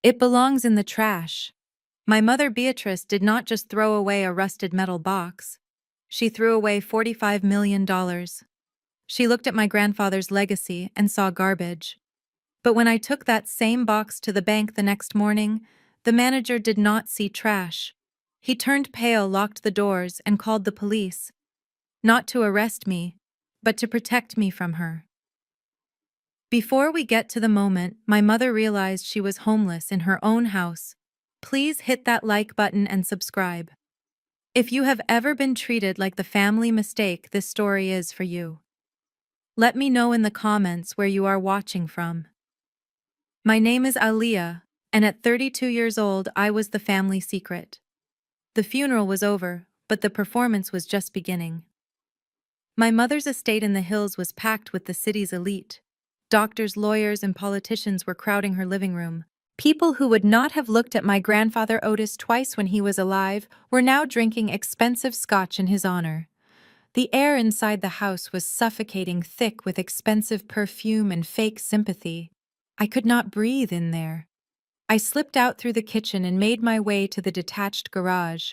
It belongs in the trash. My mother Beatrice did not just throw away a rusted metal box. She threw away $45 million. She looked at my grandfather's legacy and saw garbage. But when I took that same box to the bank the next morning, the manager did not see trash. He turned pale, locked the doors, and called the police. Not to arrest me, but to protect me from her. Before we get to the moment my mother realized she was homeless in her own house, please hit that like button and subscribe. If you have ever been treated like the family mistake this story is for you, let me know in the comments where you are watching from. My name is Aliyah, and at 32 years old I was the family secret. The funeral was over, but the performance was just beginning. My mother's estate in the hills was packed with the city's elite. Doctors, lawyers, and politicians were crowding her living room. People who would not have looked at my grandfather Otis twice when he was alive were now drinking expensive scotch in his honor. The air inside the house was suffocating, thick with expensive perfume and fake sympathy. I could not breathe in there. I slipped out through the kitchen and made my way to the detached garage.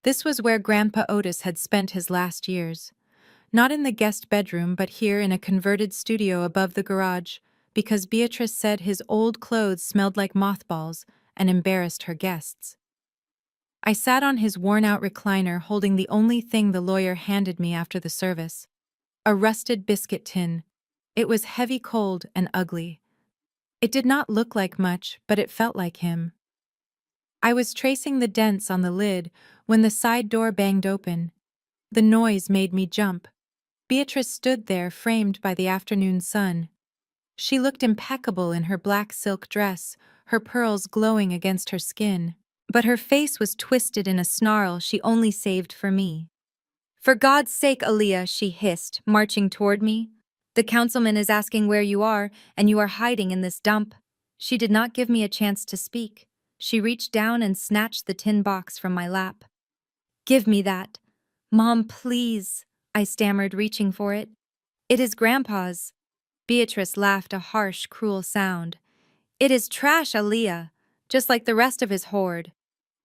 This was where Grandpa Otis had spent his last years. Not in the guest bedroom, but here in a converted studio above the garage, because Beatrice said his old clothes smelled like mothballs and embarrassed her guests. I sat on his worn-out recliner holding the only thing the lawyer handed me after the service: a rusted biscuit tin. It was heavy, cold, and ugly. It did not look like much, but it felt like him. I was tracing the dents on the lid when the side door banged open. The noise made me jump. Beatrice stood there, framed by the afternoon sun. She looked impeccable in her black silk dress, her pearls glowing against her skin. But her face was twisted in a snarl she only saved for me. "For God's sake, Aliyah," she hissed, marching toward me. "The councilman is asking where you are, and you are hiding in this dump." She did not give me a chance to speak. She reached down and snatched the tin box from my lap. "Give me that. Mom, please," I stammered, reaching for it. "It is Grandpa's." Beatrice laughed, a harsh, cruel sound. "It is trash, Aliyah, just like the rest of his hoard."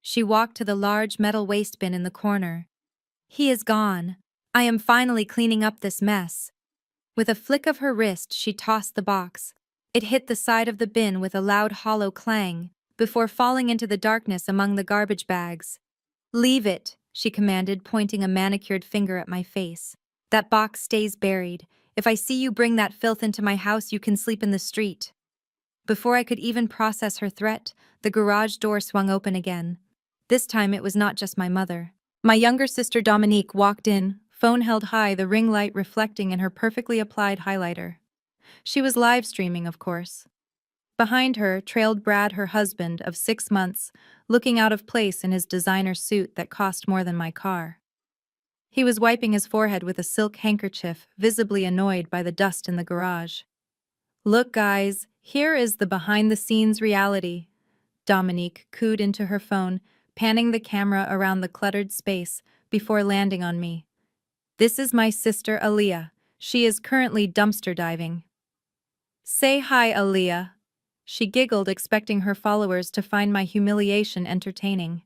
She walked to the large metal waste bin in the corner. "He is gone. I am finally cleaning up this mess." With a flick of her wrist, she tossed the box. It hit the side of the bin with a loud, hollow clang, before falling into the darkness among the garbage bags. "Leave it," she commanded, pointing a manicured finger at my face. "That box stays buried. If I see you bring that filth into my house, you can sleep in the street." Before I could even process her threat, the garage door swung open again. This time it was not just my mother. My younger sister Dominique walked in, phone held high, the ring light reflecting in her perfectly applied highlighter. She was live streaming, of course. Behind her trailed Brad, her husband of 6 months, looking out of place in his designer suit that cost more than my car. He was wiping his forehead with a silk handkerchief, visibly annoyed by the dust in the garage. "Look, guys, here is the behind-the-scenes reality," Dominique cooed into her phone, panning the camera around the cluttered space before landing on me. "This is my sister Aliyah. She is currently dumpster diving." "Say hi, Aliyah." She giggled, expecting her followers to find my humiliation entertaining.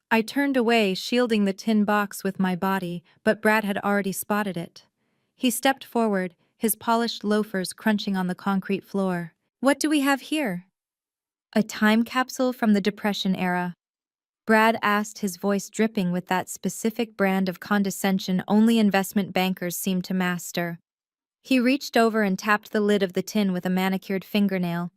I turned away, shielding the tin box with my body, but Brad had already spotted it. He stepped forward, his polished loafers crunching on the concrete floor. "What do we have here?" "A time capsule from the Depression era," Brad asked, his voice dripping with that specific brand of condescension only investment bankers seem to master. He reached over and tapped the lid of the tin with a manicured fingernail.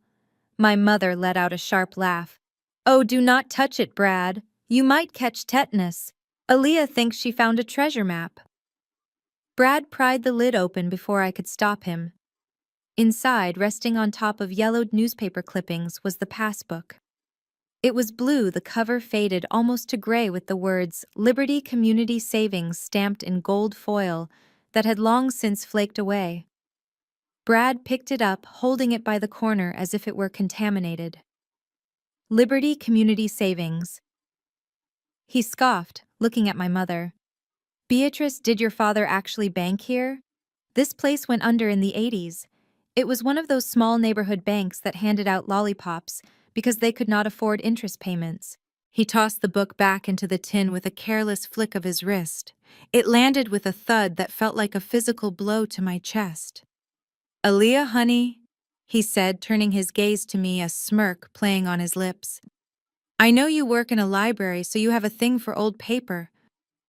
My mother let out a sharp laugh. "Oh, do not touch it, Brad. You might catch tetanus. Aliyah thinks she found a treasure map." Brad pried the lid open before I could stop him. Inside, resting on top of yellowed newspaper clippings, was the Passbook. It was blue, the cover faded almost to gray with the words Liberty Community Savings stamped in gold foil that had long since flaked away. Brad picked it up, holding it by the corner as if it were contaminated. "Liberty Community Savings." He scoffed, looking at my mother. "Beatrice, did your father actually bank here? This place went under in the 80s. It was one of those small neighborhood banks that handed out lollipops, because they could not afford interest payments. He tossed the book back into the tin with a careless flick of his wrist. It landed with a thud that felt like a physical blow to my chest. "Aaliyah, honey," he said, turning his gaze to me, a smirk playing on his lips. "I know you work in a library, so you have a thing for old paper,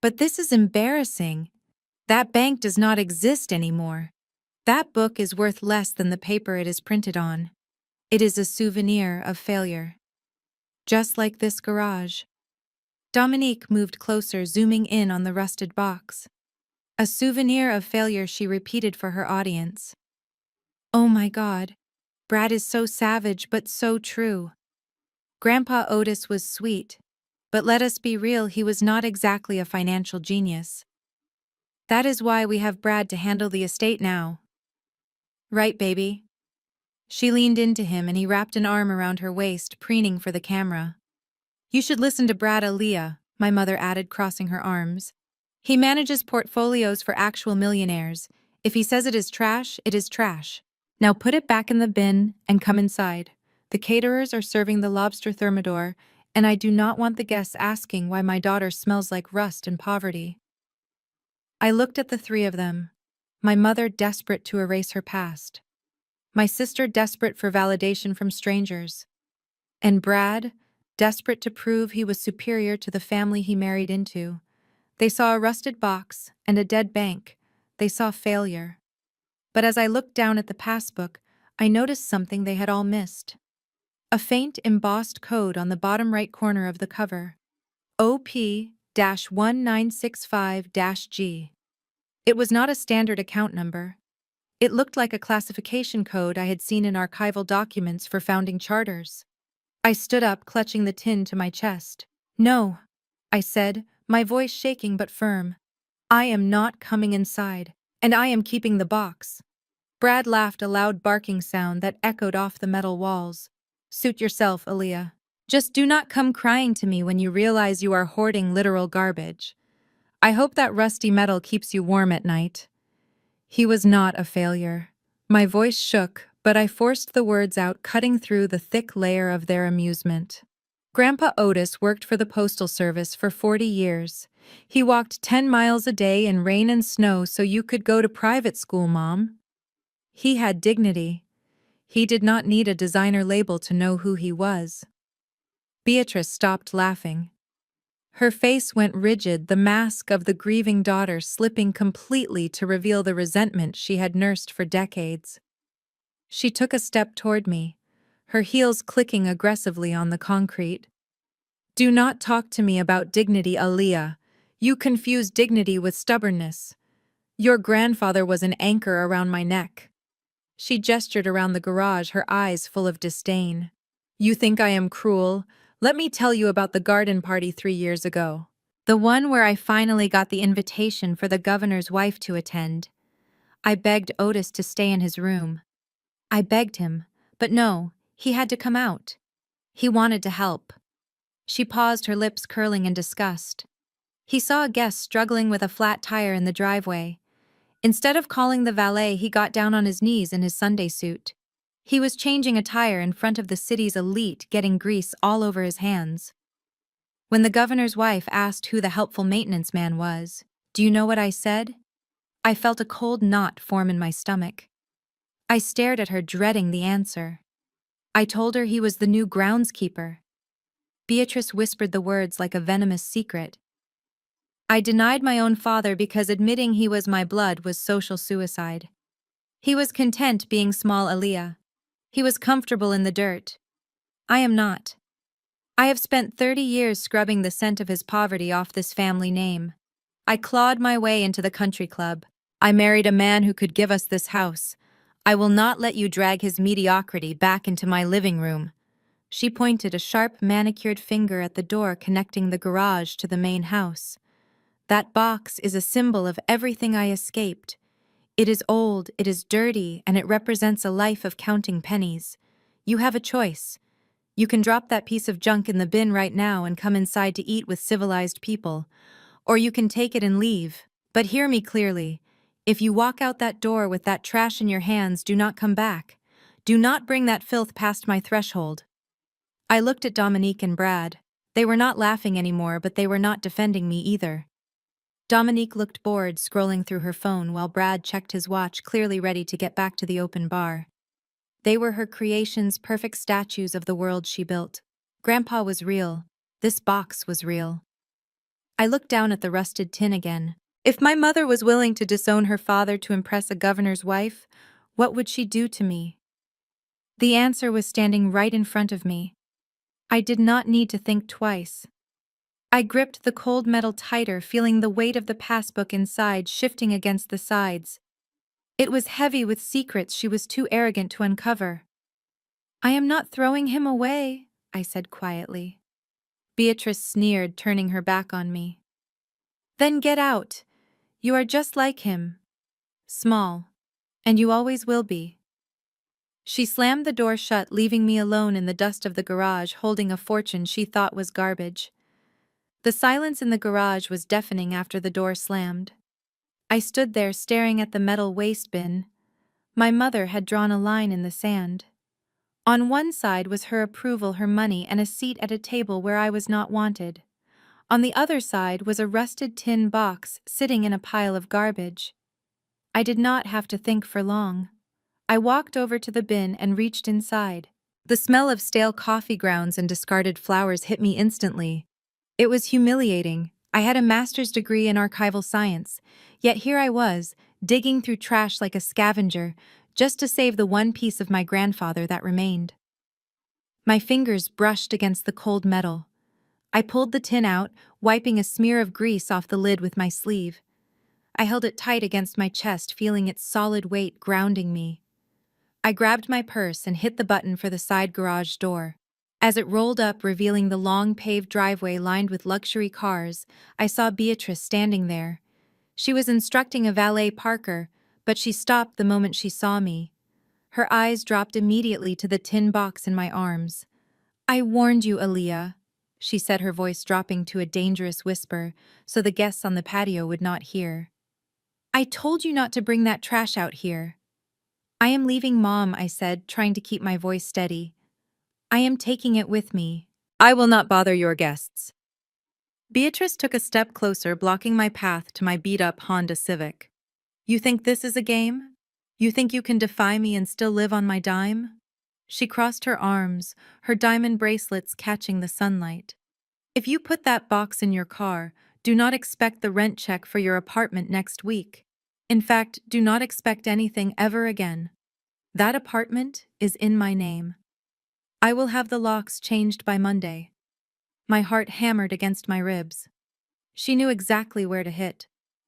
but this is embarrassing. That bank does not exist anymore. That book is worth less than the paper it is printed on. It is a souvenir of failure. Just like this garage." Dominique moved closer, zooming in on the rusted box. "A souvenir of failure," she repeated for her audience. Oh my God, Brad is so savage but so true. Grandpa Otis was sweet, but let us be real, he was not exactly a financial genius. That is why we have Brad to handle the estate now. Right, baby? She leaned into him and he wrapped an arm around her waist, preening for the camera. "You should listen to Brad, Aaliyah," my mother added, crossing her arms. "He manages portfolios for actual millionaires. If he says it is trash, it is trash. Now put it back in the bin and come inside. The caterers are serving the lobster thermidor, and I do not want the guests asking why my daughter smells like rust and poverty." I looked at the three of them. My mother desperate to erase her past. My sister desperate for validation from strangers. And Brad, desperate to prove he was superior to the family he married into. They saw a rusted box and a dead bank. They saw failure. But as I looked down at the passbook, I noticed something they had all missed. A faint embossed code on the bottom right corner of the cover. OP-1965-G. It was not a standard account number. It looked like a classification code I had seen in archival documents for founding charters. I stood up, clutching the tin to my chest. "No," I said, my voice shaking but firm. "I am not coming inside, and I am keeping the box." Brad laughed, a loud barking sound that echoed off the metal walls. "Suit yourself, Aaliyah. Just do not come crying to me when you realize you are hoarding literal garbage. I hope that rusty metal keeps you warm at night." He was not a failure. My voice shook, but I forced the words out, cutting through the thick layer of their amusement. Grandpa Otis worked for the Postal Service for 40 years. He walked 10 miles a day in rain and snow so you could go to private school, Mom. He had dignity. He did not need a designer label to know who he was. Beatrice stopped laughing. Her face went rigid, the mask of the grieving daughter slipping completely to reveal the resentment she had nursed for decades. She took a step toward me, her heels clicking aggressively on the concrete. "Do not talk to me about dignity, Aaliyah. You confuse dignity with stubbornness. Your grandfather was an anchor around my neck." She gestured around the garage, her eyes full of disdain. "You think I am cruel? Let me tell you about the garden party 3 years ago. The one where I finally got the invitation for the governor's wife to attend. I begged Otis to stay in his room. I begged him, but no, he had to come out. He wanted to help." She paused, her lips curling in disgust. "He saw a guest struggling with a flat tire in the driveway. Instead of calling the valet, he got down on his knees in his Sunday suit. He was changing a tire in front of the city's elite, getting grease all over his hands. When the governor's wife asked who the helpful maintenance man was, do you know what I said? I felt a cold knot form in my stomach. I stared at her, dreading the answer. I told her he was the new groundskeeper." Beatrice whispered the words like a venomous secret. "I denied my own father because admitting he was my blood was social suicide. He was content being small, Aaliyah. He was comfortable in the dirt. I am not. I have spent 30 years scrubbing the scent of his poverty off this family name. I clawed my way into the country club. I married a man who could give us this house. I will not let you drag his mediocrity back into my living room." She pointed a sharp, manicured finger at the door connecting the garage to the main house. "That box is a symbol of everything I escaped. It is old, it is dirty, and it represents a life of counting pennies. You have a choice. You can drop that piece of junk in the bin right now and come inside to eat with civilized people, or you can take it and leave. But hear me clearly. If you walk out that door with that trash in your hands, do not come back. Do not bring that filth past my threshold." I looked at Dominique and Brad. They were not laughing anymore, but they were not defending me either. Dominique looked bored, scrolling through her phone while Brad checked his watch, clearly ready to get back to the open bar. They were her creations, perfect statues of the world she built. Grandpa was real. This box was real. I looked down at the rusted tin again. If my mother was willing to disown her father to impress a governor's wife, what would she do to me? The answer was standing right in front of me. I did not need to think twice. I gripped the cold metal tighter, feeling the weight of the passbook inside shifting against the sides. It was heavy with secrets she was too arrogant to uncover. "I am not throwing him away," I said quietly. Beatrice sneered, turning her back on me. "Then get out. You are just like him. Small. And you always will be." She slammed the door shut, leaving me alone in the dust of the garage, holding a fortune she thought was garbage. The silence in the garage was deafening after the door slammed. I stood there staring at the metal waste bin. My mother had drawn a line in the sand. On one side was her approval, her money, and a seat at a table where I was not wanted. On the other side was a rusted tin box sitting in a pile of garbage. I did not have to think for long. I walked over to the bin and reached inside. The smell of stale coffee grounds and discarded flowers hit me instantly. It was humiliating. I had a master's degree in archival science, yet here I was, digging through trash like a scavenger, just to save the one piece of my grandfather that remained. My fingers brushed against the cold metal. I pulled the tin out, wiping a smear of grease off the lid with my sleeve. I held it tight against my chest, feeling its solid weight grounding me. I grabbed my purse and hit the button for the side garage door. As it rolled up, revealing the long paved driveway lined with luxury cars, I saw Beatrice standing there. She was instructing a valet parker, but she stopped the moment she saw me. Her eyes dropped immediately to the tin box in my arms. "I warned you, Aaliyah," she said, her voice dropping to a dangerous whisper so the guests on the patio would not hear. "I told you not to bring that trash out here." "I am leaving, Mom," I said, trying to keep my voice steady. "I am taking it with me. I will not bother your guests." Beatrice took a step closer, blocking my path to my beat-up Honda Civic. "You think this is a game? You think you can defy me and still live on my dime?" She crossed her arms, her diamond bracelets catching the sunlight. "If you put that box in your car, do not expect the rent check for your apartment next week. In fact, do not expect anything ever again. That apartment is in my name. I will have the locks changed by Monday." My heart hammered against my ribs. She knew exactly where to hit.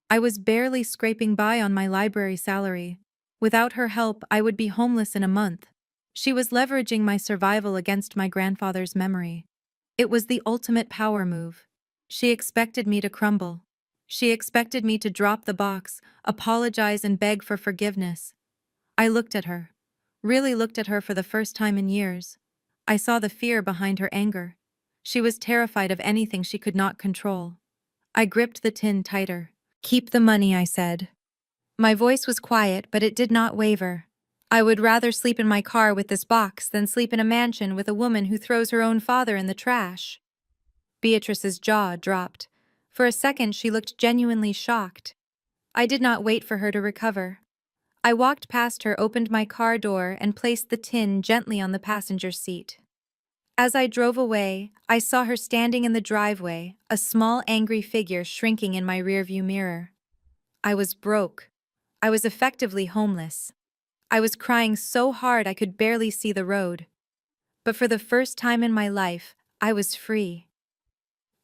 I was barely scraping by on my library salary. Without her help, I would be homeless in a month. She was leveraging my survival against my grandfather's memory. It was the ultimate power move. She expected me to crumble. She expected me to drop the box, apologize, and beg for forgiveness. I looked at her. Really looked at her for the first time in years. I saw the fear behind her anger. She was terrified of anything she could not control. I gripped the tin tighter. "Keep the money," I said. My voice was quiet, but it did not waver. "I would rather sleep in my car with this box than sleep in a mansion with a woman who throws her own father in the trash." Beatrice's jaw dropped. For a second, she looked genuinely shocked. I did not wait for her to recover. I walked past her, opened my car door, and placed the tin gently on the passenger seat. As I drove away, I saw her standing in the driveway, a small, angry figure shrinking in my rearview mirror. I was broke. I was effectively homeless. I was crying so hard I could barely see the road. But for the first time in my life, I was free.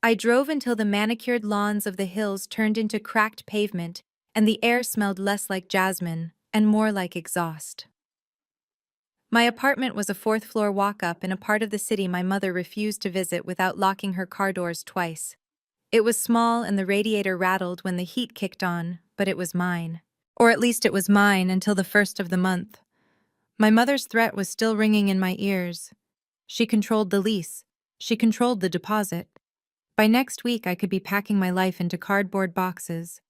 I drove until the manicured lawns of the hills turned into cracked pavement, and the air smelled less like jasmine and more like exhaust. My apartment was a fourth-floor walk-up in a part of the city my mother refused to visit without locking her car doors twice. It was small and the radiator rattled when the heat kicked on, but it was mine. Or at least it was mine until the first of the month. My mother's threat was still ringing in my ears. She controlled the lease. She controlled the deposit. By next week, I could be packing my life into cardboard boxes.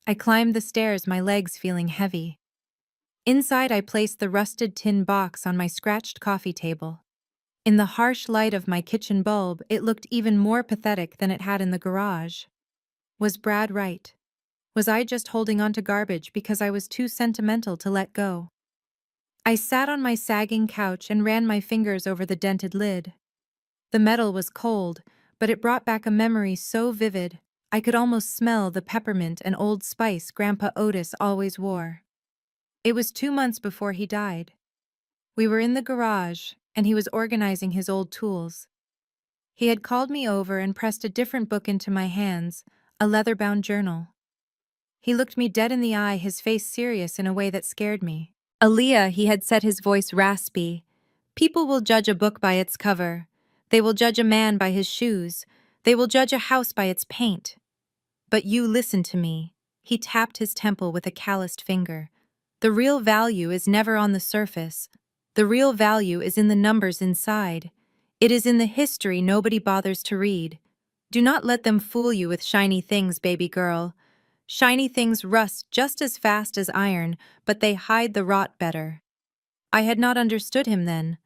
I climbed the stairs, my legs feeling heavy. Inside, I placed the rusted tin box on my scratched coffee table. In the harsh light of my kitchen bulb, it looked even more pathetic than it had in the garage. Was Brad right? Was I just holding on to garbage because I was too sentimental to let go? I sat on my sagging couch and ran my fingers over the dented lid. The metal was cold, but it brought back a memory so vivid, I could almost smell the peppermint and Old Spice Grandpa Otis always wore. It was 2 months before he died. We were in the garage, and he was organizing his old tools. He had called me over and pressed a different book into my hands, a leather-bound journal. He looked me dead in the eye, his face serious in a way that scared me. "Aaliyah," he had said, his voice raspy. "People will judge a book by its cover. They will judge a man by his shoes. They will judge a house by its paint. But you listen to me." He tapped his temple with a calloused finger. "The real value is never on the surface. The real value is in the numbers inside. It is in the history nobody bothers to read. Do not let them fool you with shiny things, baby girl. Shiny things rust just as fast as iron, but they hide the rot better." I had not understood him then.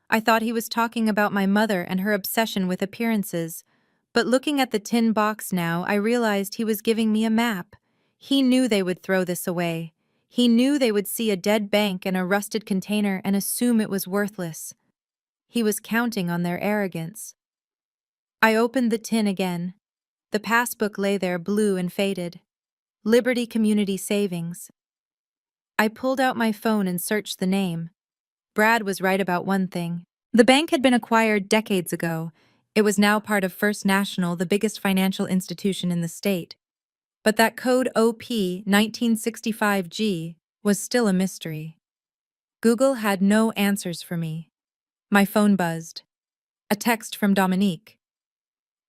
I thought he was talking about my mother and her obsession with appearances. But looking at the tin box now, I realized he was giving me a map. He knew they would throw this away. He knew they would see a dead bank and a rusted container and assume it was worthless. He was counting on their arrogance. I opened the tin again. The passbook lay there, blue and faded. Liberty Community Savings. I pulled out my phone and searched the name. Brad was right about one thing. The bank had been acquired decades ago. It was now part of First National, the biggest financial institution in the state. But that code OP 1965G was still a mystery. Google had no answers for me. My phone buzzed. A text from Dominique.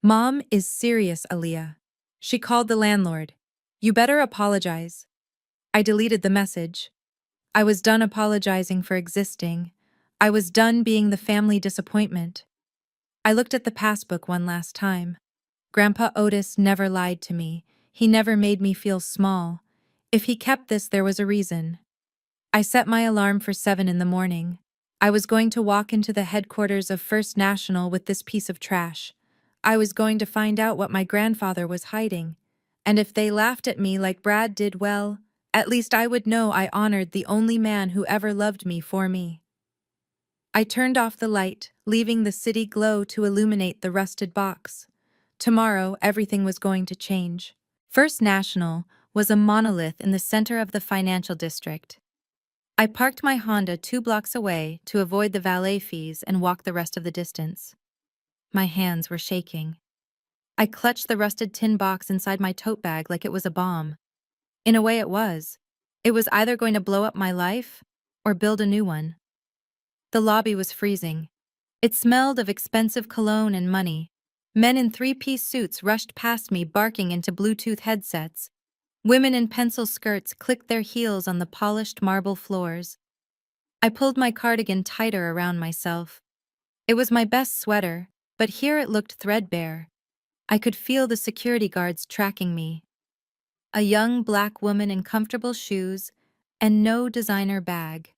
"Mom is serious, Aaliyah." She called the landlord. "You better apologize." I deleted the message. I was done apologizing for existing. I was done being the family disappointment. I looked at the passbook one last time. Grandpa Otis never lied to me. He never made me feel small. If he kept this, there was a reason. I set my alarm for 7 in the morning. I was going to walk into the headquarters of First National with this piece of trash. I was going to find out what my grandfather was hiding. And if they laughed at me like Brad did, well, at least I would know I honored the only man who ever loved me for me. I turned off the light, leaving the city glow to illuminate the rusted box. Tomorrow, everything was going to change. First National was a monolith in the center of the financial district. I parked my Honda 2 blocks away to avoid the valet fees and walked the rest of the distance. My hands were shaking. I clutched the rusted tin box inside my tote bag like it was a bomb. In a way it was. It was either going to blow up my life or build a new one. The lobby was freezing. It smelled of expensive cologne and money. Men in 3-piece suits rushed past me, barking into Bluetooth headsets. Women in pencil skirts clicked their heels on the polished marble floors. I pulled my cardigan tighter around myself. It was my best sweater, but here it looked threadbare. I could feel the security guards tracking me. A young black woman in comfortable shoes and no designer bag.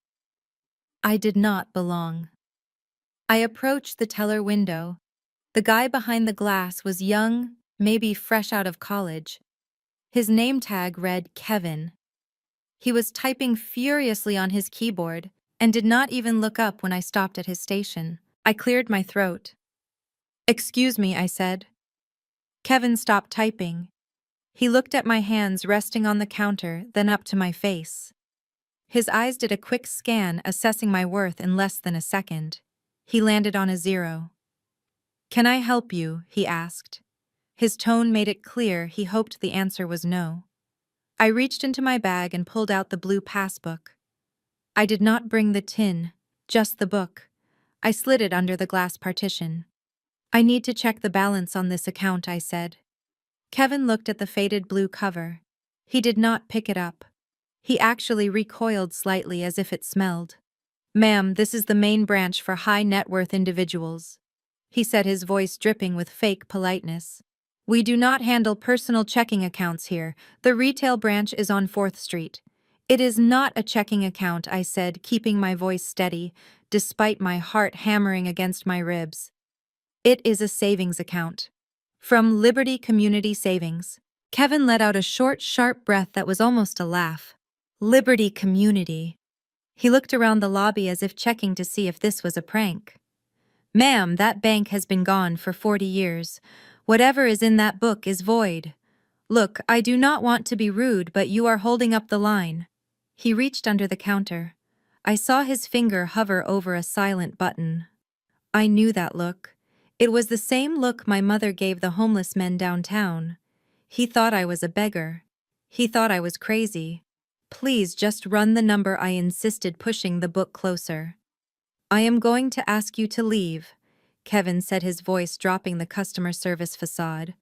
I did not belong. I approached the teller window. The guy behind the glass was young, maybe fresh out of college. His name tag read Kevin. He was typing furiously on his keyboard and did not even look up when I stopped at his station. I cleared my throat. "Excuse me," I said. Kevin stopped typing. He looked at my hands resting on the counter, then up to my face. His eyes did a quick scan, assessing my worth in less than a second. He landed on a 0. "Can I help you?" he asked. His tone made it clear he hoped the answer was no. I reached into my bag and pulled out the blue passbook. I did not bring the tin, just the book. I slid it under the glass partition. "I need to check the balance on this account," I said. Kevin looked at the faded blue cover. He did not pick it up. He actually recoiled slightly as if it smelled. "Ma'am, this is the main branch for high net worth individuals," he said, his voice dripping with fake politeness. "We do not handle personal checking accounts here. The retail branch is on 4th Street. "It is not a checking account," I said, keeping my voice steady. despite my heart hammering against my ribs. It is a savings account. From Liberty Community Savings. Kevin let out a short, sharp breath that was almost a laugh. Liberty Community. He looked around the lobby as if checking to see if this was a prank. Ma'am, that bank has been gone for 40 years. Whatever is in that book is void. Look, I do not want to be rude, but you are holding up the line. He reached under the counter. I saw his finger hover over a silent button. I knew that look. It was the same look my mother gave the homeless men downtown. He thought I was a beggar. He thought I was crazy. Please just run the number, I insisted, pushing the book closer. I am going to ask you to leave, Kevin said, his voice dropping the customer service facade.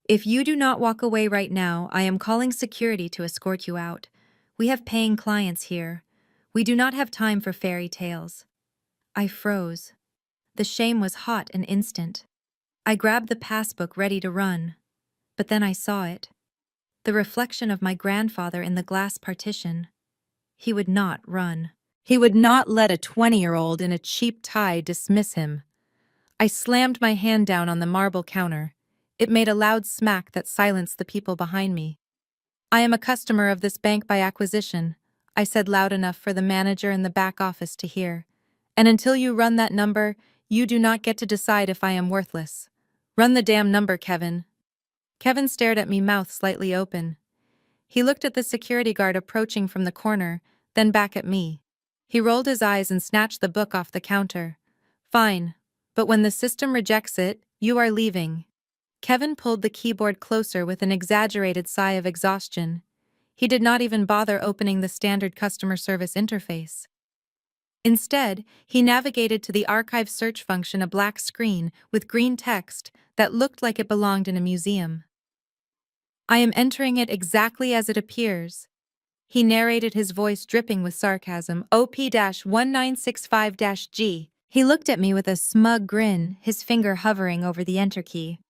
If you do not walk away right now, I am calling security to escort you out. We have paying clients here. We do not have time for fairy tales. I froze. The shame was hot and instant. I grabbed the passbook ready to run. But then I saw it. The reflection of my grandfather in the glass partition. He would not run. He would not let a 20-year-old in a cheap tie dismiss him. I slammed my hand down on the marble counter. It made a loud smack that silenced the people behind me. I am a customer of this bank by acquisition, I said loud enough for the manager in the back office to hear. And until you run that number, you do not get to decide if I am worthless. Run the damn number, Kevin. Kevin stared at me, mouth slightly open. He looked at the security guard approaching from the corner, then back at me. He rolled his eyes and snatched the book off the counter. Fine, but when the system rejects it, you are leaving. Kevin pulled the keyboard closer with an exaggerated sigh of exhaustion. He did not even bother opening the standard customer service interface. Instead, he navigated to the archive search function, a black screen with green text that looked like it belonged in a museum. I am entering it exactly as it appears. He narrated, his voice dripping with sarcasm. OP-1965-G. He looked at me with a smug grin, his finger hovering over the enter key.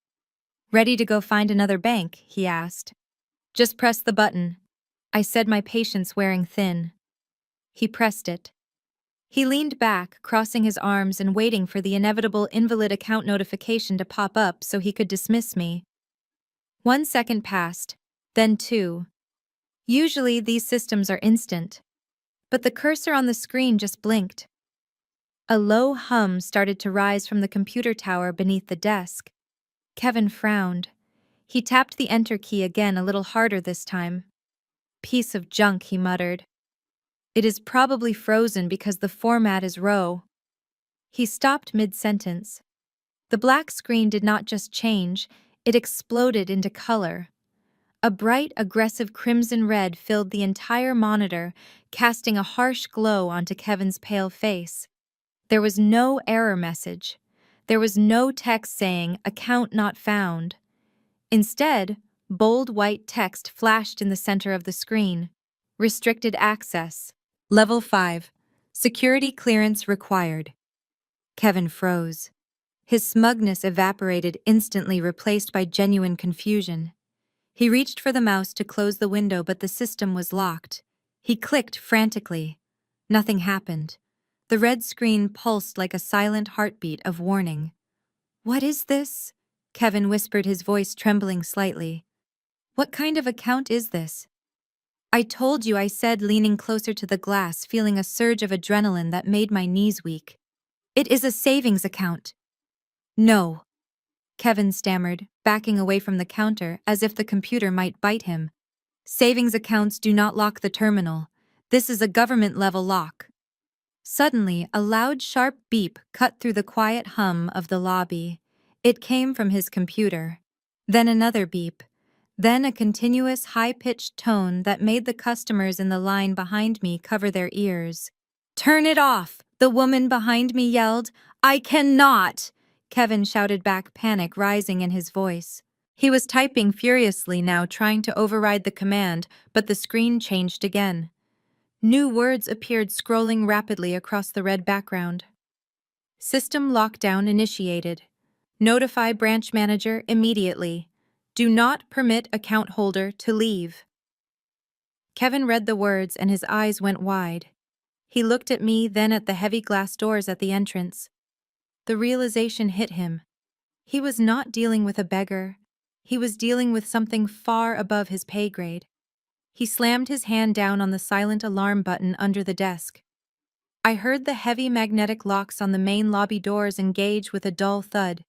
Ready to go find another bank? He asked. Just press the button, I said, my patience wearing thin. He pressed it. He leaned back, crossing his arms and waiting for the inevitable invalid account notification to pop up so he could dismiss me. 1 second passed, then 2. Usually these systems are instant, but the cursor on the screen just blinked. A low hum started to rise from the computer tower beneath the desk. Kevin frowned. He tapped the enter key again, a little harder this time. Piece of junk, he muttered. It is probably frozen because the format is RAW. He stopped mid-sentence. The black screen did not just change, it exploded into color. A bright, aggressive crimson red filled the entire monitor, casting a harsh glow onto Kevin's pale face. There was no error message. There was no text saying, "Account not found." Instead, bold white text flashed in the center of the screen. Restricted access. Level 5. Security clearance required. Kevin froze. His smugness evaporated, instantly replaced by genuine confusion. He reached for the mouse to close the window, but the system was locked. He clicked frantically. Nothing happened. The red screen pulsed like a silent heartbeat of warning. What is this? Kevin whispered, his voice trembling slightly. What kind of account is this? I told you, I said, leaning closer to the glass, feeling a surge of adrenaline that made my knees weak. It is a savings account. No, Kevin stammered, backing away from the counter as if the computer might bite him. Savings accounts do not lock the terminal. This is a government-level lock. Suddenly, a loud, sharp beep cut through the quiet hum of the lobby. It came from his computer. Then another beep. Then a continuous, high-pitched tone that made the customers in the line behind me cover their ears. Turn it off, the woman behind me yelled. I cannot! Kevin shouted back, panic rising in his voice. He was typing furiously now, trying to override the command, but the screen changed again. New words appeared, scrolling rapidly across the red background. System lockdown initiated. Notify branch manager immediately. Do not permit account holder to leave. Kevin read the words and his eyes went wide. He looked at me, then at the heavy glass doors at the entrance. The realization hit him. He was not dealing with a beggar. He was dealing with something far above his pay grade. He slammed his hand down on the silent alarm button under the desk. I heard the heavy magnetic locks on the main lobby doors engage with a dull thud.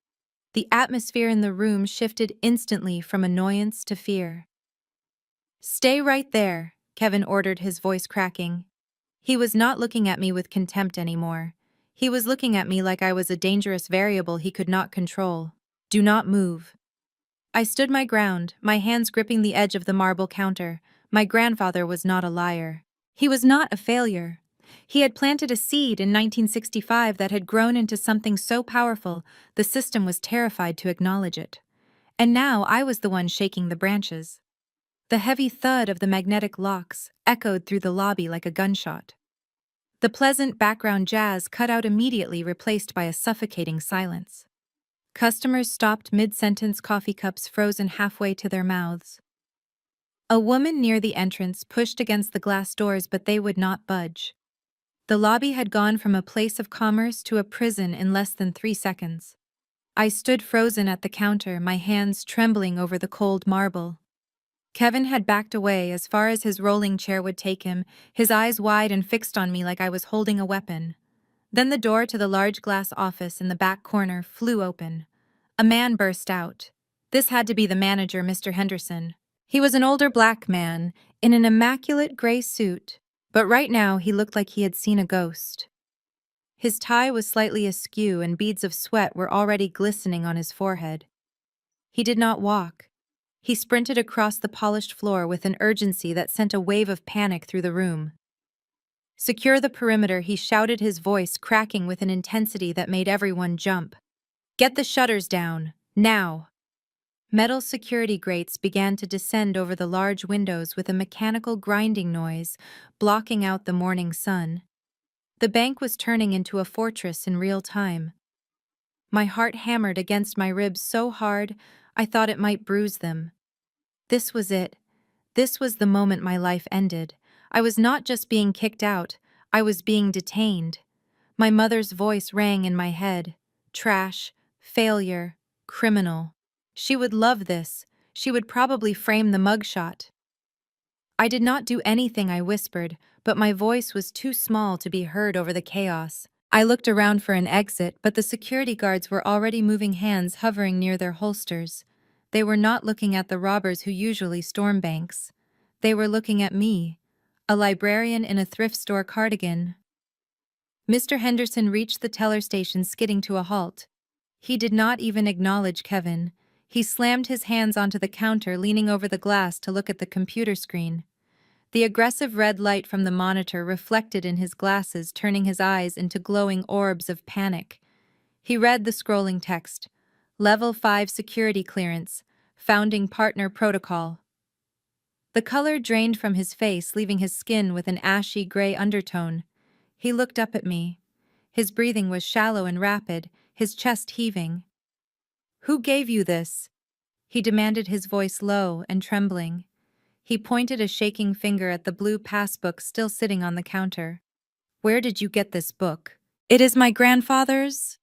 The atmosphere in the room shifted instantly from annoyance to fear. "Stay right there," Kevin ordered, his voice cracking. He was not looking at me with contempt anymore. He was looking at me like I was a dangerous variable he could not control. "Do not move." I stood my ground, my hands gripping the edge of the marble counter. My grandfather was not a liar. He was not a failure. He had planted a seed in 1965 that had grown into something so powerful, the system was terrified to acknowledge it. And now I was the one shaking the branches. The heavy thud of the magnetic locks echoed through the lobby like a gunshot. The pleasant background jazz cut out immediately, replaced by a suffocating silence. Customers stopped mid-sentence, coffee cups frozen halfway to their mouths. A woman near the entrance pushed against the glass doors, but they would not budge. The lobby had gone from a place of commerce to a prison in less than 3 seconds. I stood frozen at the counter, my hands trembling over the cold marble. Kevin had backed away as far as his rolling chair would take him, his eyes wide and fixed on me like I was holding a weapon. Then the door to the large glass office in the back corner flew open. A man burst out. This had to be the manager, Mr. Henderson. He was an older black man, in an immaculate gray suit, but right now he looked like he had seen a ghost. His tie was slightly askew and beads of sweat were already glistening on his forehead. He did not walk. He sprinted across the polished floor with an urgency that sent a wave of panic through the room. "Secure the perimeter," he shouted, his voice cracking with an intensity that made everyone jump. "Get the shutters down, now." Metal security grates began to descend over the large windows with a mechanical grinding noise, blocking out the morning sun. The bank was turning into a fortress in real time. My heart hammered against my ribs so hard I thought it might bruise them. This was it. This was the moment my life ended. I was not just being kicked out, I was being detained. My mother's voice rang in my head. Trash, failure, criminal. She would love this. She would probably frame the mugshot. I did not do anything, I whispered, but my voice was too small to be heard over the chaos. I looked around for an exit, but the security guards were already moving, hands hovering near their holsters. They were not looking at the robbers who usually storm banks. They were looking at me, a librarian in a thrift store cardigan. Mr. Henderson reached the teller station, skidding to a halt. He did not even acknowledge Kevin. He slammed his hands onto the counter, leaning over the glass to look at the computer screen. The aggressive red light from the monitor reflected in his glasses, turning his eyes into glowing orbs of panic. He read the scrolling text. Level 5 security clearance, founding partner protocol. The color drained from his face, leaving his skin with an ashy gray undertone. He looked up at me. His breathing was shallow and rapid, his chest heaving. "Who gave you this?" he demanded, his voice low and trembling. He pointed a shaking finger at the blue passbook still sitting on the counter. "Where did you get this book?" "It is my grandfather's,"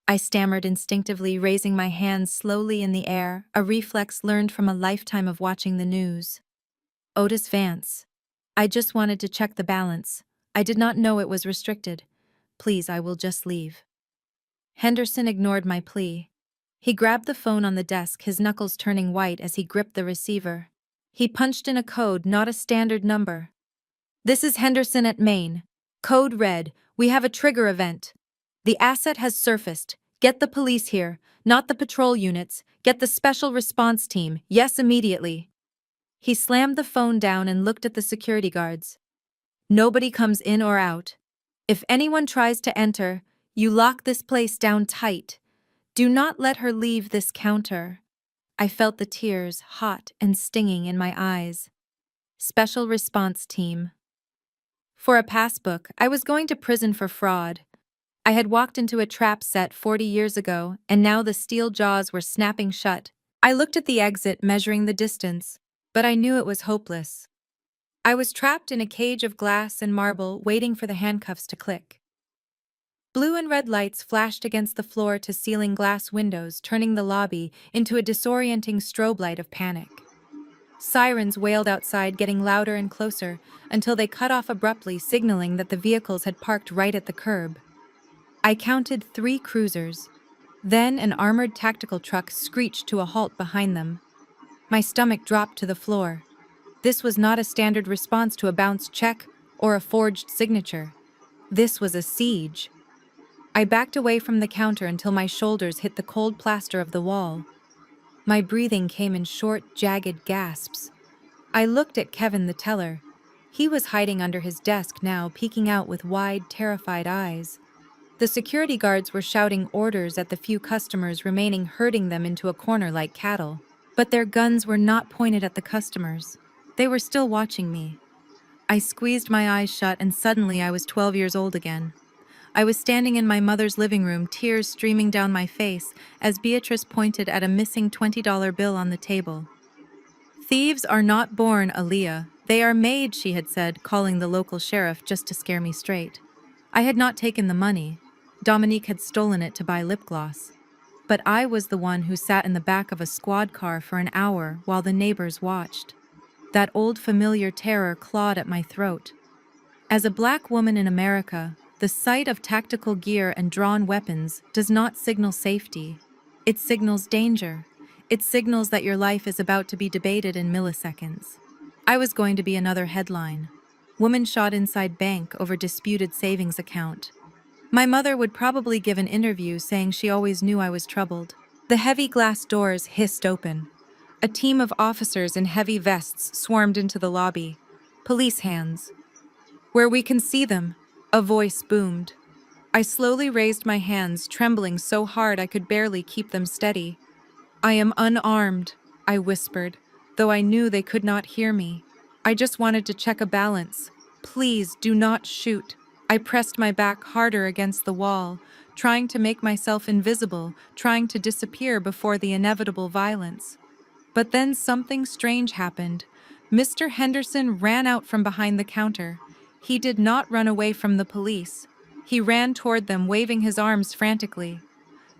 I stammered instinctively, raising my hands slowly in the air, a reflex learned from a lifetime of watching the news. "Otis Vance. I just wanted to check the balance. I did not know it was restricted. Please, I will just leave." Henderson ignored my plea. He grabbed the phone on the desk, his knuckles turning white as he gripped the receiver. He punched in a code, not a standard number. "This is Henderson at Maine. Code red. We have a trigger event. The asset has surfaced. Get the police here, not the patrol units. Get the special response team. Yes, immediately." He slammed the phone down and looked at the security guards. "Nobody comes in or out. If anyone tries to enter, you lock this place down tight. Do not let her leave this counter." I felt the tears, hot and stinging, in my eyes. Special response team. For a passbook, I was going to prison for fraud. I had walked into a trap set 40 years ago, and now the steel jaws were snapping shut. I looked at the exit, measuring the distance, but I knew it was hopeless. I was trapped in a cage of glass and marble, waiting for the handcuffs to click. Blue and red lights flashed against the floor to ceiling glass windows, turning the lobby into a disorienting strobe light of panic. Sirens wailed outside, getting louder and closer, until they cut off abruptly, signaling that the vehicles had parked right at the curb. I counted 3 cruisers. Then an armored tactical truck screeched to a halt behind them. My stomach dropped to the floor. This was not a standard response to a bounced check or a forged signature. This was a siege. I backed away from the counter until my shoulders hit the cold plaster of the wall. My breathing came in short, jagged gasps. I looked at Kevin, the teller. He was hiding under his desk now, peeking out with wide, terrified eyes. The security guards were shouting orders at the few customers remaining, herding them into a corner like cattle. But their guns were not pointed at the customers. They were still watching me. I squeezed my eyes shut, and suddenly I was 12 years old again. I was standing in my mother's living room, tears streaming down my face, as Beatrice pointed at a missing $20 bill on the table. "Thieves are not born, Aaliyah. They are made," she had said, calling the local sheriff just to scare me straight. I had not taken the money. Dominique had stolen it to buy lip gloss. But I was the one who sat in the back of a squad car for an hour while the neighbors watched. That old familiar terror clawed at my throat. As a black woman in America, the sight of tactical gear and drawn weapons does not signal safety. It signals danger. It signals that your life is about to be debated in milliseconds. I was going to be another headline. Woman shot inside bank over disputed savings account. My mother would probably give an interview saying she always knew I was troubled. The heavy glass doors hissed open. A team of officers in heavy vests swarmed into the lobby. Police hands. "Where we can see them," a voice boomed. I slowly raised my hands, trembling so hard I could barely keep them steady. "I am unarmed," I whispered, though I knew they could not hear me. "I just wanted to check a balance. Please do not shoot." I pressed my back harder against the wall, trying to make myself invisible, trying to disappear before the inevitable violence. But then something strange happened. Mr. Henderson ran out from behind the counter. He did not run away from the police. He ran toward them, waving his arms frantically.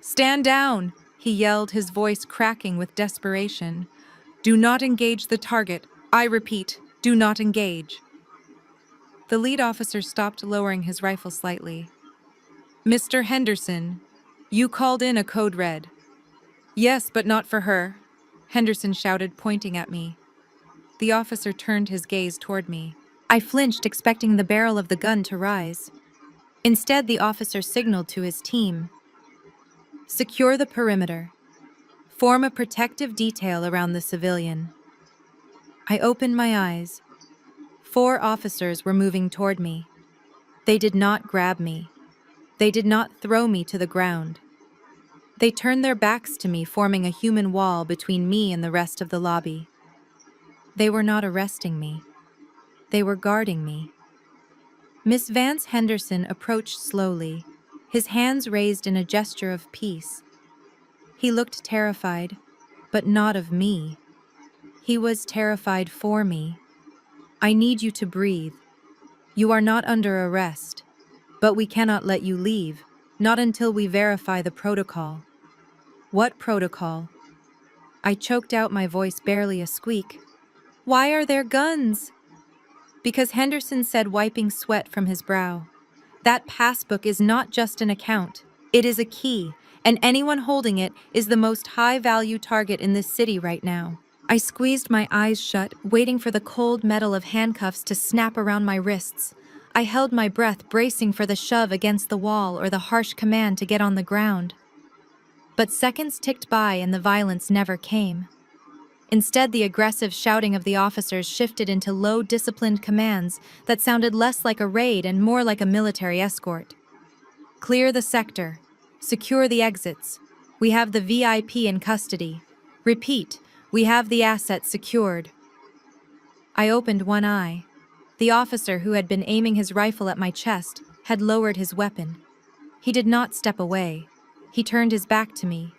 "Stand down!" he yelled, his voice cracking with desperation. "Do not engage the target. I repeat, do not engage." The lead officer stopped, lowering his rifle slightly. "Mr. Henderson, you called in a code red." "Yes, but not for her," Henderson shouted, pointing at me. The officer turned his gaze toward me. I flinched, expecting the barrel of the gun to rise. Instead, the officer signaled to his team. "Secure the perimeter. Form a protective detail around the civilian." I opened my eyes. 4 officers were moving toward me. They did not grab me. They did not throw me to the ground. They turned their backs to me, forming a human wall between me and the rest of the lobby. They were not arresting me. They were guarding me. Miss Vance Henderson approached slowly, his hands raised in a gesture of peace. He looked terrified, but not of me. He was terrified for me. "I need you to breathe. You are not under arrest, but we cannot let you leave, not until we verify the protocol." "What protocol?" I choked out, my voice barely a squeak. "Why are there guns?" "Because," Henderson said, wiping sweat from his brow, "that passbook is not just an account. It is a key, and anyone holding it is the most high-value target in this city right now." I squeezed my eyes shut, waiting for the cold metal of handcuffs to snap around my wrists. I held my breath, bracing for the shove against the wall or the harsh command to get on the ground. But seconds ticked by and the violence never came. Instead, the aggressive shouting of the officers shifted into low, disciplined commands that sounded less like a raid and more like a military escort. "Clear the sector. Secure the exits. We have the VIP in custody. Repeat, we have the assets secured." I opened one eye. The officer who had been aiming his rifle at my chest had lowered his weapon. He did not step away. He turned his back to me.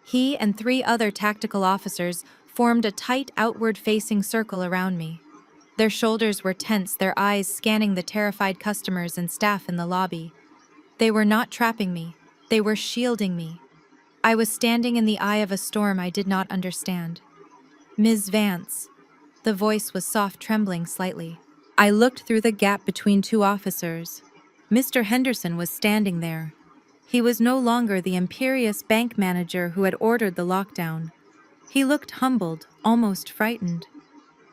He and 3 other tactical officers formed a tight outward-facing circle around me. Their shoulders were tense, their eyes scanning the terrified customers and staff in the lobby. They were not trapping me. They were shielding me. I was standing in the eye of a storm I did not understand. Ms. Vance. The voice was soft, trembling slightly. I looked through the gap between two officers. Mr. Henderson was standing there. He was no longer the imperious bank manager who had ordered the lockdown. He looked humbled, almost frightened.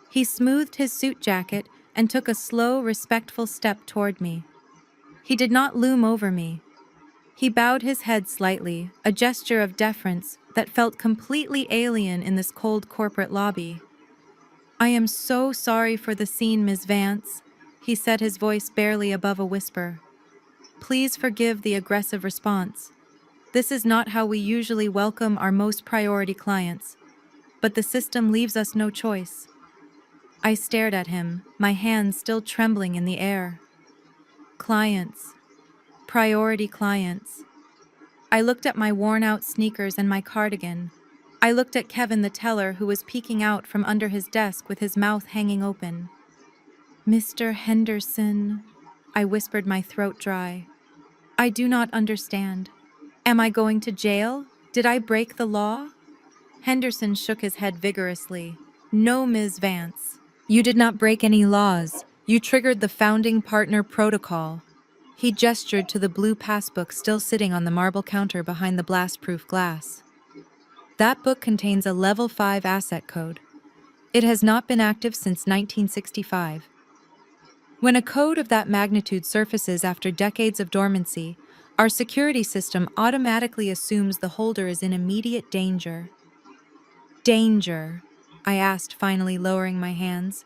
He smoothed his suit jacket and took a slow, respectful step toward me. He did not loom over me. He bowed his head slightly, a gesture of deference that felt completely alien in this cold corporate lobby. "I am so sorry for the scene, Ms. Vance," he said, his voice barely above a whisper. "Please forgive the aggressive response. This is not how we usually welcome our most priority clients, but the system leaves us no choice." I stared at him, my hands still trembling in the air. Clients. Priority clients. I looked at my worn-out sneakers and my cardigan. I looked at Kevin the teller, who was peeking out from under his desk with his mouth hanging open. "Mr. Henderson," I whispered, my throat dry. "I do not understand. Am I going to jail? Did I break the law?" Henderson shook his head vigorously. "No, Ms. Vance. You did not break any laws. You triggered the founding partner protocol." He gestured to the blue passbook still sitting on the marble counter behind the blast-proof glass. "That book contains a level 5 asset code. It has not been active since 1965. When a code of that magnitude surfaces after decades of dormancy, our security system automatically assumes the holder is in immediate danger." "Danger?" I asked, finally lowering my hands.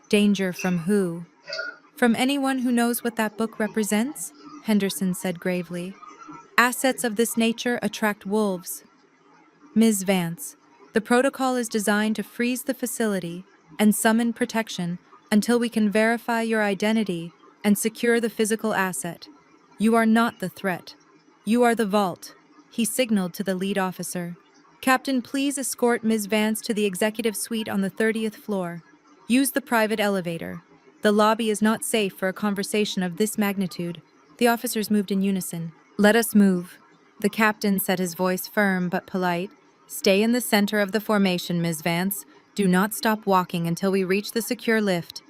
"Danger from who?" "From anyone who knows what that book represents," Henderson said gravely. "Assets of this nature attract wolves." "Ms. Vance, the protocol is designed to freeze the facility and summon protection until we can verify your identity and secure the physical asset. You are not the threat. You are the vault," he signaled to the lead officer. "Captain, please escort Ms. Vance to the executive suite on the 30th floor. Use the private elevator. The lobby is not safe for a conversation of this magnitude." The officers moved in unison. "Let us move," the captain said, his voice firm but polite. "Stay in the center of the formation, Ms. Vance. Do not stop walking until we reach the secure lift."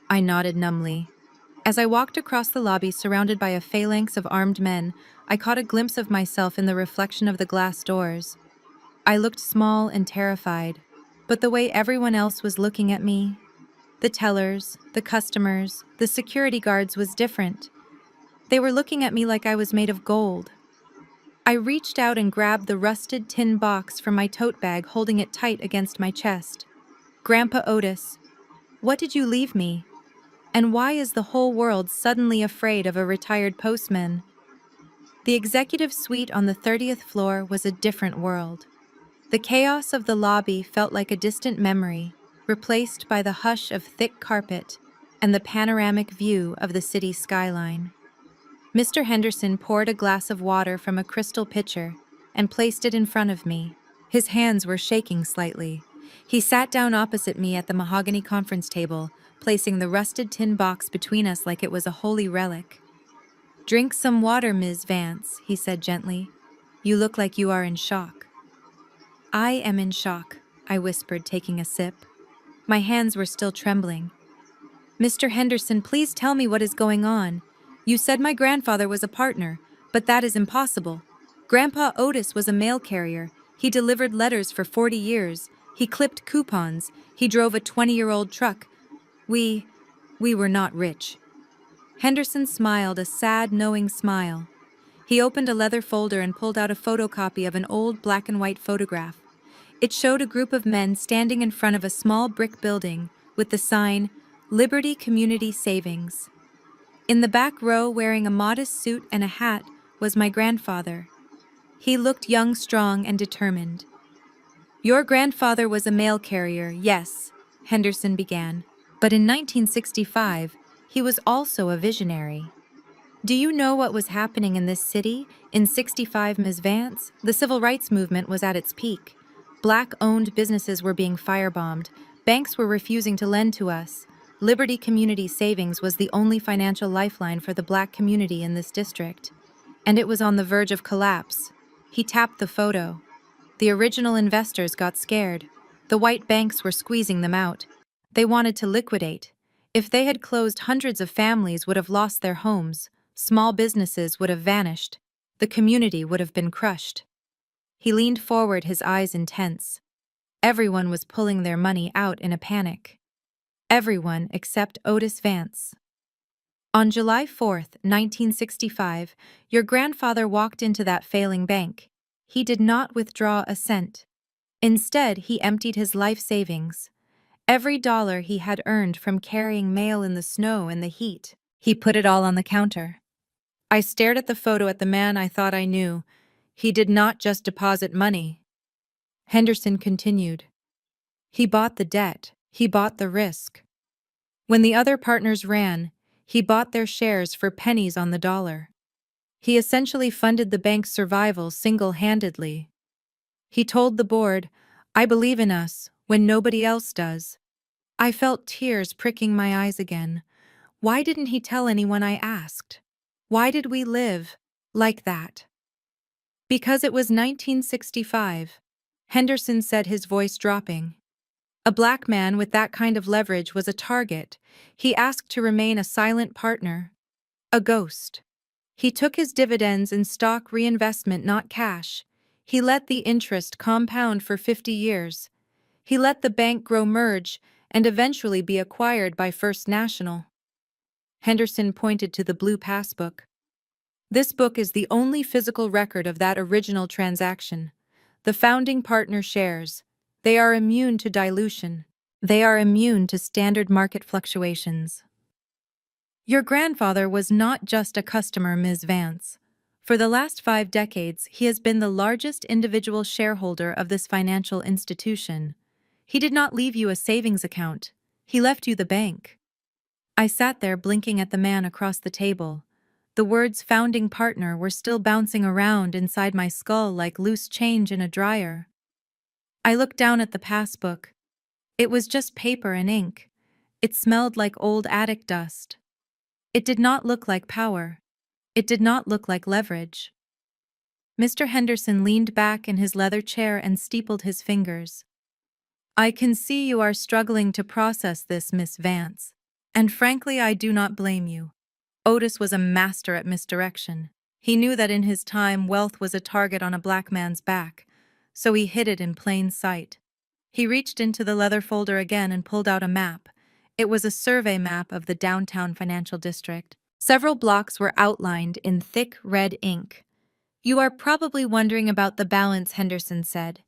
I nodded numbly. As I walked across the lobby surrounded by a phalanx of armed men, I caught a glimpse of myself in the reflection of the glass doors. I looked small and terrified, but the way everyone else was looking at me, the tellers, the customers, the security guards, was different. They were looking at me like I was made of gold. I reached out and grabbed the rusted tin box from my tote bag, holding it tight against my chest. "Grandpa Otis, what did you leave me? And why is the whole world suddenly afraid of a retired postman?" The executive suite on the 30th floor was a different world. The chaos of the lobby felt like a distant memory, replaced by the hush of thick carpet and the panoramic view of the city skyline. Mr. Henderson poured a glass of water from a crystal pitcher and placed it in front of me. His hands were shaking slightly. He sat down opposite me at the mahogany conference table, placing the rusted tin box between us like it was a holy relic. "Drink some water, Ms. Vance," he said gently. "You look like you are in shock." "I am in shock," I whispered, taking a sip. My hands were still trembling. "Mr. Henderson, please tell me what is going on. You said my grandfather was a partner, but that is impossible. Grandpa Otis was a mail carrier. He delivered letters for 40 years. He clipped coupons. He drove a 20-year-old truck. We were not rich." Henderson smiled, a sad, knowing smile. He opened a leather folder and pulled out a photocopy of an old black-and-white photograph. It showed a group of men standing in front of a small brick building with the sign, "Liberty Community Savings." In the back row, wearing a modest suit and a hat, was my grandfather. He looked young, strong, and determined. "Your grandfather was a mail carrier, yes," Henderson began. "But in 1965, he was also a visionary. Do you know what was happening in this city? In '65, Ms. Vance, the civil rights movement was at its peak. Black-owned businesses were being firebombed. Banks were refusing to lend to us. Liberty Community Savings was the only financial lifeline for the Black community in this district, and it was on the verge of collapse. He tapped the photo. The original investors got scared. The white banks were squeezing them out. They wanted to liquidate. If they had closed, hundreds of families would have lost their homes, small businesses would have vanished, the community would have been crushed. He leaned forward, his eyes intense. Everyone was pulling their money out in a panic. Everyone except Otis Vance. On July 4th, 1965, your grandfather walked into that failing bank. He did not withdraw a cent. Instead, he emptied his life savings. Every dollar he had earned from carrying mail in the snow and the heat. He put it all on the counter. I stared at the photo, at the man I thought I knew. He did not just deposit money. Henderson continued. He bought the debt. He bought the risk. When the other partners ran, he bought their shares for pennies on the dollar. He essentially funded the bank's survival single-handedly. He told the board, "I believe in us," when nobody else does. I felt tears pricking my eyes again. Why didn't he tell anyone, I asked? Why did we live like that? Because it was 1965, Henderson said, his voice dropping. A black man with that kind of leverage was a target. He asked to remain a silent partner, a ghost. He took his dividends in stock reinvestment, not cash. He let the interest compound for 50 years. He let the bank grow, merge, and eventually be acquired by First National. Henderson pointed to the blue passbook. This book is the only physical record of that original transaction. The founding partner shares. They are immune to dilution. They are immune to standard market fluctuations. Your grandfather was not just a customer, Ms. Vance. For the last 5 decades, he has been the largest individual shareholder of this financial institution. He did not leave you a savings account. He left you the bank. I sat there blinking at the man across the table. The words "founding partner" were still bouncing around inside my skull like loose change in a dryer. I looked down at the passbook. It was just paper and ink. It smelled like old attic dust. It did not look like power. It did not look like leverage. Mr. Henderson leaned back in his leather chair and steepled his fingers. I can see you are struggling to process this, Miss Vance. And frankly, I do not blame you. Otis was a master at misdirection. He knew that in his time, wealth was a target on a black man's back, so he hid it in plain sight. He reached into the leather folder again and pulled out a map. It was a survey map of the downtown financial district. Several blocks were outlined in thick red ink. You are probably wondering about the balance, Henderson said.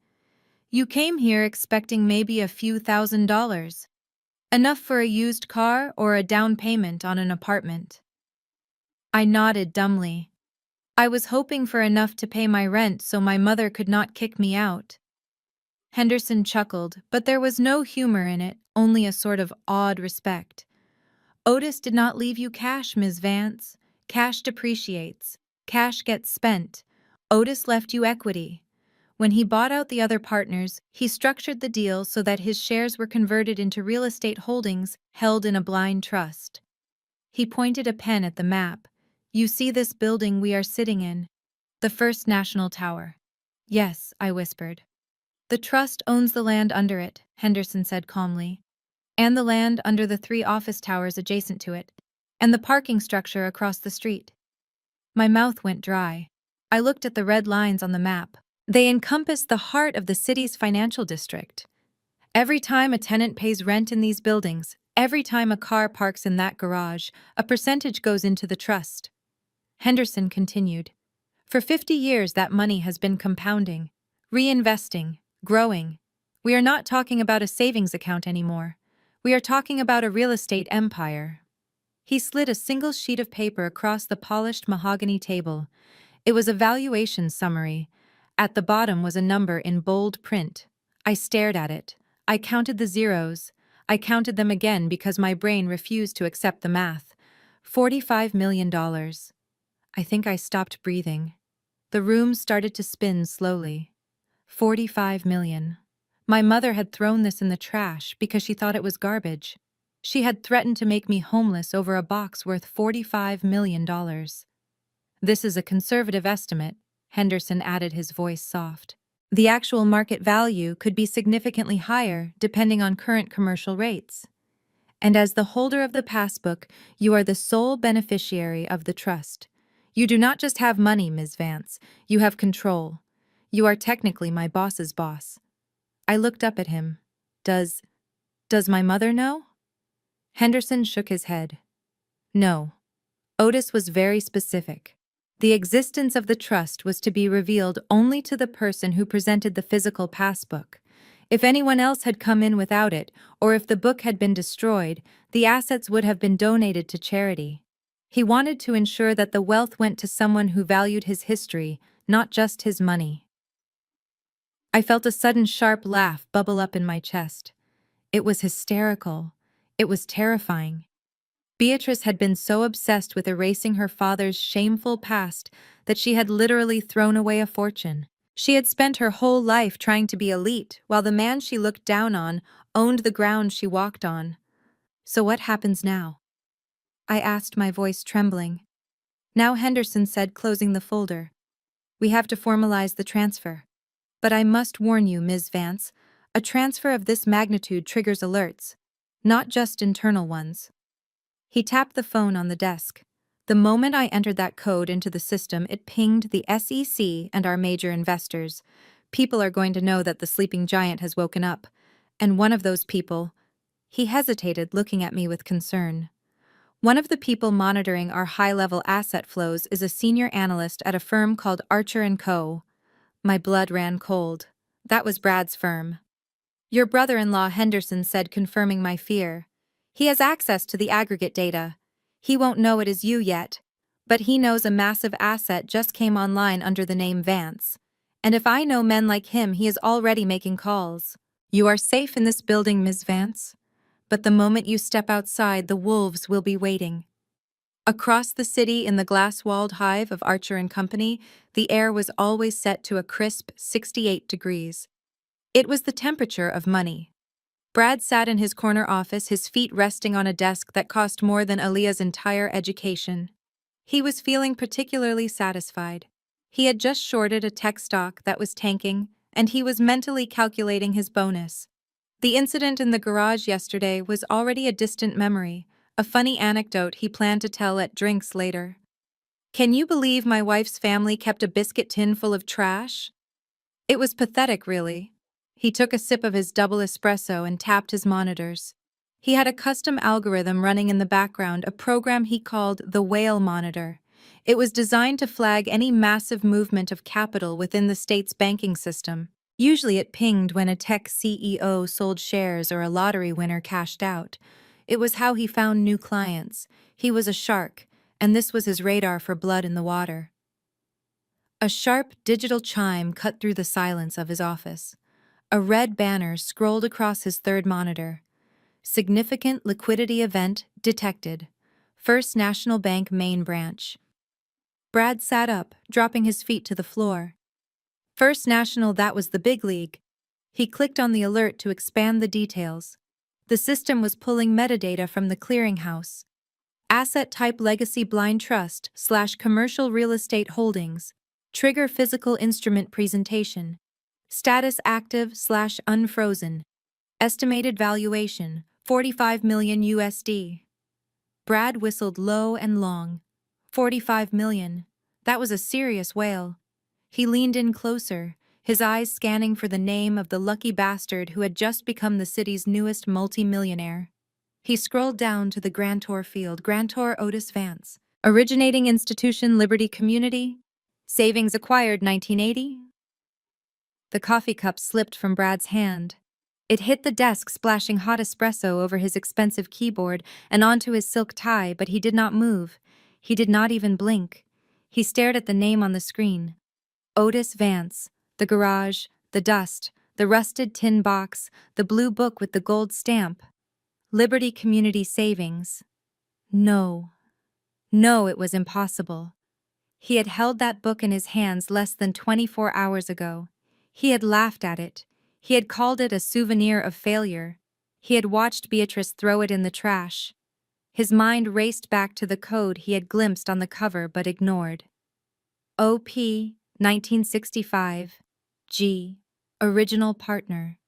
You came here expecting maybe a few $1,000s. Enough for a used car or a down payment on an apartment. I nodded dumbly. I was hoping for enough to pay my rent so my mother could not kick me out. Henderson chuckled, but there was no humor in it, only a sort of awed respect. Otis did not leave you cash, Ms. Vance. Cash depreciates. Cash gets spent. Otis left you equity. When he bought out the other partners, he structured the deal so that his shares were converted into real estate holdings held in a blind trust. He pointed a pen at the map. You see this building we are sitting in? The First National Tower. Yes, I whispered. The trust owns the land under it, Henderson said calmly, and the land under the 3 office towers adjacent to it, and the parking structure across the street. My mouth went dry. I looked at the red lines on the map. They encompass the heart of the city's financial district. Every time a tenant pays rent in these buildings, every time a car parks in that garage, a percentage goes into the trust. Henderson continued. For 50 years that money has been compounding, reinvesting, growing. We are not talking about a savings account anymore. We are talking about a real estate empire. He slid a single sheet of paper across the polished mahogany table. It was a valuation summary. At the bottom was a number in bold print. I stared at it. I counted the zeros. I counted them again because my brain refused to accept the math. $45 million. I think I stopped breathing. The room started to spin slowly. 45 million. My mother had thrown this in the trash because she thought it was garbage. She had threatened to make me homeless over a box worth $45 million. This is a conservative estimate, Henderson added, his voice soft. The actual market value could be significantly higher depending on current commercial rates. And as the holder of the passbook, you are the sole beneficiary of the trust. You do not just have money, Ms. Vance, you have control. You are technically my boss's boss. I looked up at him. Does my mother know? Henderson shook his head. No. Otis was very specific. The existence of the trust was to be revealed only to the person who presented the physical passbook. If anyone else had come in without it, or if the book had been destroyed, the assets would have been donated to charity. He wanted to ensure that the wealth went to someone who valued his history, not just his money. I felt a sudden sharp laugh bubble up in my chest. It was hysterical. It was terrifying. Beatrice had been so obsessed with erasing her father's shameful past that she had literally thrown away a fortune. She had spent her whole life trying to be elite, while the man she looked down on owned the ground she walked on. So what happens now? I asked, my voice trembling. Now, Henderson said, closing the folder. We have to formalize the transfer. But I must warn you, Ms. Vance, a transfer of this magnitude triggers alerts, not just internal ones. He tapped the phone on the desk. The moment I entered that code into the system, it pinged the SEC and our major investors. People are going to know that the sleeping giant has woken up. And one of those people... He hesitated, looking at me with concern. One of the people monitoring our high-level asset flows is a senior analyst at a firm called Archer & Co. My blood ran cold. That was Brad's firm. Your brother-in-law, Henderson said, confirming my fear. He has access to the aggregate data. He won't know it is you yet, but he knows a massive asset just came online under the name Vance. And if I know men like him, he is already making calls. You are safe in this building, Ms. Vance. But the moment you step outside, the wolves will be waiting. Across the city, in the glass-walled hive of Archer & Company, the air was always set to a crisp 68 degrees. It was the temperature of money. Brad sat in his corner office, his feet resting on a desk that cost more than Aaliyah's entire education. He was feeling particularly satisfied. He had just shorted a tech stock that was tanking, and he was mentally calculating his bonus. The incident in the garage yesterday was already a distant memory, a funny anecdote he planned to tell at drinks later. Can you believe my wife's family kept a biscuit tin full of trash? It was pathetic, really. He took a sip of his double espresso and tapped his monitors. He had a custom algorithm running in the background, a program he called the Whale Monitor. It was designed to flag any massive movement of capital within the state's banking system. Usually it pinged when a tech CEO sold shares or a lottery winner cashed out. It was how he found new clients. He was a shark, and this was his radar for blood in the water. A sharp digital chime cut through the silence of his office. A red banner scrolled across his third monitor. Significant liquidity event detected. First National Bank main branch. Brad sat up, dropping his feet to the floor. First National, that was the big league. He clicked on the alert to expand the details. The system was pulling metadata from the clearinghouse. Asset type legacy blind trust / commercial real estate holdings. Trigger physical instrument presentation. Status active / unfrozen. Estimated valuation, $45 million USD. Brad whistled low and long. 45 million. That was a serious whale. He leaned in closer, his eyes scanning for the name of the lucky bastard who had just become the city's newest multi-millionaire. He scrolled down to the grantor field. Grantor Otis Vance. Originating institution Liberty Community. Savings acquired 1980. The coffee cup slipped from Brad's hand. It hit the desk, splashing hot espresso over his expensive keyboard and onto his silk tie, but he did not move. He did not even blink. He stared at the name on the screen. Otis Vance. The garage, the dust, the rusted tin box, the blue book with the gold stamp. Liberty Community Savings. No. No, it was impossible. He had held that book in his hands less than 24 hours ago. He had laughed at it. He had called it a souvenir of failure. He had watched Beatrice throw it in the trash. His mind raced back to the code he had glimpsed on the cover but ignored. OP 1965 G. Original partner.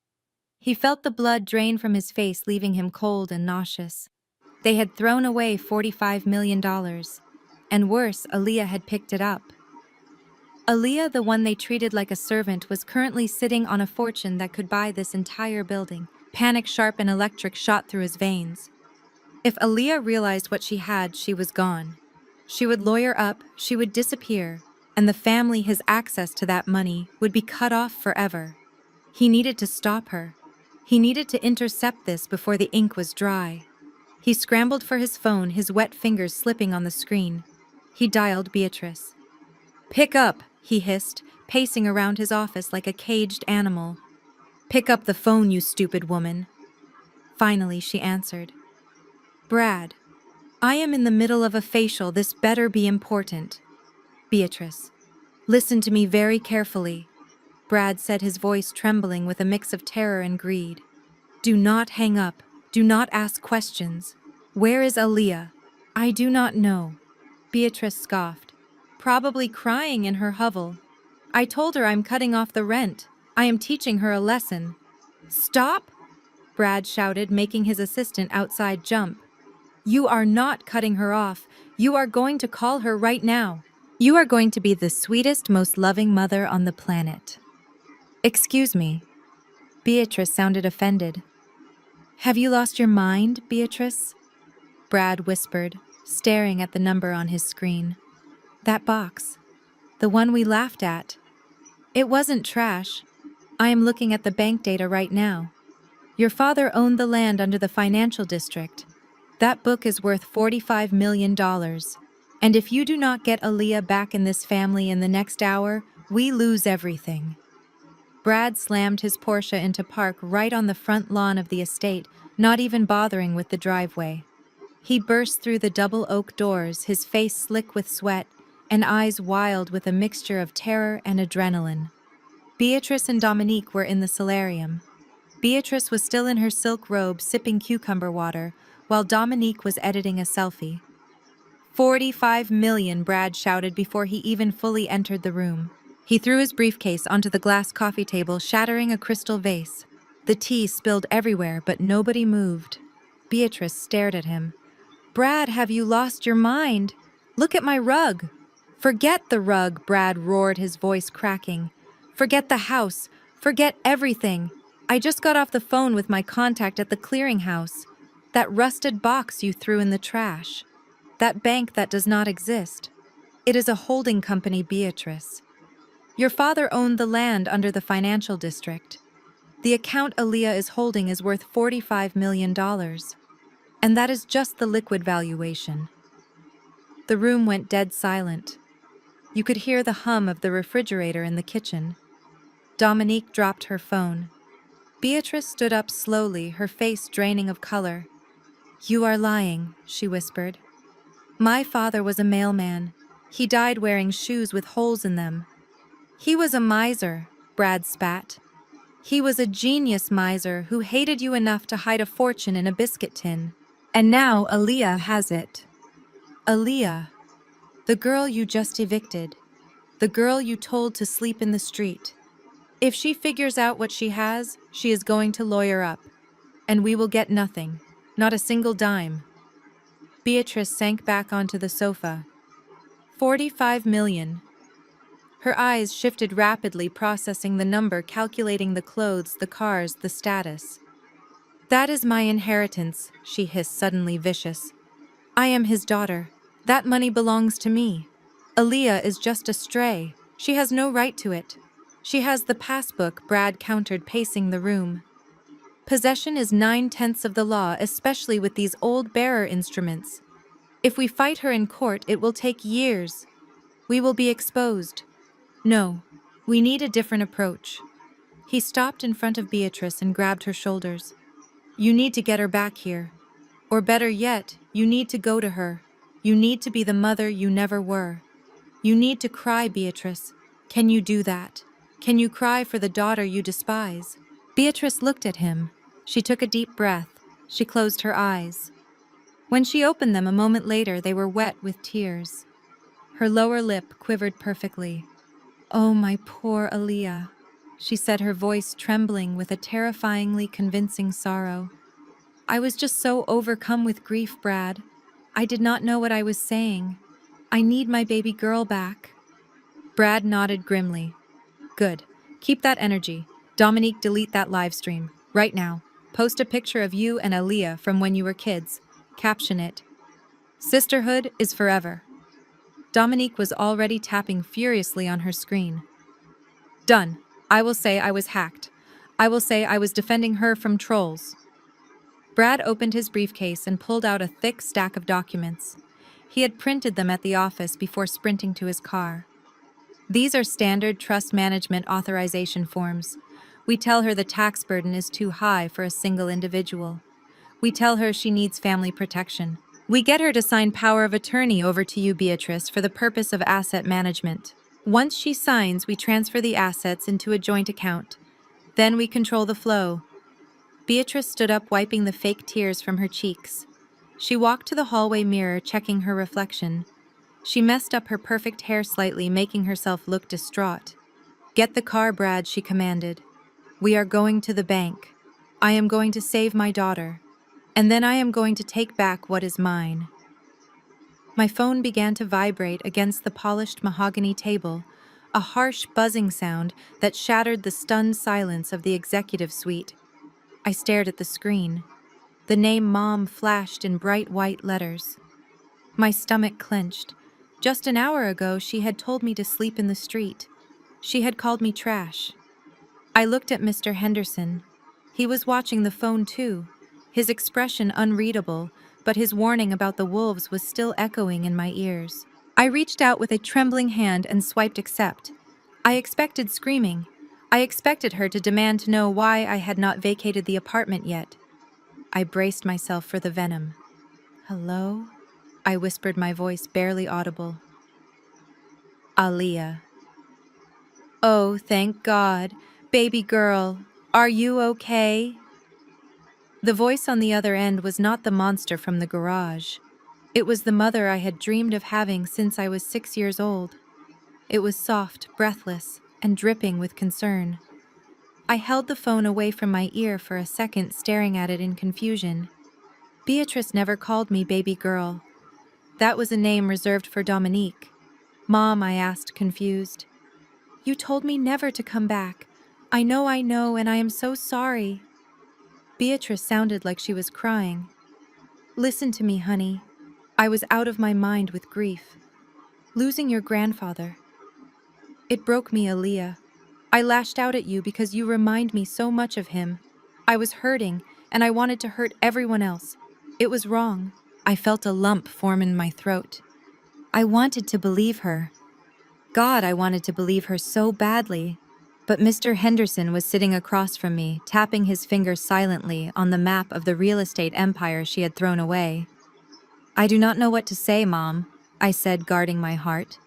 He felt the blood drain from his face, leaving him cold and nauseous. They had thrown away $45 million. And worse, Aaliyah had picked it up. Aaliyah, the one they treated like a servant, was currently sitting on a fortune that could buy this entire building. Panic sharp and electric shot through his veins. If Aaliyah realized what she had, she was gone. She would lawyer up, she would disappear, and the family, his access to that money, would be cut off forever. He needed to stop her. He needed to intercept this before the ink was dry. He scrambled for his phone, his wet fingers slipping on the screen. He dialed Beatrice. "Pick up," he hissed, pacing around his office like a caged animal. "Pick up the phone, you stupid woman." Finally, she answered. "Brad, I am in the middle of a facial. This better be important." "Beatrice, listen to me very carefully," Brad said, his voice trembling with a mix of terror and greed. "Do not hang up. Do not ask questions. Where is Aaliyah?" "I do not know," Beatrice scoffed, probably crying in her hovel. "I told her I'm cutting off the rent. I am teaching her a lesson." "Stop!" Brad shouted, making his assistant outside jump. "You are not cutting her off. You are going to call her right now. You are going to be the sweetest, most loving mother on the planet." "Excuse me." Beatrice sounded offended. "Have you lost your mind, Beatrice?" Brad whispered, staring at the number on his screen. "That box. The one we laughed at. It wasn't trash. I am looking at the bank data right now. Your father owned the land under the financial district. That book is worth $45 million. And if you do not get Aaliyah back in this family in the next hour, we lose everything." Brad slammed his Porsche into park right on the front lawn of the estate, not even bothering with the driveway. He burst through the double oak doors, his face slick with sweat and eyes wild with a mixture of terror and adrenaline. Beatrice and Dominique were in the solarium. Beatrice was still in her silk robe sipping cucumber water, while Dominique was editing a selfie. "45 million, Brad shouted before he even fully entered the room. He threw his briefcase onto the glass coffee table, shattering a crystal vase. The tea spilled everywhere, but nobody moved. Beatrice stared at him. "Brad, have you lost your mind? Look at my rug." "Forget the rug," Brad roared, his voice cracking. "Forget the house. Forget everything. I just got off the phone with my contact at the clearinghouse. That rusted box you threw in the trash. That bank that does not exist. It is a holding company, Beatrice. Your father owned the land under the financial district. The account Aaliyah is holding is worth $45 million. And that is just the liquid valuation." The room went dead silent. You could hear the hum of the refrigerator in the kitchen. Dominique dropped her phone. Beatrice stood up slowly, her face draining of color. "You are lying," she whispered. "My father was a mailman. He died wearing shoes with holes in them." "He was a miser," Brad spat. "He was a genius miser who hated you enough to hide a fortune in a biscuit tin. And now Aaliyah has it." "Aaliyah, the girl you just evicted, the girl you told to sleep in the street. If she figures out what she has, she is going to lawyer up. And we will get nothing, not a single dime." Beatrice sank back onto the sofa. 45 million. Her eyes shifted rapidly, processing the number, calculating the clothes, the cars, the status. "That is my inheritance," she hissed, suddenly vicious. "I am his daughter. That money belongs to me. Aaliyah is just a stray. She has no right to it." "She has the passbook," Brad countered, pacing the room. "Possession is 9/10 of the law, especially with these old bearer instruments. If we fight her in court, it will take years. We will be exposed. No, we need a different approach." He stopped in front of Beatrice and grabbed her shoulders. "You need to get her back here. Or better yet, you need to go to her. You need to be the mother you never were. You need to cry, Beatrice. Can you do that? Can you cry for the daughter you despise?" Beatrice looked at him. She took a deep breath. She closed her eyes. When she opened them a moment later, they were wet with tears. Her lower lip quivered perfectly. "Oh, my poor Aaliyah," she said, her voice trembling with a terrifyingly convincing sorrow. "I was just so overcome with grief, Brad. I did not know what I was saying. I need my baby girl back." Brad nodded grimly. "Good. Keep that energy. Dominique, delete that live stream. Right now. Post a picture of you and Aaliyah from when you were kids. Caption it, 'Sisterhood is forever.'" Dominique was already tapping furiously on her screen. "Done. I will say I was hacked. I will say I was defending her from trolls." Brad opened his briefcase and pulled out a thick stack of documents. He had printed them at the office before sprinting to his car. "These are standard trust management authorization forms. We tell her the tax burden is too high for a single individual. We tell her she needs family protection. We get her to sign power of attorney over to you, Beatrice, for the purpose of asset management. Once she signs, we transfer the assets into a joint account. Then we control the flow." Beatrice stood up, wiping the fake tears from her cheeks. She walked to the hallway mirror, checking her reflection. She messed up her perfect hair slightly, making herself look distraught. "Get the car, Brad," she commanded. "We are going to the bank. I am going to save my daughter. And then I am going to take back what is mine." My phone began to vibrate against the polished mahogany table, a harsh buzzing sound that shattered the stunned silence of the executive suite. I stared at the screen. The name Mom flashed in bright white letters. My stomach clenched. Just an hour ago, she had told me to sleep in the street. She had called me trash. I looked at Mr. Henderson. He was watching the phone too, his expression unreadable, but his warning about the wolves was still echoing in my ears. I reached out with a trembling hand and swiped accept. I expected screaming. I expected her to demand to know why I had not vacated the apartment yet. I braced myself for the venom. "Hello?" I whispered, my voice barely audible. "Aaliyah." "Oh, thank God. Baby girl, are you okay?" The voice on the other end was not the monster from the garage. It was the mother I had dreamed of having since I was 6 years old. It was soft, breathless, and dripping with concern. I held the phone away from my ear for a second, staring at it in confusion. Beatrice never called me baby girl. That was a name reserved for Dominique. "Mom," I asked, confused. "You told me never to come back. I know, and I am so sorry." Beatrice sounded like she was crying. "Listen to me, honey. I was out of my mind with grief. Losing your grandfather. It broke me, Aaliyah. I lashed out at you because you remind me so much of him. I was hurting, and I wanted to hurt everyone else. It was wrong." I felt a lump form in my throat. I wanted to believe her. God, I wanted to believe her so badly. But Mr. Henderson was sitting across from me, tapping his finger silently on the map of the real estate empire she had thrown away. "I do not know what to say, Mom," I said, guarding my heart.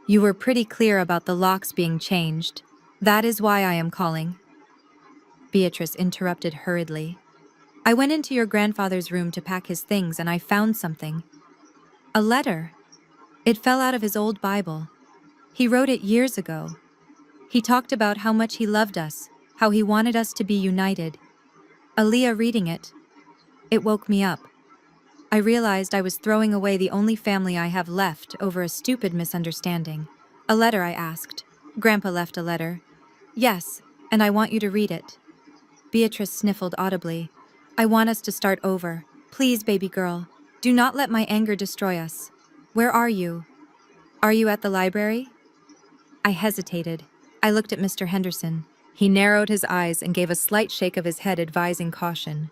"You were pretty clear about the locks being changed. That is why I am calling." Beatrice interrupted hurriedly. "I went into your grandfather's room to pack his things, and I found something. A letter. It fell out of his old Bible. He wrote it years ago. He talked about how much he loved us, how he wanted us to be united. Aaliyah, reading it, it woke me up. I realized I was throwing away the only family I have left over a stupid misunderstanding." "A letter?" I asked. "Grandpa left a letter." "Yes, and I want you to read it." Beatrice sniffled audibly. "I want us to start over. Please, baby girl. Do not let my anger destroy us. Where are you? Are you at the library?" I hesitated. I looked at Mr. Henderson. He narrowed his eyes and gave a slight shake of his head, advising caution.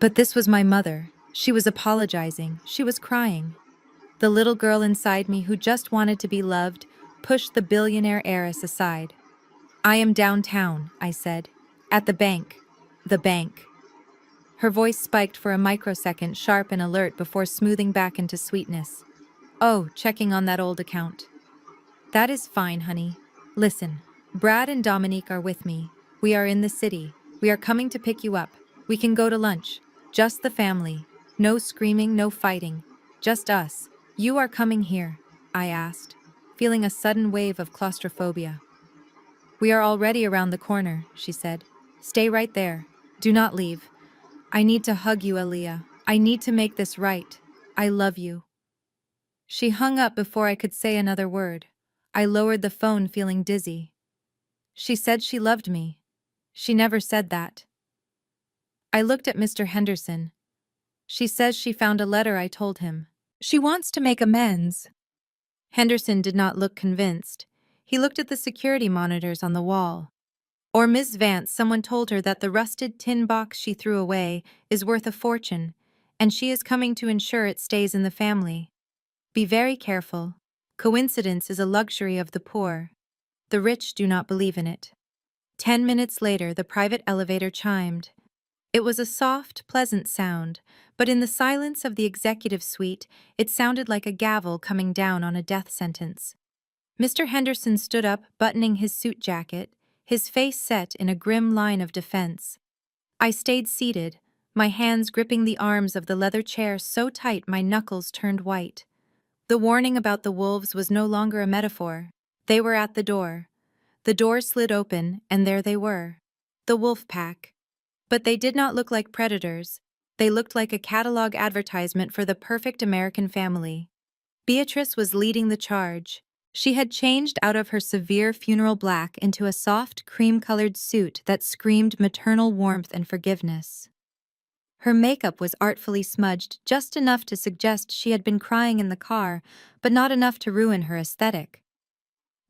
But this was my mother. She was apologizing. She was crying. The little girl inside me, who just wanted to be loved, pushed the billionaire heiress aside. "I am downtown," I said. "At the bank. The bank." Her voice spiked for a microsecond, sharp and alert, before smoothing back into sweetness. "Oh, checking on that old account." "That is fine, honey. Listen, Brad and Dominique are with me. We are in the city. We are coming to pick you up. We can go to lunch. Just the family. No screaming, no fighting. Just us. You are coming here, I asked, feeling a sudden wave of claustrophobia. We are already around the corner, she said. Stay right there. Do not leave. I need to hug you, Aaliyah. I need to make this right. I love you. She hung up before I could say another word. I lowered the phone, feeling dizzy. She said she loved me. She never said that. I looked at Mr. Henderson. She says she found a letter I told him. She wants to make amends. Henderson did not look convinced. He looked at the security monitors on the wall. Or Miss Vance, someone told her that the rusted tin box she threw away is worth a fortune, and she is coming to ensure it stays in the family. Be very careful. Coincidence is a luxury of the poor. The rich do not believe in it. 10 minutes later, the private elevator chimed. It was a soft, pleasant sound, but in the silence of the executive suite, it sounded like a gavel coming down on a death sentence. Mr. Henderson stood up, buttoning his suit jacket, his face set in a grim line of defense. I stayed seated, my hands gripping the arms of the leather chair so tight my knuckles turned white. The warning about the wolves was no longer a metaphor. They were at the door. The door slid open, and there they were. The wolf pack. But they did not look like predators. They looked like a catalog advertisement for the perfect American family. Beatrice was leading the charge. She had changed out of her severe funeral black into a soft, cream-colored suit that screamed maternal warmth and forgiveness. Her makeup was artfully smudged, just enough to suggest she had been crying in the car, but not enough to ruin her aesthetic.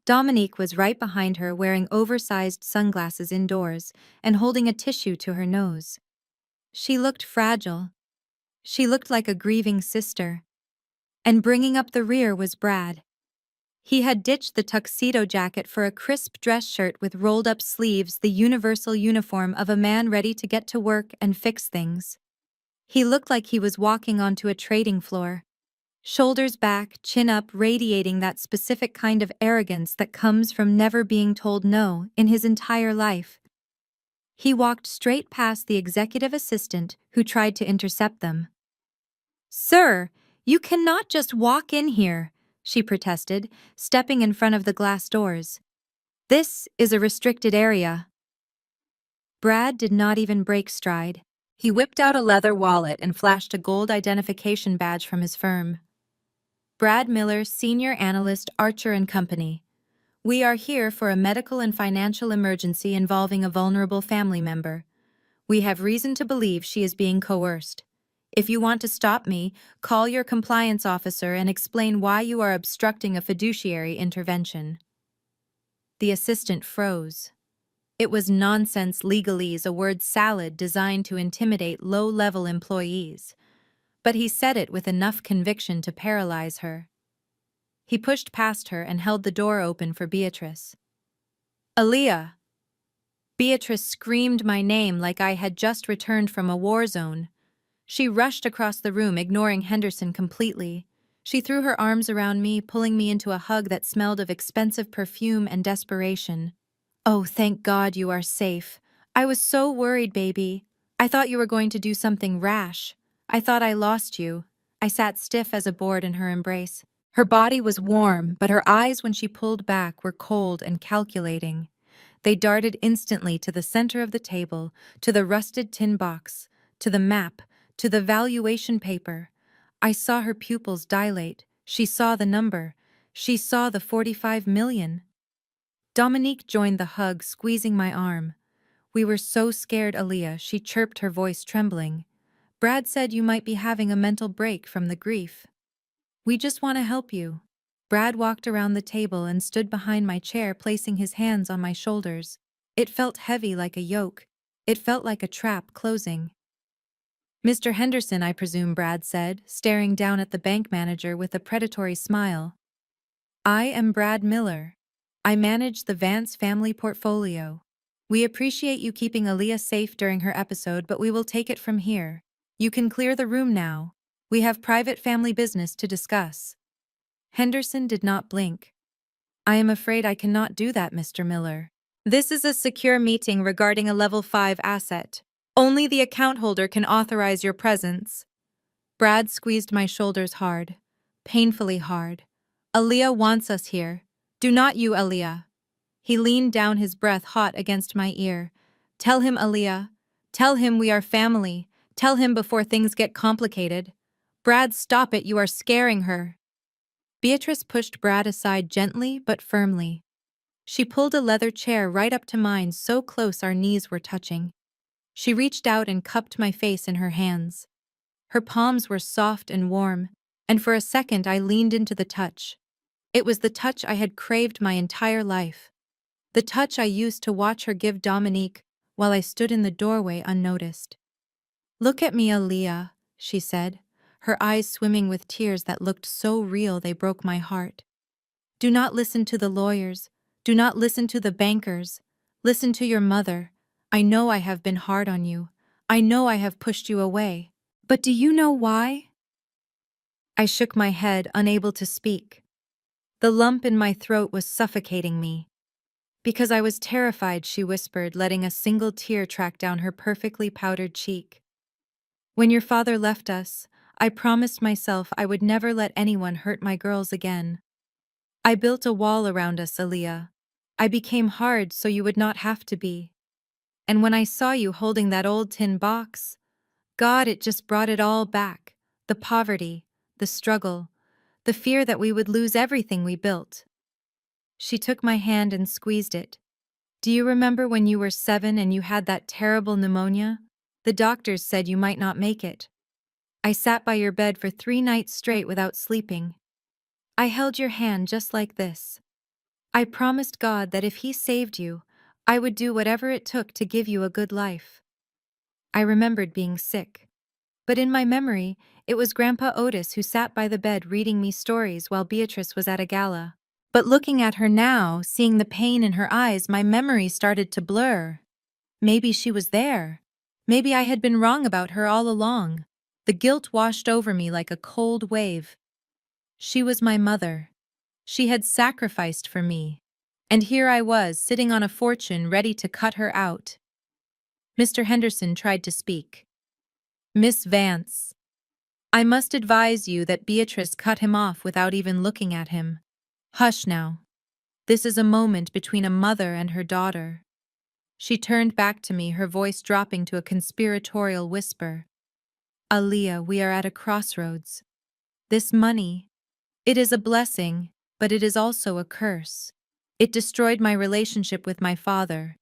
Dominique was right behind her, wearing oversized sunglasses indoors and holding a tissue to her nose. She looked fragile. She looked like a grieving sister. And bringing up the rear was Brad. He had ditched the tuxedo jacket for a crisp dress shirt with rolled-up sleeves, the universal uniform of a man ready to get to work and fix things. He looked like he was walking onto a trading floor. Shoulders back, chin up, radiating that specific kind of arrogance that comes from never being told no in his entire life. He walked straight past the executive assistant who tried to intercept them. "Sir, you cannot just walk in here," she protested, stepping in front of the glass doors. "This is a restricted area." Brad did not even break stride. He whipped out a leather wallet and flashed a gold identification badge from his firm. Brad Miller, Senior Analyst, Archer & Company. We are here for a medical and financial emergency involving a vulnerable family member. We have reason to believe she is being coerced. If you want to stop me, call your compliance officer and explain why you are obstructing a fiduciary intervention. The assistant froze. It was nonsense legalese, a word salad designed to intimidate low-level employees. But he said it with enough conviction to paralyze her. He pushed past her and held the door open for Beatrice. "Aaliyah!" Beatrice screamed my name like I had just returned from a war zone. She rushed across the room, ignoring Henderson completely. She threw her arms around me, pulling me into a hug that smelled of expensive perfume and desperation. "Oh, thank God you are safe. I was so worried, baby. I thought you were going to do something rash. I thought I lost you." I sat stiff as a board in her embrace. Her body was warm, but her eyes, when she pulled back, were cold and calculating. They darted instantly to the center of the table, to the rusted tin box, to the map, to the valuation paper. I saw her pupils dilate. She saw the number. She saw the 45 million. Dominique joined the hug, squeezing my arm. "We were so scared, Aaliyah," she chirped, her voice trembling. "Brad said you might be having a mental break from the grief. We just want to help you." Brad walked around the table and stood behind my chair, placing his hands on my shoulders. It felt heavy, like a yoke. It felt like a trap closing. "Mr. Henderson, I presume," Brad said, staring down at the bank manager with a predatory smile. "I am Brad Miller. I manage the Vance family portfolio. We appreciate you keeping Aaliyah safe during her episode, but we will take it from here. You can clear the room now. We have private family business to discuss." Henderson did not blink. "I am afraid I cannot do that, Mr. Miller. This is a secure meeting regarding a level 5 asset. Only the account holder can authorize your presence. Brad squeezed my shoulders hard, painfully hard. Aaliyah wants us here. Do not you, Aaliyah. He leaned down, his breath hot against my ear. Tell him, Aaliyah. Tell him we are family. Tell him before things get complicated. Brad, stop it, you are scaring her. Beatrice pushed Brad aside gently but firmly. She pulled a leather chair right up to mine, so close our knees were touching. She reached out and cupped my face in her hands. Her palms were soft and warm, and for a second I leaned into the touch. It was the touch I had craved my entire life. The touch I used to watch her give Dominique while I stood in the doorway unnoticed. Look at me, Aaliyah, she said, her eyes swimming with tears that looked so real they broke my heart. Do not listen to the lawyers. Do not listen to the bankers. Listen to your mother. I know I have been hard on you. I know I have pushed you away. But do you know why? I shook my head, unable to speak. The lump in my throat was suffocating me. Because I was terrified, she whispered, letting a single tear track down her perfectly powdered cheek. When your father left us, I promised myself I would never let anyone hurt my girls again. I built a wall around us, Aaliyah. I became hard so you would not have to be. And when I saw you holding that old tin box, God, it just brought it all back. The poverty, the struggle, the fear that we would lose everything we built. She took my hand and squeezed it. Do you remember when you were 7 and you had that terrible pneumonia? The doctors said you might not make it. I sat by your bed for 3 nights straight without sleeping. I held your hand just like this. I promised God that if He saved you, I would do whatever it took to give you a good life. I remembered being sick. But in my memory, it was Grandpa Otis who sat by the bed reading me stories while Beatrice was at a gala. But looking at her now, seeing the pain in her eyes, my memory started to blur. Maybe she was there. Maybe I had been wrong about her all along. The guilt washed over me like a cold wave. She was my mother. She had sacrificed for me. And here I was, sitting on a fortune, ready to cut her out. Mr. Henderson tried to speak. Miss Vance. I must advise you that Beatrice cut him off without even looking at him. Hush now. This is a moment between a mother and her daughter. She turned back to me, her voice dropping to a conspiratorial whisper. Aaliyah, we are at a crossroads. This money, it is a blessing, but it is also a curse. It destroyed my relationship with my father.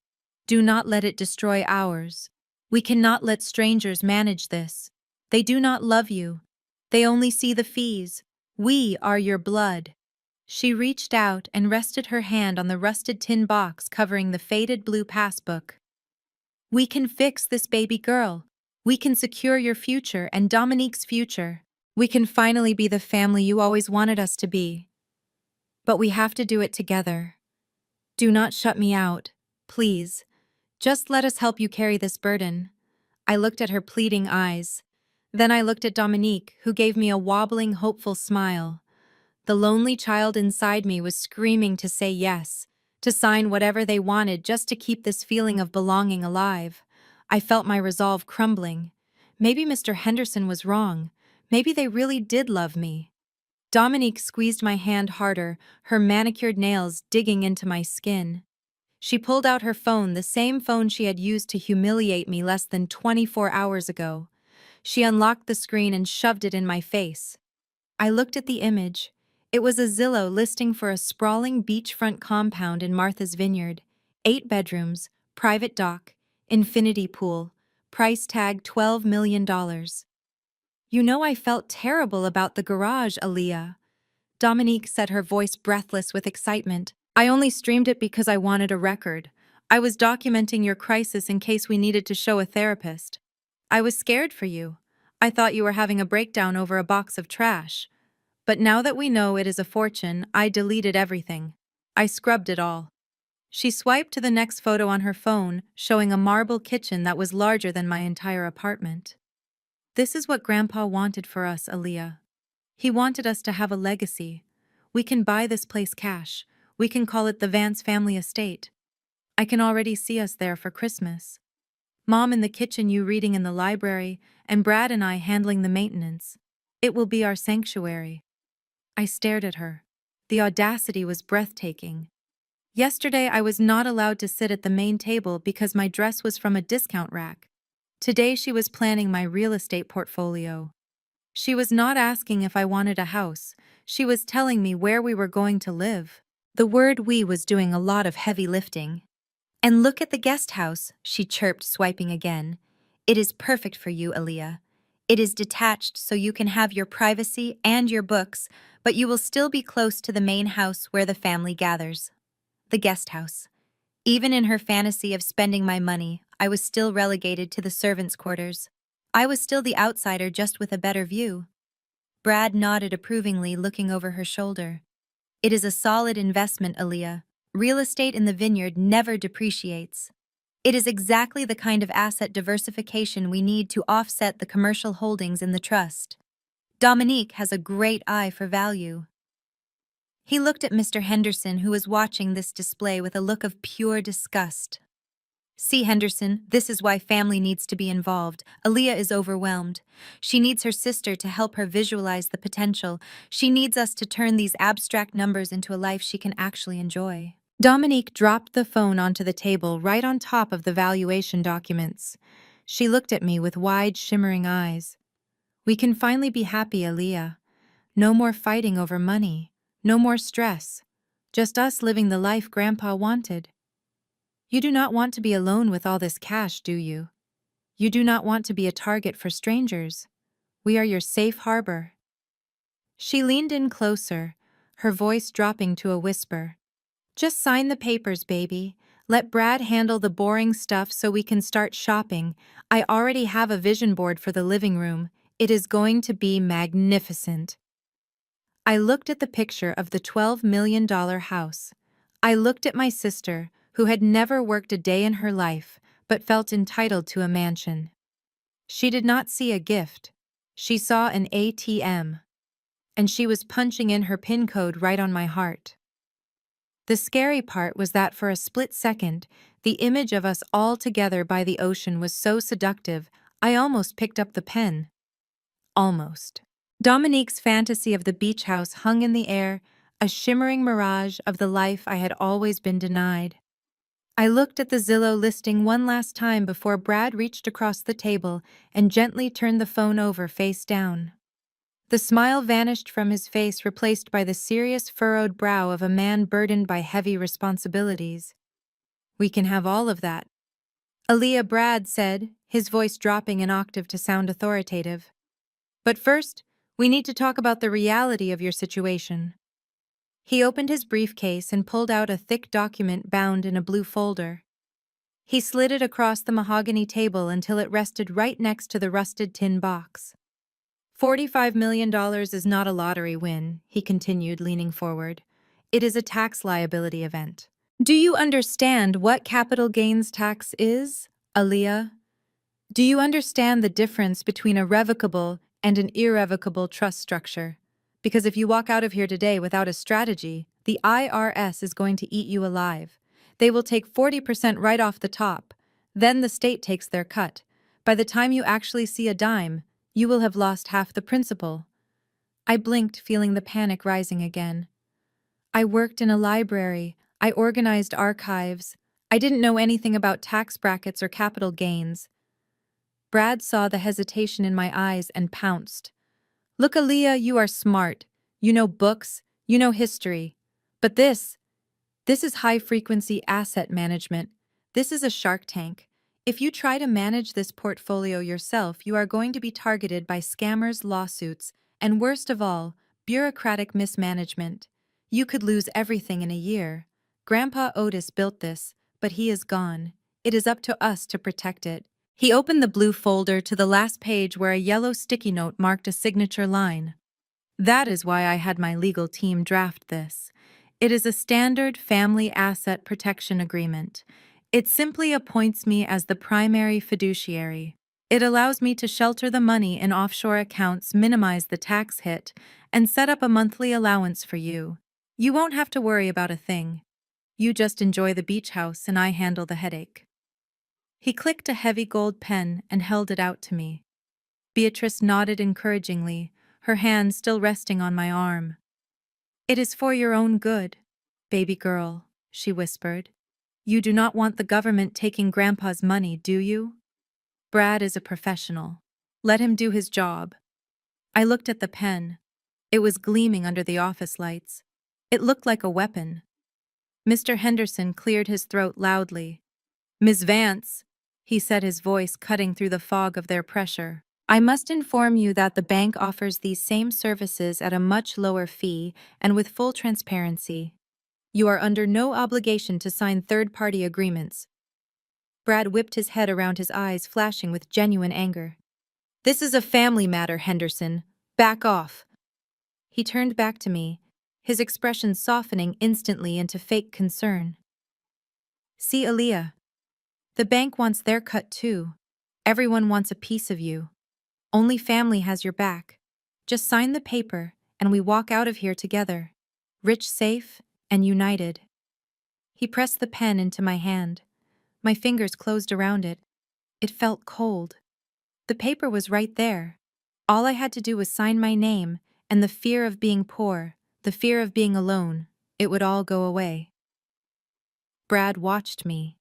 Do not let it destroy ours. We cannot let strangers manage this. They do not love you. They only see the fees. We are your blood. She reached out and rested her hand on the rusted tin box covering the faded blue passbook. We can fix this baby girl. We can secure your future and Dominique's future. We can finally be the family you always wanted us to be. But we have to do it together. Do not shut me out, please. Just let us help you carry this burden. I looked at her pleading eyes. Then I looked at Dominique, who gave me a wobbling, hopeful smile. The lonely child inside me was screaming to say yes, to sign whatever they wanted just to keep this feeling of belonging alive. I felt my resolve crumbling. Maybe Mr. Henderson was wrong. Maybe they really did love me. Dominique squeezed my hand harder, her manicured nails digging into my skin. She pulled out her phone, the same phone she had used to humiliate me less than 24 hours ago. She unlocked the screen and shoved it in my face. I looked at the image. It was a Zillow listing for a sprawling beachfront compound in Martha's Vineyard. 8 bedrooms, private dock, infinity pool, price tag $12 million. You know, I felt terrible about the garage, Aaliyah. Dominique said, her voice breathless with excitement. I only streamed it because I wanted a record. I was documenting your crisis in case we needed to show a therapist. I was scared for you. I thought you were having a breakdown over a box of trash. But now that we know it is a fortune, I deleted everything. I scrubbed it all. She swiped to the next photo on her phone, showing a marble kitchen that was larger than my entire apartment. This is what Grandpa wanted for us, Aaliyah. He wanted us to have a legacy. We can buy this place cash. We can call it the Vance family estate. I can already see us there for Christmas. Mom in the kitchen, you reading in the library, and Brad and I handling the maintenance. It will be our sanctuary. I stared at her. The audacity was breathtaking. Yesterday I was not allowed to sit at the main table because my dress was from a discount rack. Today she was planning my real estate portfolio. She was not asking if I wanted a house. She was telling me where we were going to live. The word "we" was doing a lot of heavy lifting. "And look at the guest house," she chirped, swiping again. "It is perfect for you, Aaliyah. It is detached so you can have your privacy and your books, but you will still be close to the main house where the family gathers." The guest house. Even in her fantasy of spending my money, I was still relegated to the servants' quarters. I was still the outsider, just with a better view. Brad nodded approvingly, looking over her shoulder. "It is a solid investment, Aaliyah. Real estate in the vineyard never depreciates. It is exactly the kind of asset diversification we need to offset the commercial holdings in the trust. Dominique has a great eye for value." He looked at Mr. Henderson, who was watching this display with a look of pure disgust. "See, Henderson, this is why family needs to be involved. Aaliyah is overwhelmed. She needs her sister to help her visualize the potential. She needs us to turn these abstract numbers into a life she can actually enjoy." Dominique dropped the phone onto the table right on top of the valuation documents. She looked at me with wide, shimmering eyes. "We can finally be happy, Aaliyah. No more fighting over money. No more stress. Just us living the life Grandpa wanted. You do not want to be alone with all this cash, do you? You do not want to be a target for strangers. We are your safe harbor." She leaned in closer, her voice dropping to a whisper. "Just sign the papers, baby. Let Brad handle the boring stuff so we can start shopping. I already have a vision board for the living room. It is going to be magnificent." I looked at the picture of the $12 million house. I looked at my sister, who had never worked a day in her life, but felt entitled to a mansion. She did not see a gift. She saw an ATM. And she was punching in her PIN code right on my heart. The scary part was that for a split second, the image of us all together by the ocean was so seductive, I almost picked up the pen. Almost. Dominique's fantasy of the beach house hung in the air, a shimmering mirage of the life I had always been denied. I looked at the Zillow listing one last time before Brad reached across the table and gently turned the phone over face down. The smile vanished from his face, replaced by the serious, furrowed brow of a man burdened by heavy responsibilities. "We can have all of that," Aaliyah, Brad said, his voice dropping an octave to sound authoritative. "But first, we need to talk about the reality of your situation." He opened his briefcase and pulled out a thick document bound in a blue folder. He slid it across the mahogany table until it rested right next to the rusted tin box. $45 million is not a lottery win," he continued, leaning forward. "It is a tax liability event. Do you understand what capital gains tax is, Aaliyah? Do you understand the difference between a revocable and an irrevocable trust structure? Because if you walk out of here today without a strategy, the IRS is going to eat you alive. They will take 40% right off the top. Then the state takes their cut. By the time you actually see a dime, you will have lost half the principal." I blinked, feeling the panic rising again. I worked in a library. I organized archives. I didn't know anything about tax brackets or capital gains. Brad saw the hesitation in my eyes and pounced. "Look, Aaliyah, you are smart. You know books. You know history. But this is high-frequency asset management. This is a shark tank. If you try to manage this portfolio yourself, you are going to be targeted by scammers, lawsuits, and worst of all, bureaucratic mismanagement. You could lose everything in a year. Grandpa Otis built this, but he is gone. It is up to us to protect it." He opened the blue folder to the last page where a yellow sticky note marked a signature line. "That is why I had my legal team draft this. It is a standard family asset protection agreement. It simply appoints me as the primary fiduciary. It allows me to shelter the money in offshore accounts, minimize the tax hit, and set up a monthly allowance for you. You won't have to worry about a thing. You just enjoy the beach house and I handle the headache." He clicked a heavy gold pen and held it out to me. Beatrice nodded encouragingly, her hand still resting on my arm. "It is for your own good, baby girl," she whispered. "You do not want the government taking Grandpa's money, do you? Brad is a professional. Let him do his job." I looked at the pen. It was gleaming under the office lights. It looked like a weapon. Mr. Henderson cleared his throat loudly. "Miss Vance," he said, his voice cutting through the fog of their pressure, "I must inform you that the bank offers these same services at a much lower fee and with full transparency. You are under no obligation to sign third-party agreements." Brad whipped his head around, his eyes flashing with genuine anger. "This is a family matter, Henderson. Back off." He turned back to me, his expression softening instantly into fake concern. "See, Aaliyah. The bank wants their cut too. Everyone wants a piece of you. Only family has your back. Just sign the paper, and we walk out of here together. Rich, safe, and united." He pressed the pen into my hand. My fingers closed around it. It felt cold. The paper was right there. All I had to do was sign my name, and the fear of being poor, the fear of being alone, it would all go away. Brad watched me.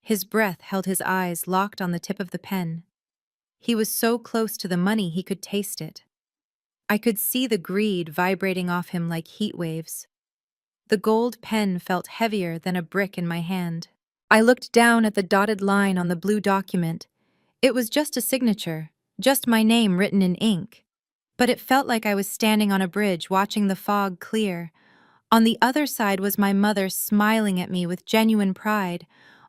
His breath held, his eyes locked on the tip of the pen. He was so close to the money he could taste it. I could see the greed vibrating off him like heat waves. The gold pen felt heavier than a brick in my hand. I looked down at the dotted line on the blue document. It was just a signature, just my name written in ink. But it felt like I was standing on a bridge watching the fog clear. On the other side was my mother smiling at me with genuine pride.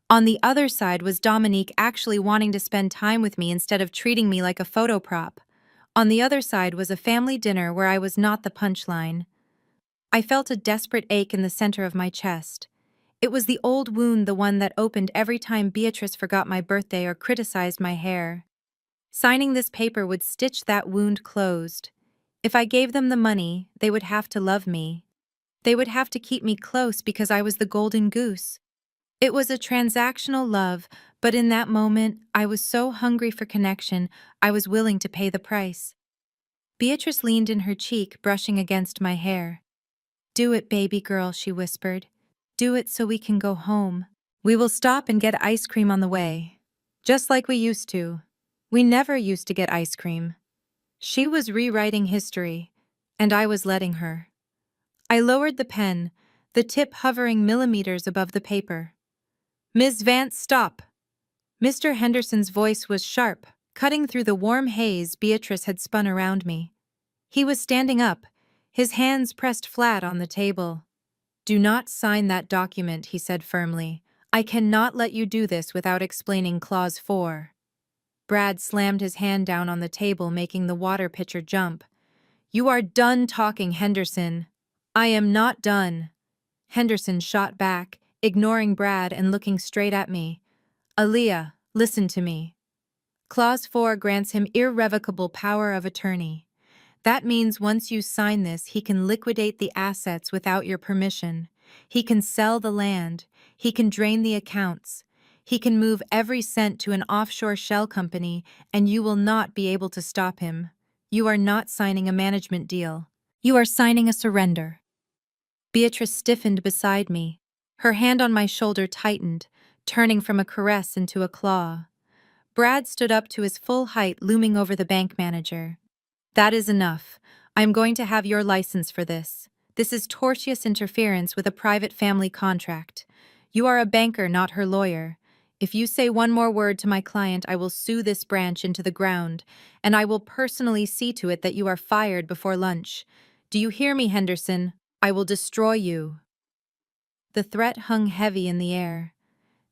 On the other side was Dominique actually wanting to spend time with me instead of treating me like a photo prop. On the other side was a family dinner where I was not the punchline. I felt a desperate ache in the center of my chest. It was the old wound, the one that opened every time Beatrice forgot my birthday or criticized my hair. Signing this paper would stitch that wound closed. If I gave them the money, they would have to love me. They would have to keep me close because I was the golden goose. It was a transactional love, but in that moment, I was so hungry for connection, I was willing to pay the price. Beatrice leaned in, her cheek brushing against my hair. "Do it, baby girl," she whispered. "Do it so we can go home. We will stop and get ice cream on the way. Just like we used to. We never used to get ice cream." She was rewriting history, and I was letting her. I lowered the pen, the tip hovering millimeters above the paper. "Ms. Vance, stop!" Mr. Henderson's voice was sharp, cutting through the warm haze Beatrice had spun around me. He was standing up, his hands pressed flat on the table. "Do not sign that document," he said firmly. "I cannot let you do this without explaining Clause 4. Brad slammed his hand down on the table, making the water pitcher jump. "You are done talking, Henderson." "I am not done." Henderson shot back, ignoring Brad and looking straight at me. "Aaliyah, listen to me. Clause 4 grants him irrevocable power of attorney. That means once you sign this, he can liquidate the assets without your permission. He can sell the land. He can drain the accounts. He can move every cent to an offshore shell company, and you will not be able to stop him. You are not signing a management deal. You are signing a surrender." Beatrice stiffened beside me. Her hand on my shoulder tightened, turning from a caress into a claw. Brad stood up to his full height, looming over the bank manager. "That is enough. I am going to have your license for this. This is tortious interference with a private family contract. You are a banker, not her lawyer. If you say one more word to my client, I will sue this branch into the ground, and I will personally see to it that you are fired before lunch. Do you hear me, Henderson? I will destroy you." The threat hung heavy in the air.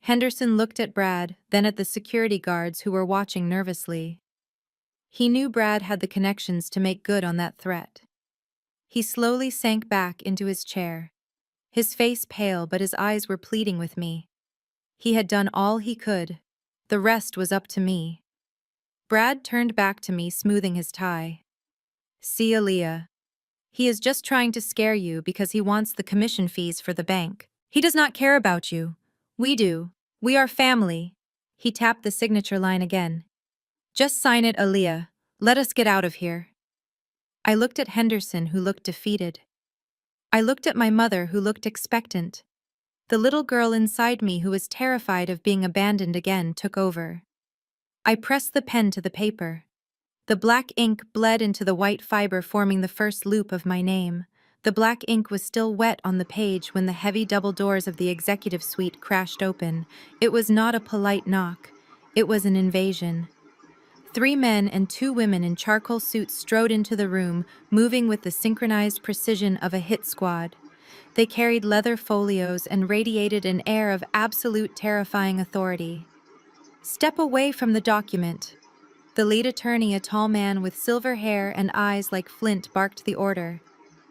Henderson looked at Brad, then at the security guards who were watching nervously. He knew Brad had the connections to make good on that threat. He slowly sank back into his chair. His face pale, but his eyes were pleading with me. He had done all he could. The rest was up to me. Brad turned back to me, smoothing his tie. "See, Aaliyah. He is just trying to scare you because he wants the commission fees for the bank. He does not care about you. We do. We are family." He tapped the signature line again. Just sign it, Aaliyah. Let us get out of here. I looked at Henderson, who looked defeated. I looked at my mother, who looked expectant. The little girl inside me, who was terrified of being abandoned again, took over. I pressed the pen to the paper. The black ink bled into the white fiber, forming the first loop of my name. The black ink was still wet on the page when the heavy double doors of the executive suite crashed open. It was not a polite knock. It was an invasion. 3 men and 2 women in charcoal suits strode into the room, moving with the synchronized precision of a hit squad. They carried leather folios and radiated an air of absolute terrifying authority. Step away from the document. The lead attorney, a tall man with silver hair and eyes like flint, barked the order.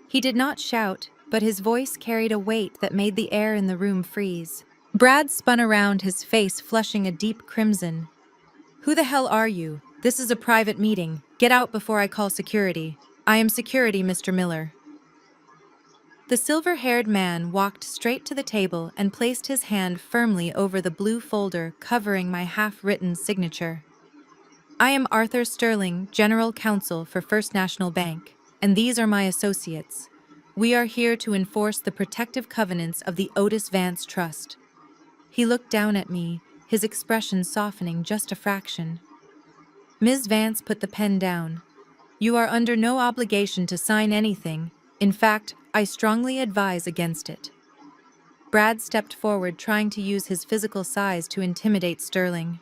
He did not shout, but his voice carried a weight that made the air in the room freeze. Brad spun around, his face flushing a deep crimson. "Who the hell are you? This is a private meeting. Get out before I call security. I am security, Mr. Miller." The silver-haired man walked straight to the table and placed his hand firmly over the blue folder covering my half-written signature. "I am Arthur Sterling, General Counsel for First National Bank, and these are my associates. We are here to enforce the protective covenants of the Otis Vance Trust." He looked down at me, his expression softening just a fraction. Ms. Vance put the pen down. "You are under no obligation to sign anything. In fact, I strongly advise against it." Brad stepped forward, trying to use his physical size to intimidate Sterling.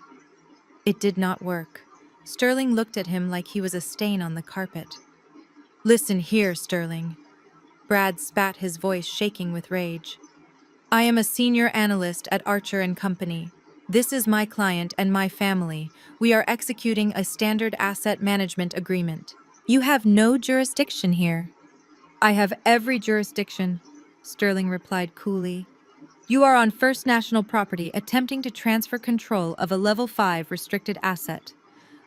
It did not work. Sterling looked at him like he was a stain on the carpet. "Listen here, Sterling." Brad spat, his voice shaking with rage. "I am a senior analyst at Archer & Company. This is my client and my family. We are executing a standard asset management agreement. You have no jurisdiction here." "I have every jurisdiction," Sterling replied coolly. "You are on First National property attempting to transfer control of a Level 5 restricted asset.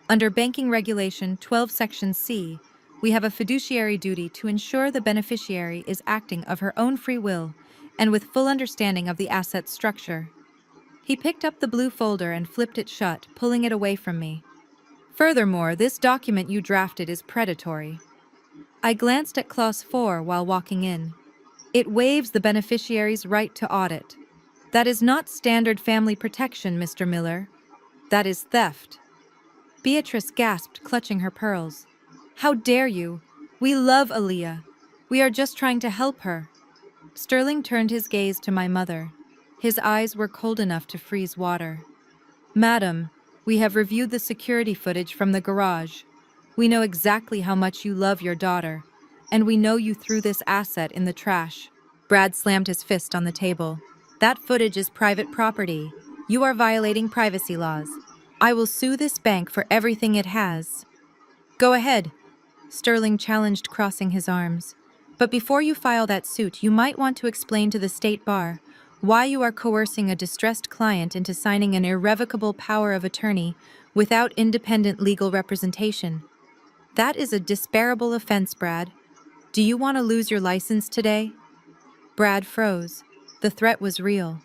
Under Banking Regulation 12 Section C, we have a fiduciary duty to ensure the beneficiary is acting of her own free will and with full understanding of the asset's structure." He picked up the blue folder and flipped it shut, pulling it away from me. "Furthermore, this document you drafted is predatory." I glanced at Clause 4 while walking in. "It waives the beneficiary's right to audit. That is not standard family protection, Mr. Miller. That is theft." Beatrice gasped, clutching her pearls. "How dare you? We love Aaliyah. We are just trying to help her." Sterling turned his gaze to my mother. His eyes were cold enough to freeze water. "Madam, we have reviewed the security footage from the garage. We know exactly how much you love your daughter, and we know you threw this asset in the trash." Brad slammed his fist on the table. "That footage is private property. You are violating privacy laws. I will sue this bank for everything it has." "Go ahead," Sterling challenged, crossing his arms. "But before you file that suit, you might want to explain to the State Bar why you are coercing a distressed client into signing an irrevocable power of attorney without independent legal representation. That is a disparable offense, Brad. Do you want to lose your license today?" Brad froze. The threat was real.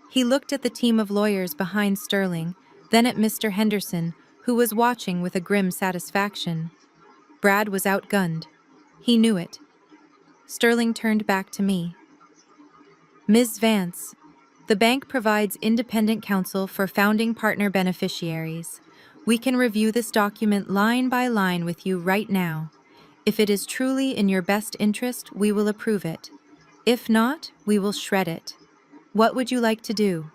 He looked at the team of lawyers behind Sterling, then at Mr. Henderson, who was watching with a grim satisfaction. Brad was outgunned. He knew it. Sterling turned back to me. "Ms. Vance, the bank provides independent counsel for founding partner beneficiaries. We can review this document line by line with you right now. If it is truly in your best interest, we will approve it. If not, we will shred it. What would you like to do?"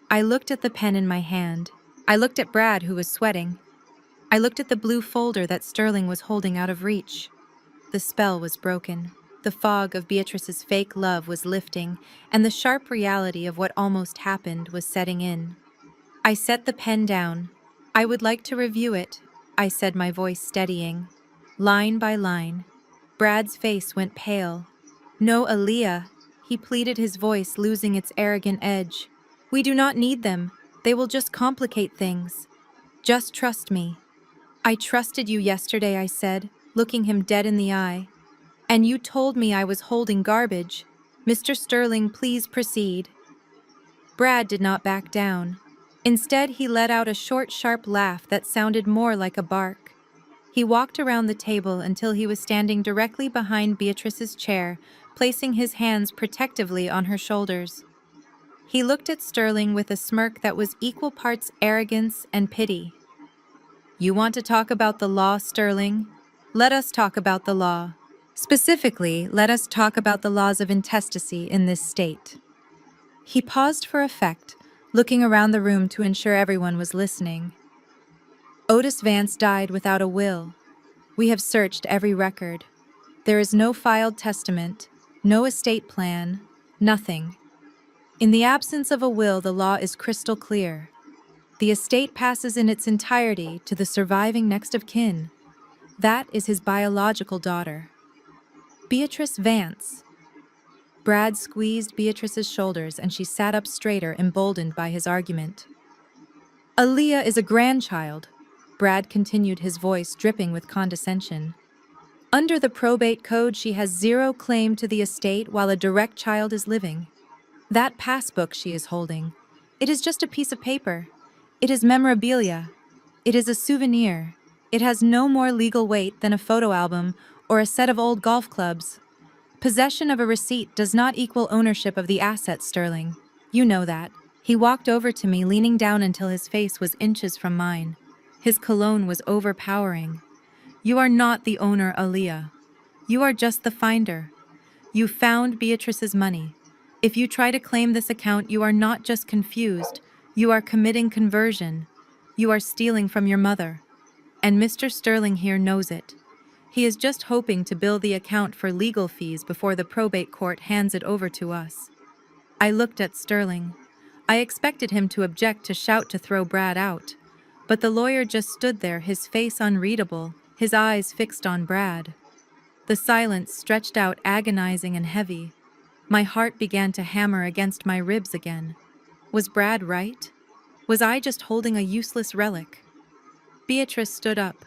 I looked at the pen in my hand. I looked at Brad, who was sweating. I looked at the blue folder that Sterling was holding out of reach. The spell was broken. The fog of Beatrice's fake love was lifting, and the sharp reality of what almost happened was setting in. I set the pen down. "I would like to review it," I said, my voice steadying. Line by line. Brad's face went pale. "No, Aaliyah," he pleaded, his voice losing its arrogant edge. "We do not need them. They will just complicate things. Just trust me." "I trusted you yesterday," I said, looking him dead in the eye. "And you told me I was holding garbage. Mr. Sterling, please proceed." Brad did not back down. Instead, he let out a short, sharp laugh that sounded more like a bark. He walked around the table until he was standing directly behind Beatrice's chair, placing his hands protectively on her shoulders. He looked at Sterling with a smirk that was equal parts arrogance and pity. "You want to talk about the law, Sterling? Let us talk about the law. Specifically, let us talk about the laws of intestacy in this state." He paused for effect, looking around the room to ensure everyone was listening. Otis Vance died without a will. We have searched every record. There is no filed testament, no estate plan, nothing. In the absence of a will, the law is crystal clear. The estate passes in its entirety to the surviving next of kin. That is his biological daughter, Beatrice Vance. Brad squeezed Beatrice's shoulders and she sat up straighter, emboldened by his argument. "Aaliyah is a grandchild," Brad continued, his voice dripping with condescension. "Under the probate code, she has zero claim to the estate while a direct child is living. That passbook she is holding, it is just a piece of paper. It is memorabilia. It is a souvenir. It has no more legal weight than a photo album or a set of old golf clubs. Possession of a receipt does not equal ownership of the asset, Sterling. You know that." He walked over to me, leaning down until his face was inches from mine. His cologne was overpowering. "You are not the owner, Aaliyah. You are just the finder. You found Beatrice's money. If you try to claim this account, you are not just confused, you are committing conversion. You are stealing from your mother. And Mr. Sterling here knows it. He is just hoping to bill the account for legal fees before the probate court hands it over to us." I looked at Sterling. I expected him to object, to shout, to throw Brad out. But the lawyer just stood there, his face unreadable, his eyes fixed on Brad. The silence stretched out, agonizing and heavy. My heart began to hammer against my ribs again. Was Brad right? Was I just holding a useless relic? Beatrice stood up.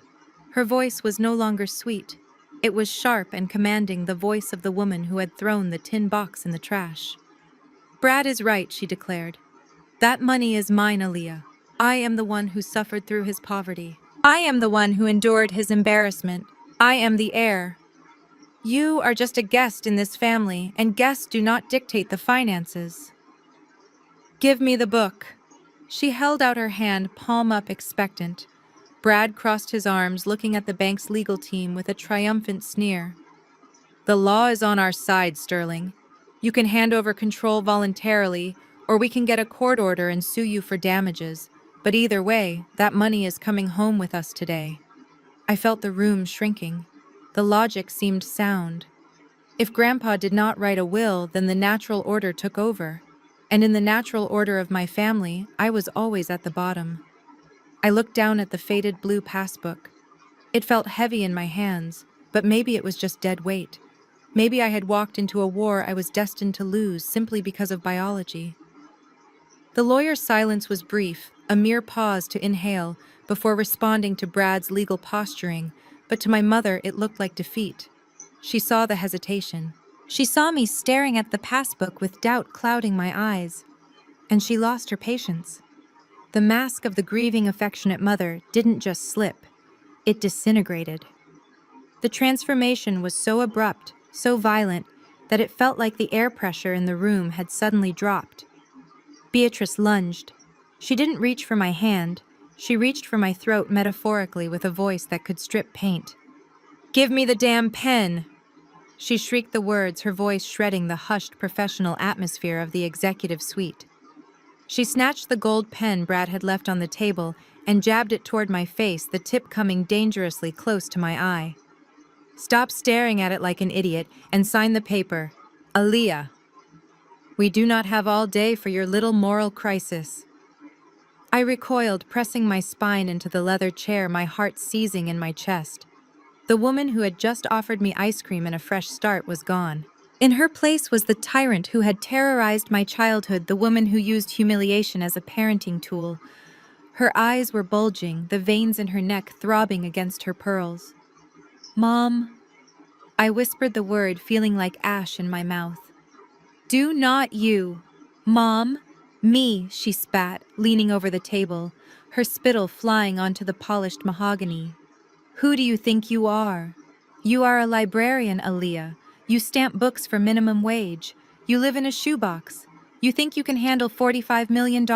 Her voice was no longer sweet. It was sharp and commanding, the voice of the woman who had thrown the tin box in the trash. "Brad is right," she declared. "That money is mine, Aaliyah. I am the one who suffered through his poverty. I am the one who endured his embarrassment. I am the heir. You are just a guest in this family, and guests do not dictate the finances. Give me the book." She held out her hand, palm up, expectant. Brad crossed his arms, looking at the bank's legal team with a triumphant sneer. "The law is on our side, Sterling. You can hand over control voluntarily, or we can get a court order and sue you for damages. But either way, that money is coming home with us today." I felt the room shrinking. The logic seemed sound. If Grandpa did not write a will, then the natural order took over. And in the natural order of my family, I was always at the bottom. I looked down at the faded blue passbook. It felt heavy in my hands, but maybe it was just dead weight. Maybe I had walked into a war I was destined to lose simply because of biology. The lawyer's silence was brief, a mere pause to inhale before responding to Brad's legal posturing, but to my mother it looked like defeat. She saw the hesitation. She saw me staring at the passbook with doubt clouding my eyes, and she lost her patience. The mask of the grieving, affectionate mother didn't just slip, it disintegrated. The transformation was so abrupt, so violent, that it felt like the air pressure in the room had suddenly dropped. Beatrice lunged. She didn't reach for my hand. She reached for my throat metaphorically with a voice that could strip paint. "Give me the damn pen!" She shrieked the words, her voice shredding the hushed professional atmosphere of the executive suite. She snatched the gold pen Brad had left on the table and jabbed it toward my face, the tip coming dangerously close to my eye. "Stop staring at it like an idiot and sign the paper. Aaliyah. We do not have all day for your little moral crisis." I recoiled, pressing my spine into the leather chair, my heart seizing in my chest. The woman who had just offered me ice cream and a fresh start was gone. In her place was the tyrant who had terrorized my childhood, the woman who used humiliation as a parenting tool. Her eyes were bulging, the veins in her neck throbbing against her pearls. "Mom," I whispered the word, feeling like ash in my mouth. "Do not you, Mom," Me, she spat, leaning over the table, her spittle flying onto the polished mahogany. Who do you think you are? You are a librarian, Aaliyah. You stamp books for minimum wage. You live in a shoebox. You think you can handle $45 million.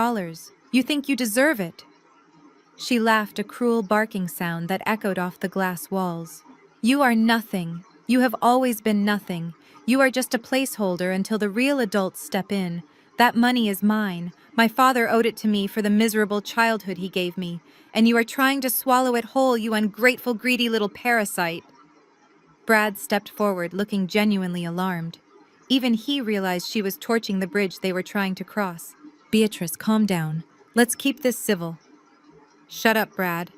You think you deserve it. She laughed, a cruel barking sound that echoed off the glass walls. You are nothing. You have always been nothing. You are just a placeholder until the real adults step in. That money is mine. My father owed it to me for the miserable childhood he gave me, and you are trying to swallow it whole, you ungrateful, greedy little parasite. Brad stepped forward, looking genuinely alarmed. Even he realized she was torching the bridge they were trying to cross. Beatrice, calm down. Let's keep this civil. Shut up, Brad.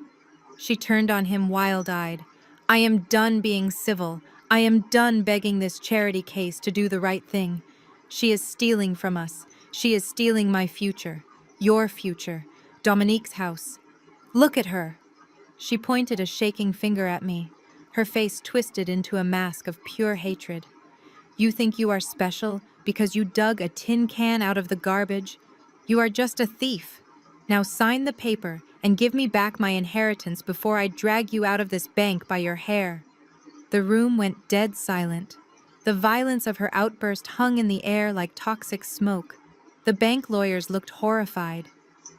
She turned on him wild-eyed. I am done being civil. I am done begging this charity case to do the right thing. She is stealing from us. She is stealing my future. Your future. Dominique's house. Look at her. She pointed a shaking finger at me, her face twisted into a mask of pure hatred. You think you are special because you dug a tin can out of the garbage? You are just a thief. Now sign the paper and give me back my inheritance before I drag you out of this bank by your hair. The room went dead silent. The violence of her outburst hung in the air like toxic smoke. The bank lawyers looked horrified.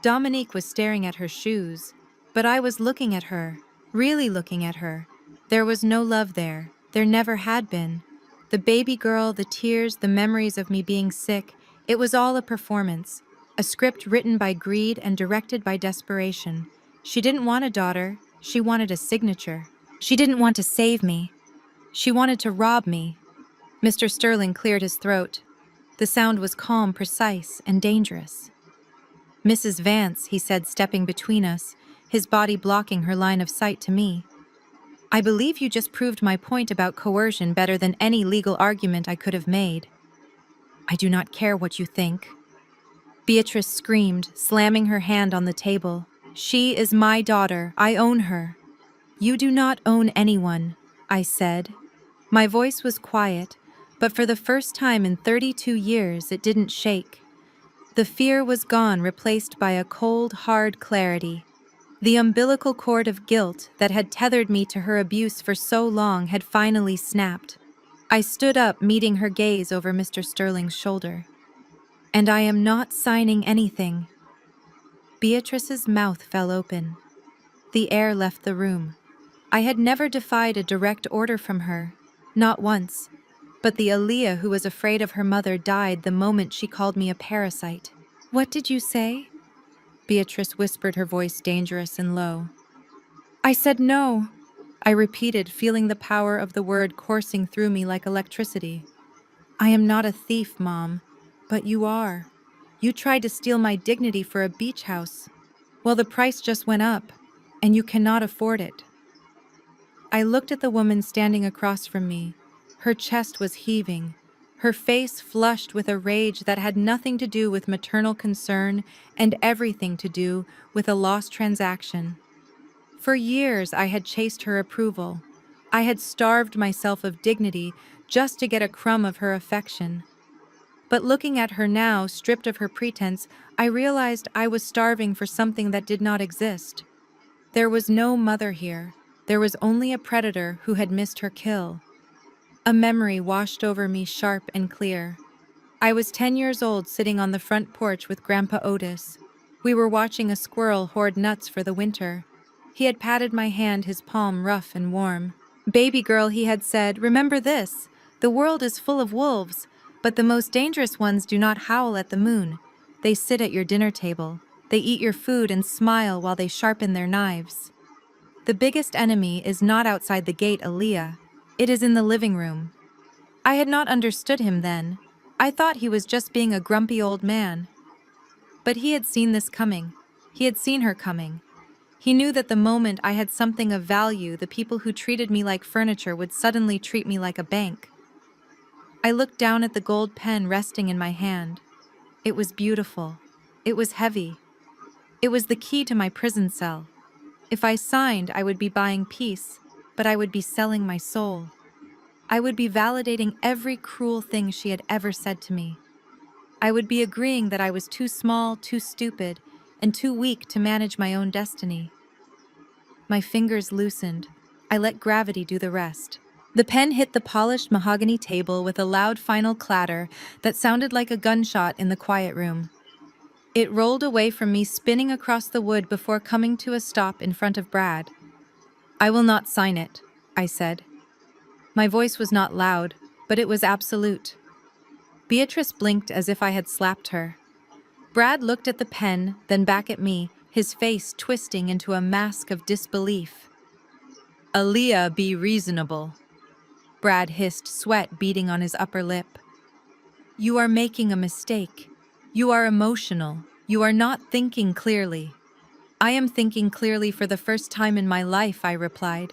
Dominique was staring at her shoes, but I was looking at her, really looking at her. There was no love there. There never had been. The baby girl, the tears, the memories of me being sick, it was all a performance. A script written by greed and directed by desperation. She didn't want a daughter. She wanted a signature. She didn't want to save me. She wanted to rob me. Mr. Sterling cleared his throat. The sound was calm, precise, and dangerous. Mrs. Vance, he said, stepping between us, his body blocking her line of sight to me. I believe you just proved my point about coercion better than any legal argument I could have made. I do not care what you think. Beatrice screamed, slamming her hand on the table. She is my daughter. I own her. You do not own anyone, I said. My voice was quiet, but for the first time in 32 years it didn't shake. The fear was gone, replaced by a cold, hard clarity. The umbilical cord of guilt that had tethered me to her abuse for so long had finally snapped. I stood up, meeting her gaze over Mr. Sterling's shoulder. And I am not signing anything. Beatrice's mouth fell open. The air left the room. I had never defied a direct order from her, not once. But the Aaliyah who was afraid of her mother died the moment she called me a parasite. What did you say? Beatrice whispered, her voice dangerous and low. I said no, I repeated, feeling the power of the word coursing through me like electricity. I am not a thief, Mom, but you are. You tried to steal my dignity for a beach house. Well, the price just went up, and you cannot afford it. I looked at the woman standing across from me. Her chest was heaving, her face flushed with a rage that had nothing to do with maternal concern and everything to do with a lost transaction. For years I had chased her approval. I had starved myself of dignity just to get a crumb of her affection. But looking at her now, stripped of her pretense, I realized I was starving for something that did not exist. There was no mother here. There was only a predator who had missed her kill. A memory washed over me, sharp and clear. I was 10 years old, sitting on the front porch with Grandpa Otis. We were watching a squirrel hoard nuts for the winter. He had patted my hand, his palm rough and warm. Baby girl, he had said, remember this. The world is full of wolves, but the most dangerous ones do not howl at the moon. They sit at your dinner table. They eat your food and smile while they sharpen their knives. The biggest enemy is not outside the gate, Aaliyah. It is in the living room. I had not understood him then. I thought he was just being a grumpy old man. But he had seen this coming. He had seen her coming. He knew that the moment I had something of value, the people who treated me like furniture would suddenly treat me like a bank. I looked down at the gold pen resting in my hand. It was beautiful. It was heavy. It was the key to my prison cell. If I signed, I would be buying peace, but I would be selling my soul. I would be validating every cruel thing she had ever said to me. I would be agreeing that I was too small, too stupid, and too weak to manage my own destiny. My fingers loosened. I let gravity do the rest. The pen hit the polished mahogany table with a loud final clatter that sounded like a gunshot in the quiet room. It rolled away from me, spinning across the wood before coming to a stop in front of Brad. "I will not sign it," I said. My voice was not loud, but it was absolute. Beatrice blinked as if I had slapped her. Brad looked at the pen, then back at me, his face twisting into a mask of disbelief. "Aaliyah, be reasonable," Brad hissed, sweat beading on his upper lip. "You are making a mistake. You are emotional. You are not thinking clearly." "I am thinking clearly for the first time in my life," I replied.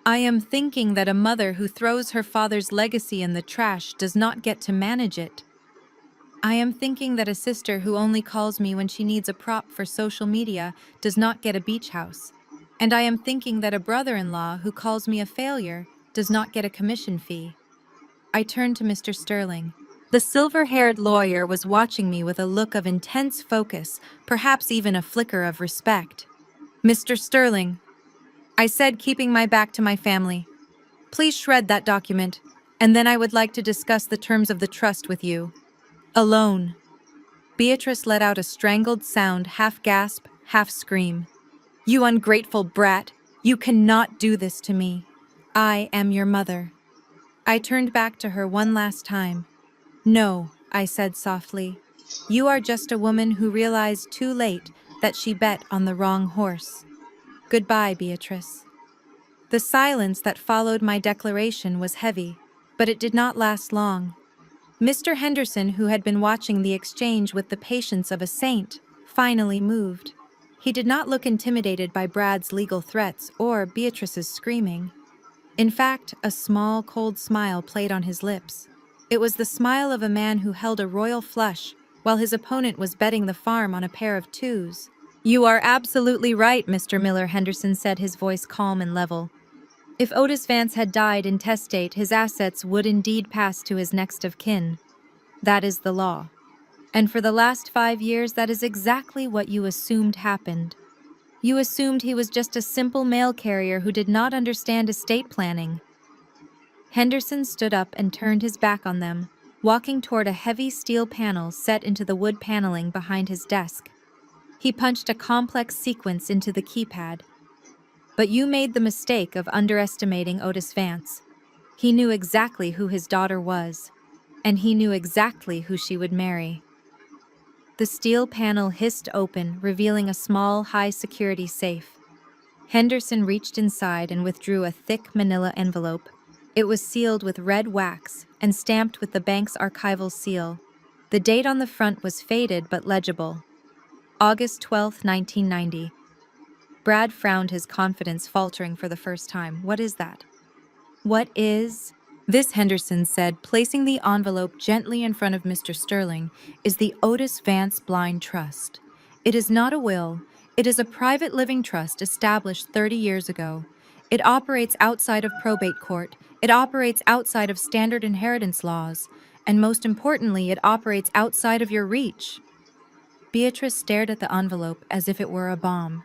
"I am thinking that a mother who throws her father's legacy in the trash does not get to manage it. I am thinking that a sister who only calls me when she needs a prop for social media does not get a beach house. And I am thinking that a brother-in-law who calls me a failure does not get a commission fee." I turned to Mr. Sterling. The silver-haired lawyer was watching me with a look of intense focus, perhaps even a flicker of respect. "Mr. Sterling," I said, keeping my back to my family, "please shred that document, and then I would like to discuss the terms of the trust with you. Alone." Beatrice let out a strangled sound, half gasp, half scream. "You ungrateful brat! You cannot do this to me. I am your mother." I turned back to her one last time. "No," I said softly. "You are just a woman who realized too late that she bet on the wrong horse. Goodbye, Beatrice." The silence that followed my declaration was heavy, but it did not last long. Mr. Henderson, who had been watching the exchange with the patience of a saint, finally moved. He did not look intimidated by Brad's legal threats or Beatrice's screaming. In fact, a small, cold smile played on his lips. It was the smile of a man who held a royal flush while his opponent was betting the farm on a pair of twos. "You are absolutely right," Mr. Miller Henderson said, his voice calm and level. "If Otis Vance had died intestate, his assets would indeed pass to his next of kin. That is the law. And for the last 5 years, that is exactly what you assumed happened. You assumed he was just a simple mail carrier who did not understand estate planning." Henderson stood up and turned his back on them, walking toward a heavy steel panel set into the wood paneling behind his desk. He punched a complex sequence into the keypad. "But you made the mistake of underestimating Otis Vance. He knew exactly who his daughter was, and he knew exactly who she would marry." The steel panel hissed open, revealing a small, high-security safe. Henderson reached inside and withdrew a thick manila envelope. It was sealed with red wax and stamped with the bank's archival seal. The date on the front was faded but legible. August 12, 1990. Brad frowned, his confidence faltering for the first time. "What is that?" "What is this?" Henderson said, placing the envelope gently in front of Mr. Sterling, "is the Otis Vance Blind Trust. It is not a will. It is a private living trust established 30 years ago. It operates outside of probate court. It operates outside of standard inheritance laws. And most importantly, it operates outside of your reach." Beatrice stared at the envelope as if it were a bomb.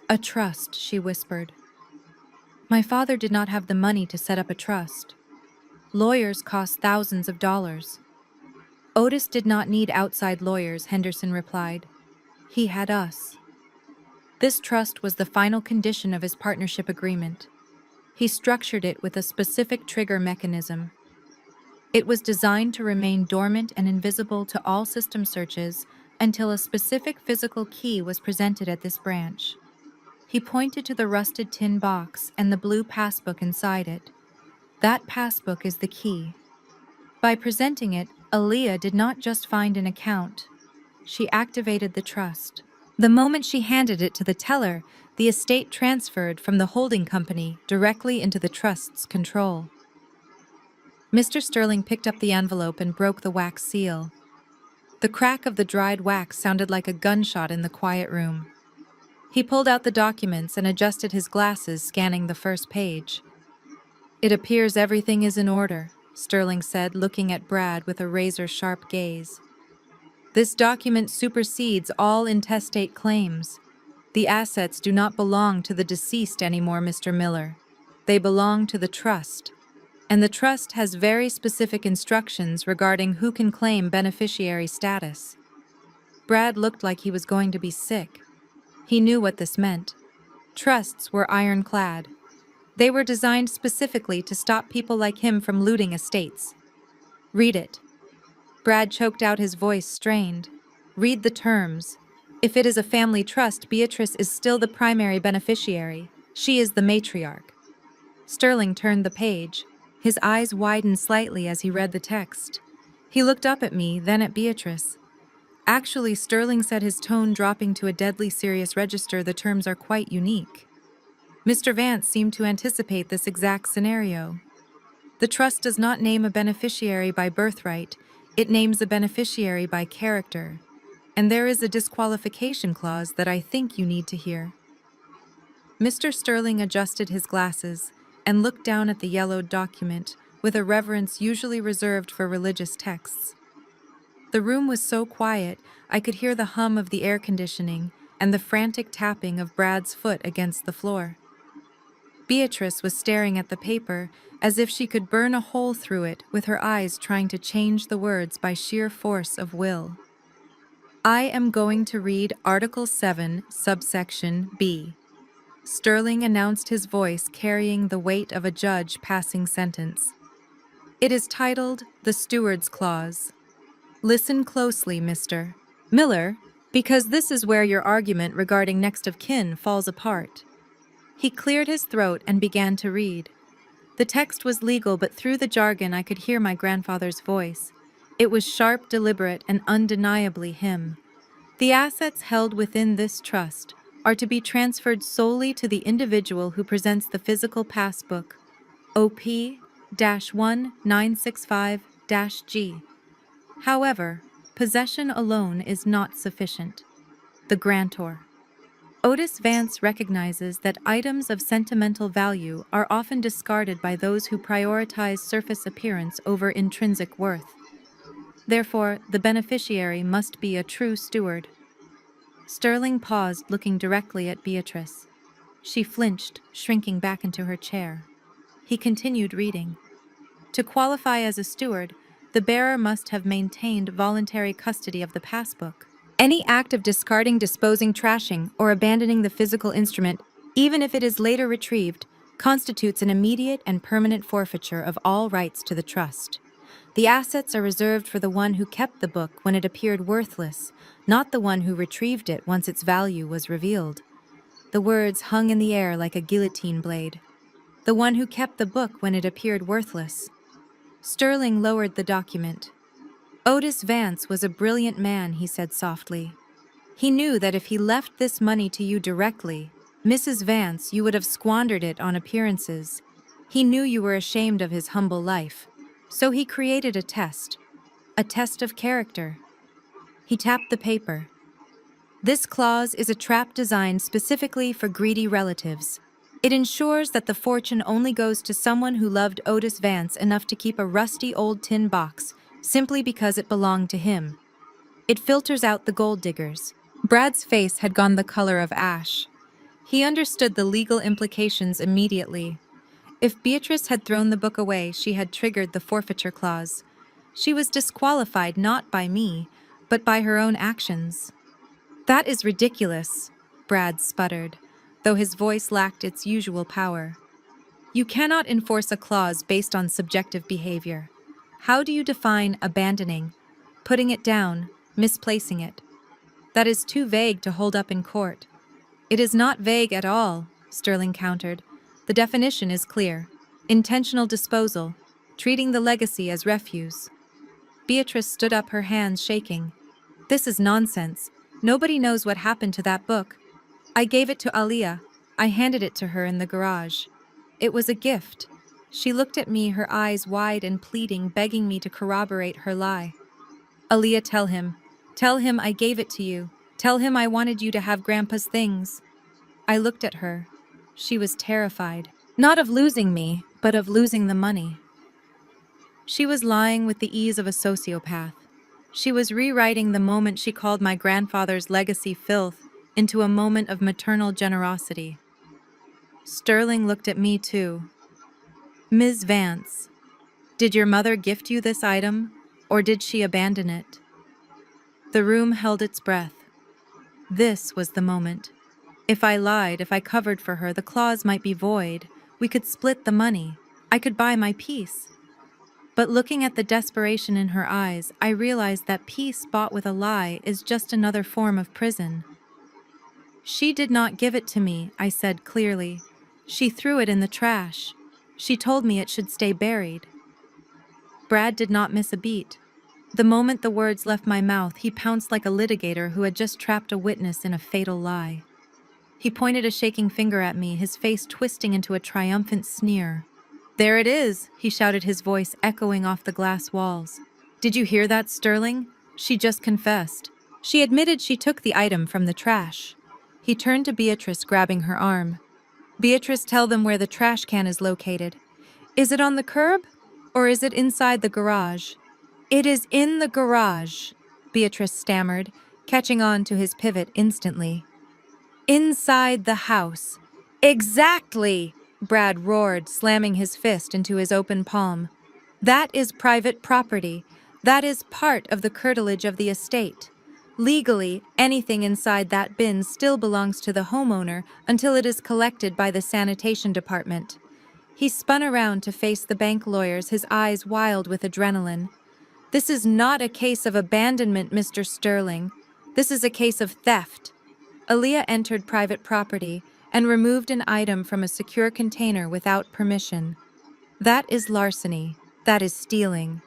"A trust," she whispered. "My father did not have the money to set up a trust. Lawyers cost thousands of dollars." "Otis did not need outside lawyers," Henderson replied. "He had us." This trust was the final condition of his partnership agreement. He structured it with a specific trigger mechanism. It was designed to remain dormant and invisible to all system searches until a specific physical key was presented at this branch. He pointed to the rusted tin box and the blue passbook inside it. "That passbook is the key." By presenting it, Aaliyah did not just find an account. She activated the trust. The moment she handed it to the teller, the estate transferred from the holding company directly into the trust's control. Mr. Sterling picked up the envelope and broke the wax seal. The crack of the dried wax sounded like a gunshot in the quiet room. He pulled out the documents and adjusted his glasses, scanning the first page. "It appears everything is in order," Sterling said, looking at Brad with a razor-sharp gaze. This document supersedes all intestate claims. The assets do not belong to the deceased anymore, Mr. Miller. They belong to the trust. And the trust has very specific instructions regarding who can claim beneficiary status. Brad looked like he was going to be sick. He knew what this meant. Trusts were ironclad. They were designed specifically to stop people like him from looting estates. Read it. Brad choked out, his voice strained. Read the terms. If it is a family trust, Beatrice is still the primary beneficiary. She is the matriarch. Sterling turned the page. His eyes widened slightly as he read the text. He looked up at me, then at Beatrice. Actually, Sterling said, his tone dropping to a deadly serious register, the terms are quite unique. Mr. Vance seemed to anticipate this exact scenario. The trust does not name a beneficiary by birthright, it names a beneficiary by character. And there is a disqualification clause that I think you need to hear. Mr. Sterling adjusted his glasses and looked down at the yellowed document with a reverence usually reserved for religious texts. The room was so quiet, I could hear the hum of the air conditioning and the frantic tapping of Brad's foot against the floor. Beatrice was staring at the paper as if she could burn a hole through it, with her eyes trying to change the words by sheer force of will. I am going to read Article 7, subsection B. Sterling announced, his voice carrying the weight of a judge passing sentence. It is titled the Steward's Clause. Listen closely, Mr. Miller, because this is where your argument regarding next of kin falls apart. He cleared his throat and began to read. The text was legal, but through the jargon I could hear my grandfather's voice. It was sharp, deliberate, and undeniably him. The assets held within this trust are to be transferred solely to the individual who presents the physical passbook, OP-1965-G. However, possession alone is not sufficient. The grantor. Otis Vance recognizes that items of sentimental value are often discarded by those who prioritize surface appearance over intrinsic worth. Therefore, the beneficiary must be a true steward. Sterling paused, looking directly at Beatrice. She flinched, shrinking back into her chair. He continued reading. To qualify as a steward, the bearer must have maintained voluntary custody of the passbook. Any act of discarding, disposing, trashing, or abandoning the physical instrument, even if it is later retrieved, constitutes an immediate and permanent forfeiture of all rights to the trust. The assets are reserved for the one who kept the book when it appeared worthless, not the one who retrieved it once its value was revealed. The words hung in the air like a guillotine blade. The one who kept the book when it appeared worthless. Sterling lowered the document. Otis Vance was a brilliant man, he said softly. He knew that if he left this money to you directly, Mrs. Vance, you would have squandered it on appearances. He knew you were ashamed of his humble life. So he created a test of character. He tapped the paper. This clause is a trap designed specifically for greedy relatives. It ensures that the fortune only goes to someone who loved Otis Vance enough to keep a rusty old tin box simply because it belonged to him. It filters out the gold diggers. Brad's face had gone the color of ash. He understood the legal implications immediately. If Beatrice had thrown the book away, she had triggered the forfeiture clause. She was disqualified not by me, but by her own actions. That is ridiculous, Brad sputtered, though his voice lacked its usual power. You cannot enforce a clause based on subjective behavior. How do you define abandoning, putting it down, misplacing it? That is too vague to hold up in court. It is not vague at all, Sterling countered. The definition is clear. Intentional disposal, treating the legacy as refuse. Beatrice stood up, her hands shaking. This is nonsense. Nobody knows what happened to that book. I gave it to Aliyah. I handed it to her in the garage. It was a gift. She looked at me, her eyes wide and pleading, begging me to corroborate her lie. Aliyah, tell him. Tell him I gave it to you. Tell him I wanted you to have Grandpa's things. I looked at her. She was terrified. Not of losing me, but of losing the money. She was lying with the ease of a sociopath. She was rewriting the moment she called my grandfather's legacy filth into a moment of maternal generosity. Sterling looked at me too. Ms. Vance, did your mother gift you this item, or did she abandon it? The room held its breath. This was the moment. If I lied, if I covered for her, the clause might be void. We could split the money. I could buy my peace. But looking at the desperation in her eyes, I realized that peace bought with a lie is just another form of prison. She did not give it to me, I said clearly. She threw it in the trash. She told me it should stay buried. Brad did not miss a beat. The moment the words left my mouth, he pounced like a litigator who had just trapped a witness in a fatal lie. He pointed a shaking finger at me, his face twisting into a triumphant sneer. "There it is," he shouted, his voice echoing off the glass walls. "Did you hear that, Sterling? She just confessed. She admitted she took the item from the trash." He turned to Beatrice, grabbing her arm. "Beatrice, tell them where the trash can is located. Is it on the curb, or is it inside the garage?" "It is in the garage," Beatrice stammered, catching on to his pivot instantly. "Inside the house." "Exactly!" Brad roared, slamming his fist into his open palm. "That is private property. That is part of the curtilage of the estate. Legally, anything inside that bin still belongs to the homeowner until it is collected by the sanitation department." He spun around to face the bank lawyers, his eyes wild with adrenaline. "This is not a case of abandonment, Mr. Sterling. This is a case of theft." Aaliyah entered private property and removed an item from a secure container without permission. "That is larceny. That is stealing."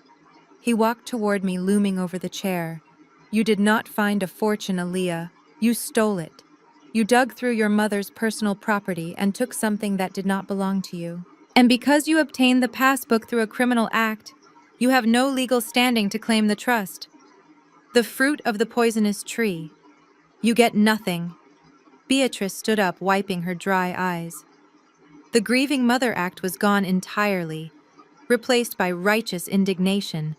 He walked toward me, looming over the chair. "You did not find a fortune, Aaliyah. You stole it. You dug through your mother's personal property and took something that did not belong to you. And because you obtained the passbook through a criminal act, you have no legal standing to claim the trust. The fruit of the poisonous tree. You get nothing." Beatrice stood up, wiping her dry eyes. The Grieving Mother Act was gone entirely, replaced by righteous indignation.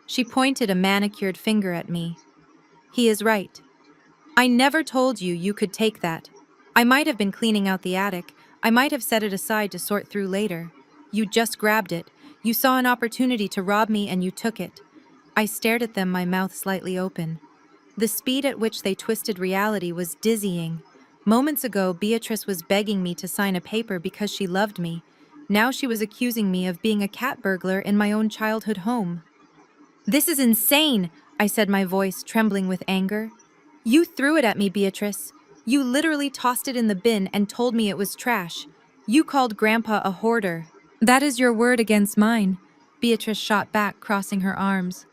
She pointed a manicured finger at me. "He is right. I never told you you could take that. I might have been cleaning out the attic. I might have set it aside to sort through later. You just grabbed it. You saw an opportunity to rob me and you took it." I stared at them, my mouth slightly open. The speed at which they twisted reality was dizzying. Moments ago, Beatrice was begging me to sign a paper because she loved me. Now she was accusing me of being a cat burglar in my own childhood home. "This is insane," I said, my voice trembling with anger. "You threw it at me, Beatrice. You literally tossed it in the bin and told me it was trash. You called Grandpa a hoarder." "That is your word against mine," Beatrice shot back, crossing her arms.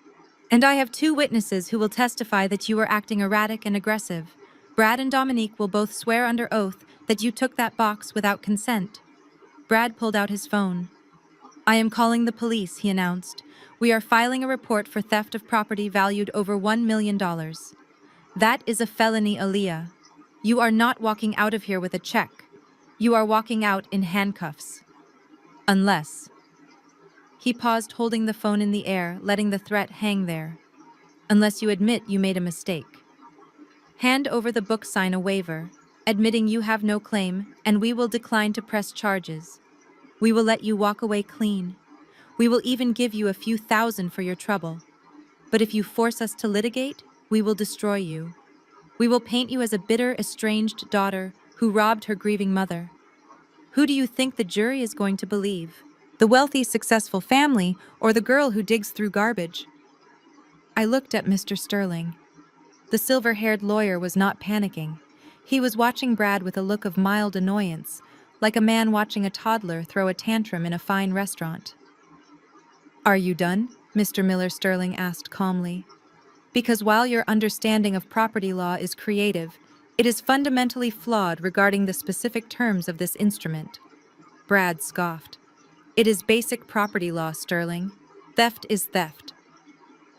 "And I have 2 witnesses who will testify that you were acting erratic and aggressive. Brad and Dominique will both swear under oath that you took that box without consent." Brad pulled out his phone. "I am calling the police," he announced. "We are filing a report for theft of property valued over $1 million. That is a felony, Aaliyah. You are not walking out of here with a check. You are walking out in handcuffs. Unless..." He paused, holding the phone in the air, letting the threat hang there. "Unless you admit you made a mistake. Hand over the book, sign a waiver, admitting you have no claim, and we will decline to press charges. We will let you walk away clean. We will even give you a few thousand for your trouble. But if you force us to litigate, we will destroy you. We will paint you as a bitter, estranged daughter who robbed her grieving mother. Who do you think the jury is going to believe? The wealthy, successful family, or the girl who digs through garbage?" I looked at Mr. Sterling. The silver-haired lawyer was not panicking. He was watching Brad with a look of mild annoyance, like a man watching a toddler throw a tantrum in a fine restaurant. "Are you done?" Mr. Miller Sterling asked calmly. "Because while your understanding of property law is creative, it is fundamentally flawed regarding the specific terms of this instrument." Brad scoffed. "It is basic property law, Sterling. Theft is theft."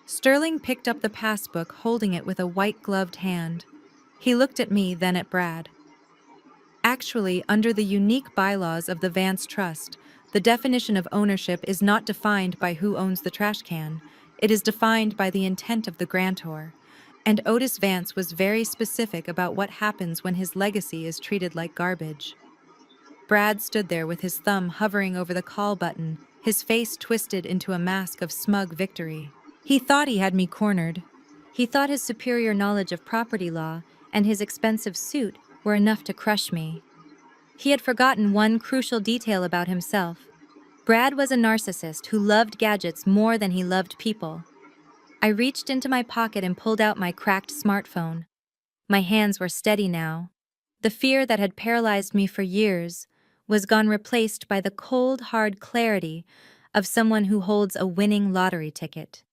Sterling picked up the passbook, holding it with a white-gloved hand. He looked at me, then at Brad. "Actually, under the unique bylaws of the Vance Trust, The definition of ownership is not defined by who owns the trash can, it is defined by the intent of the grantor. And Otis Vance was very specific about what happens when his legacy is treated like garbage. Brad stood there with his thumb hovering over the call button, his face twisted into a mask of smug victory. He thought he had me cornered. He thought his superior knowledge of property law and his expensive suit were enough to crush me. He had forgotten one crucial detail about himself. Brad was a narcissist who loved gadgets more than he loved people. I reached into my pocket and pulled out my cracked smartphone. My hands were steady now. The fear that had paralyzed me for years was gone, replaced by the cold, hard clarity of someone who holds a winning lottery ticket.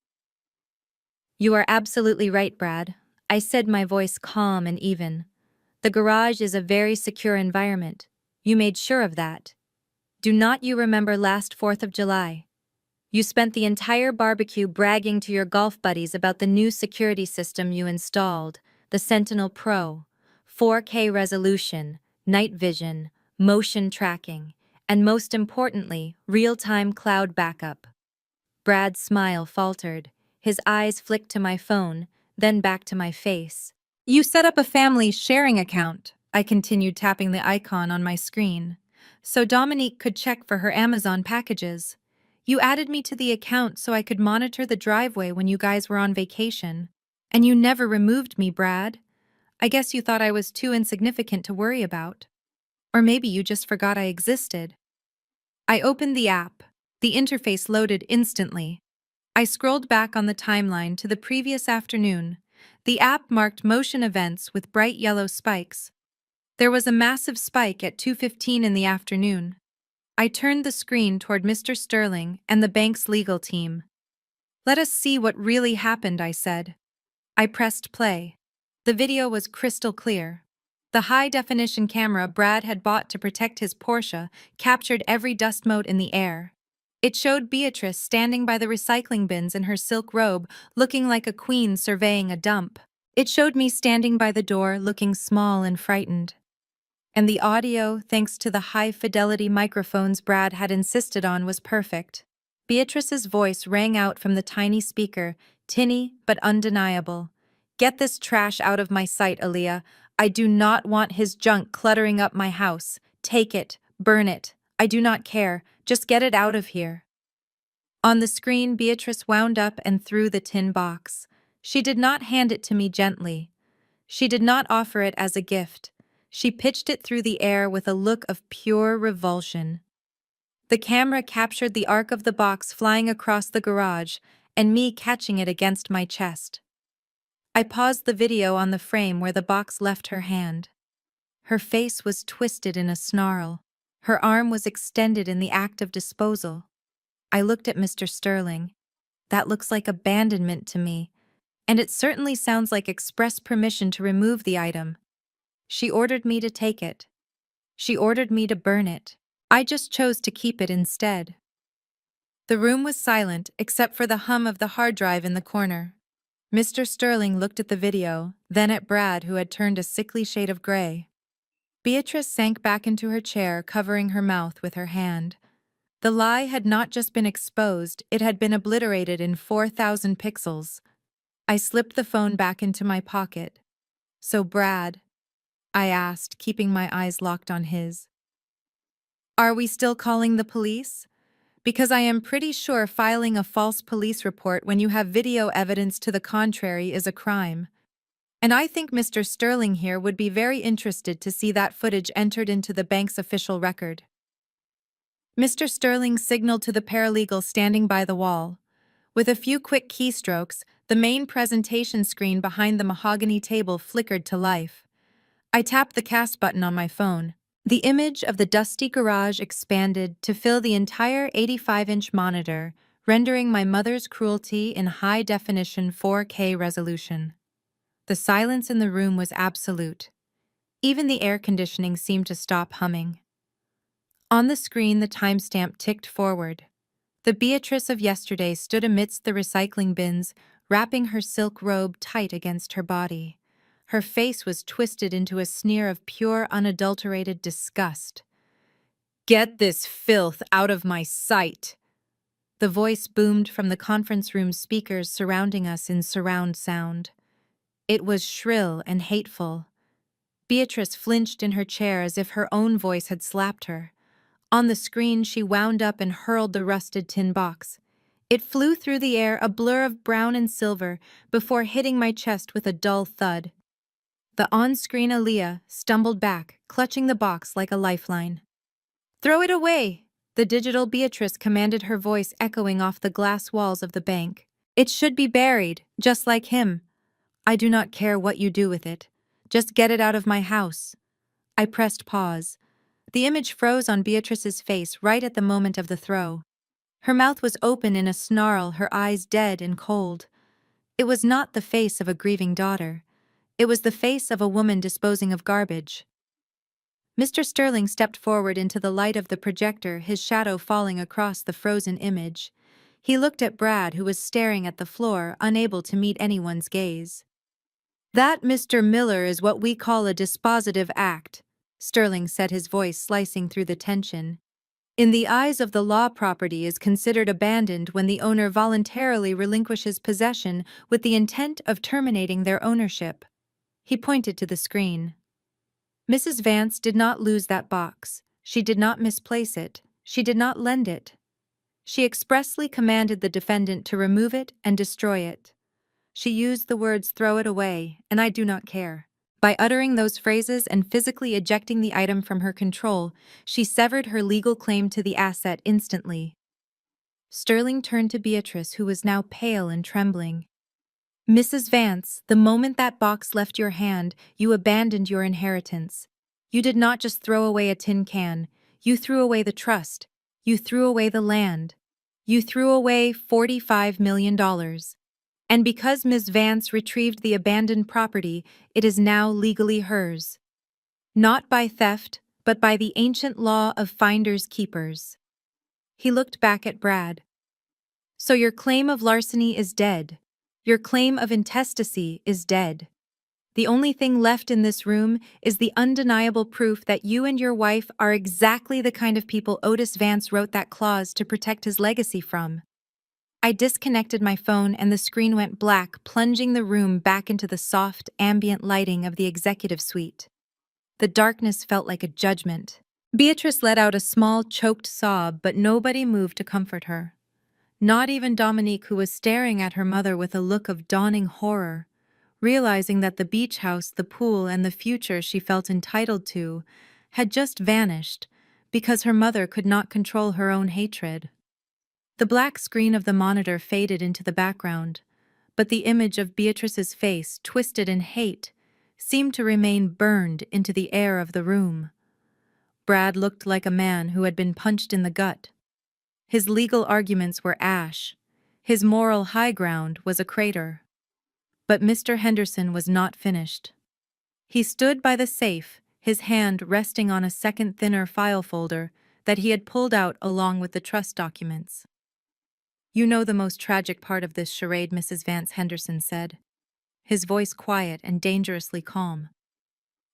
"You are absolutely right, Brad," I said, my voice calm and even. "The garage is a very secure environment. You made sure of that. Do not you remember last 4th of July? You spent the entire barbecue bragging to your golf buddies about the new security system you installed, the Sentinel Pro, 4K resolution, night vision, motion tracking, and most importantly, real-time cloud backup." Brad's smile faltered. His eyes flicked to my phone, then back to my face. "You set up a family sharing account," I continued, tapping the icon on my screen, "so Dominique could check for her Amazon packages. You added me to the account so I could monitor the driveway when you guys were on vacation. And you never removed me, Brad. I guess you thought I was too insignificant to worry about. Or maybe you just forgot I existed." I opened the app. The interface loaded instantly. I scrolled back on the timeline to the previous afternoon. The app marked motion events with bright yellow spikes. There was a massive spike at 2:15 in the afternoon. I turned the screen toward Mr. Sterling and the bank's legal team. "Let us see what really happened," I said. I pressed play. The video was crystal clear. The high-definition camera Brad had bought to protect his Porsche captured every dust mote in the air. It showed Beatrice standing by the recycling bins in her silk robe, looking like a queen surveying a dump. It showed me standing by the door, looking small and frightened. And the audio, thanks to the high-fidelity microphones Brad had insisted on, was perfect. Beatrice's voice rang out from the tiny speaker, tinny but undeniable. "Get this trash out of my sight, Aaliyah. I do not want his junk cluttering up my house. Take it, burn it. I do not care. Just get it out of here." On the screen, Beatrice wound up and threw the tin box. She did not hand it to me gently. She did not offer it as a gift. She pitched it through the air with a look of pure revulsion. The camera captured the arc of the box flying across the garage and me catching it against my chest. I paused the video on the frame where the box left her hand. Her face was twisted in a snarl. Her arm was extended in the act of disposal. I looked at Mr. Sterling. "That looks like abandonment to me, and it certainly sounds like express permission to remove the item. She ordered me to take it. She ordered me to burn it. I just chose to keep it instead." The room was silent except for the hum of the hard drive in the corner. Mr. Sterling looked at the video, then at Brad, who had turned a sickly shade of gray. Beatrice sank back into her chair, covering her mouth with her hand. The lie had not just been exposed, it had been obliterated in 4,000 pixels. I slipped the phone back into my pocket. "So, Brad," I asked, keeping my eyes locked on his, "are we still calling the police? Because I am pretty sure filing a false police report when you have video evidence to the contrary is a crime. And I think Mr. Sterling here would be very interested to see that footage entered into the bank's official record." Mr. Sterling signaled to the paralegal standing by the wall. With a few quick keystrokes, the main presentation screen behind the mahogany table flickered to life. I tapped the cast button on my phone. The image of the dusty garage expanded to fill the entire 85-inch monitor, rendering my mother's cruelty in high-definition 4K resolution. The silence in the room was absolute. Even the air conditioning seemed to stop humming. On the screen, the timestamp ticked forward. The Beatrice of yesterday stood amidst the recycling bins, wrapping her silk robe tight against her body. Her face was twisted into a sneer of pure, unadulterated disgust. Get this filth out of my sight. The voice boomed from the conference room speakers surrounding us in surround sound. It was shrill and hateful. Beatrice flinched in her chair as if her own voice had slapped her. On the screen, she wound up and hurled the rusted tin box. It flew through the air, a blur of brown and silver, before hitting my chest with a dull thud. The on-screen Aaliyah stumbled back, clutching the box like a lifeline. "Throw it away!" The digital Beatrice commanded, her voice echoing off the glass walls of the bank. "It should be buried, just like him. I do not care what you do with it. Just get it out of my house." I pressed pause. The image froze on Beatrice's face right at the moment of the throw. Her mouth was open in a snarl, her eyes dead and cold. It was not the face of a grieving daughter. It was the face of a woman disposing of garbage. Mr. Sterling stepped forward into the light of the projector, his shadow falling across the frozen image. He looked at Brad, who was staring at the floor, unable to meet anyone's gaze. "That, Mr. Miller, is what we call a dispositive act," Sterling said, his voice slicing through the tension. "In the eyes of the law, property is considered abandoned when the owner voluntarily relinquishes possession with the intent of terminating their ownership." He pointed to the screen. Mrs. Vance did not lose that box. She did not misplace it. She did not lend it. She expressly commanded the defendant to remove it and destroy it. She used the words "throw it away" and "I do not care." By uttering those phrases and physically ejecting the item from her control, she severed her legal claim to the asset instantly. Sterling turned to Beatrice, who was now pale and trembling. "Mrs. Vance, the moment that box left your hand, you abandoned your inheritance. You did not just throw away a tin can. You threw away the trust. You threw away the land. You threw away $45 million. And because Ms. Vance retrieved the abandoned property, it is now legally hers. Not by theft, but by the ancient law of finders keepers." He looked back at Brad. "So your claim of larceny is dead. Your claim of intestacy is dead. The only thing left in this room is the undeniable proof that you and your wife are exactly the kind of people Otis Vance wrote that clause to protect his legacy from." I disconnected my phone and the screen went black, plunging the room back into the soft, ambient lighting of the executive suite. The darkness felt like a judgment. Beatrice let out a small, choked sob, but nobody moved to comfort her. Not even Dominique, who was staring at her mother with a look of dawning horror, realizing that the beach house, the pool, and the future she felt entitled to had just vanished because her mother could not control her own hatred. The black screen of the monitor faded into the background, but the image of Beatrice's face, twisted in hate, seemed to remain burned into the air of the room. Brad looked like a man who had been punched in the gut. His legal arguments were ash. His moral high ground was a crater. But Mr. Henderson was not finished. He stood by the safe, his hand resting on a second thinner file folder that he had pulled out along with the trust documents. "You know the most tragic part of this charade," Mrs. Vance Henderson said, his voice quiet and dangerously calm.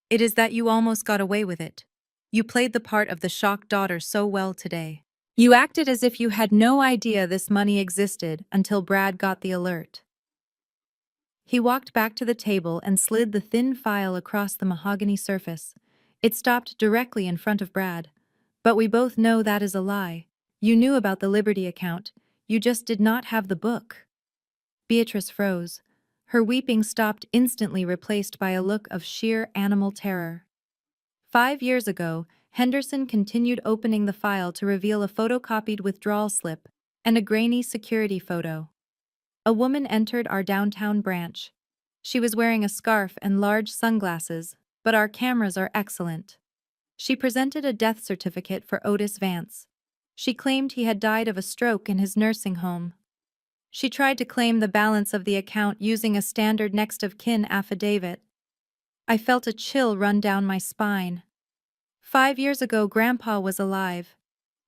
"It is that you almost got away with it. You played the part of the shocked daughter so well today. You acted as if you had no idea this money existed until Brad got the alert." He walked back to the table and slid the thin file across the mahogany surface. It stopped directly in front of Brad. "But we both know that is a lie. You knew about the Liberty account. You just did not have the book." Beatrice froze. Her weeping stopped instantly, replaced by a look of sheer animal terror. 5 years ago, Henderson continued opening the file to reveal a photocopied withdrawal slip and a grainy security photo. A woman entered our downtown branch. She was wearing a scarf and large sunglasses, but our cameras are excellent. She presented a death certificate for Otis Vance. She claimed he had died of a stroke in his nursing home. She tried to claim the balance of the account using a standard next of kin affidavit. I felt a chill run down my spine. 5 years ago, Grandpa was alive.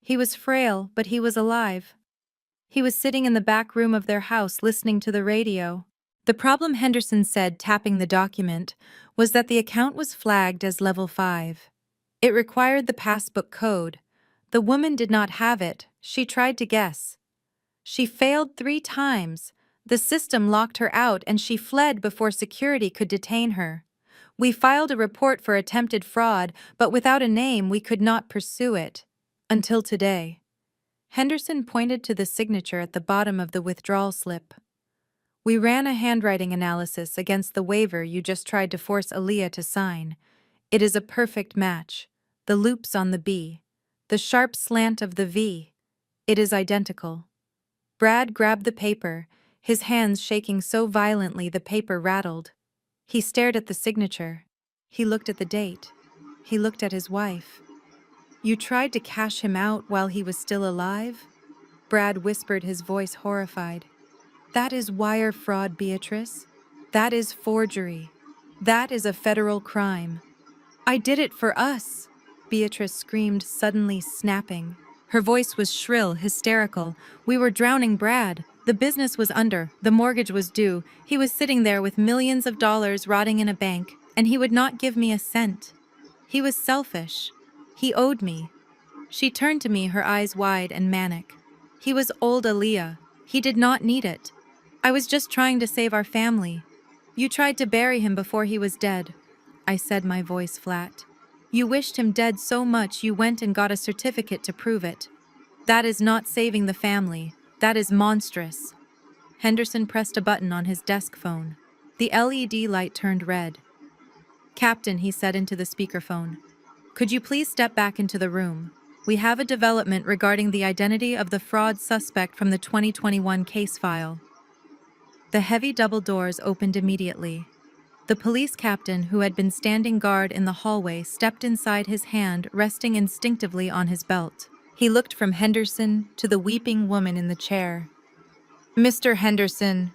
He was frail, but he was alive. He was sitting in the back room of their house listening to the radio. The problem, Henderson said, tapping the document, was that the account was flagged as level 5. It required the Passbook code, The woman did not have it. She tried to guess. She failed 3 times. The system locked her out and she fled before security could detain her. We filed a report for attempted fraud, but without a name we could not pursue it. Until today. Henderson pointed to the signature at the bottom of the withdrawal slip. We ran a handwriting analysis against the waiver you just tried to force Aaliyah to sign. It is a perfect match. The loops on the B. The sharp slant of the V. It is identical. Brad grabbed the paper, his hands shaking so violently the paper rattled. He stared at the signature. He looked at the date. He looked at his wife. You tried to cash him out while he was still alive? Brad whispered, his voice horrified. That is wire fraud, Beatrice. That is forgery. That is a federal crime. I did it for us, Beatrice screamed, suddenly snapping. Her voice was shrill, hysterical. We were drowning Brad. The business was under, the mortgage was due. He was sitting there with millions of dollars rotting in a bank, and he would not give me a cent. He was selfish. He owed me. She turned to me, her eyes wide and manic. He was old Aaliyah. He did not need it. I was just trying to save our family. You tried to bury him before he was dead, I said, my voice flat. You wished him dead so much you went and got a certificate to prove it. That is not saving the family. That is monstrous. Henderson pressed a button on his desk phone. The LED light turned red. Captain, he said into the speakerphone, could you please step back into the room? We have a development regarding the identity of the fraud suspect from the 2021 case file. The heavy double doors opened immediately. The police captain, who had been standing guard in the hallway, stepped inside, his hand resting instinctively on his belt. He looked from Henderson to the weeping woman in the chair. Mr. Henderson,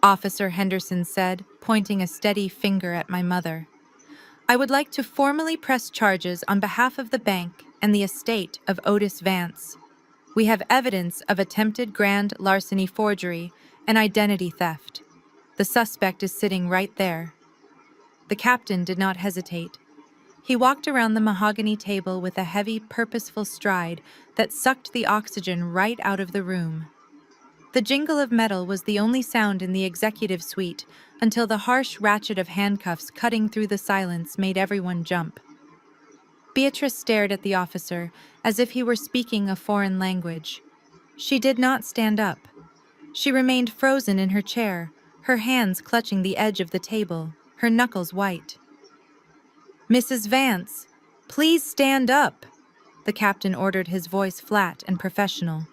Officer Henderson said, pointing a steady finger at my mother. I would like to formally press charges on behalf of the bank and the estate of Otis Vance. We have evidence of attempted grand larceny, forgery, and identity theft. The suspect is sitting right there. The captain did not hesitate. He walked around the mahogany table with a heavy, purposeful stride that sucked the oxygen right out of the room. The jingle of metal was the only sound in the executive suite until the harsh ratchet of handcuffs cutting through the silence made everyone jump. Beatrice stared at the officer as if he were speaking a foreign language. She did not stand up. She remained frozen in her chair, her hands clutching the edge of the table, her knuckles white. Mrs. Vance, please stand up, the captain ordered, his voice flat and professional.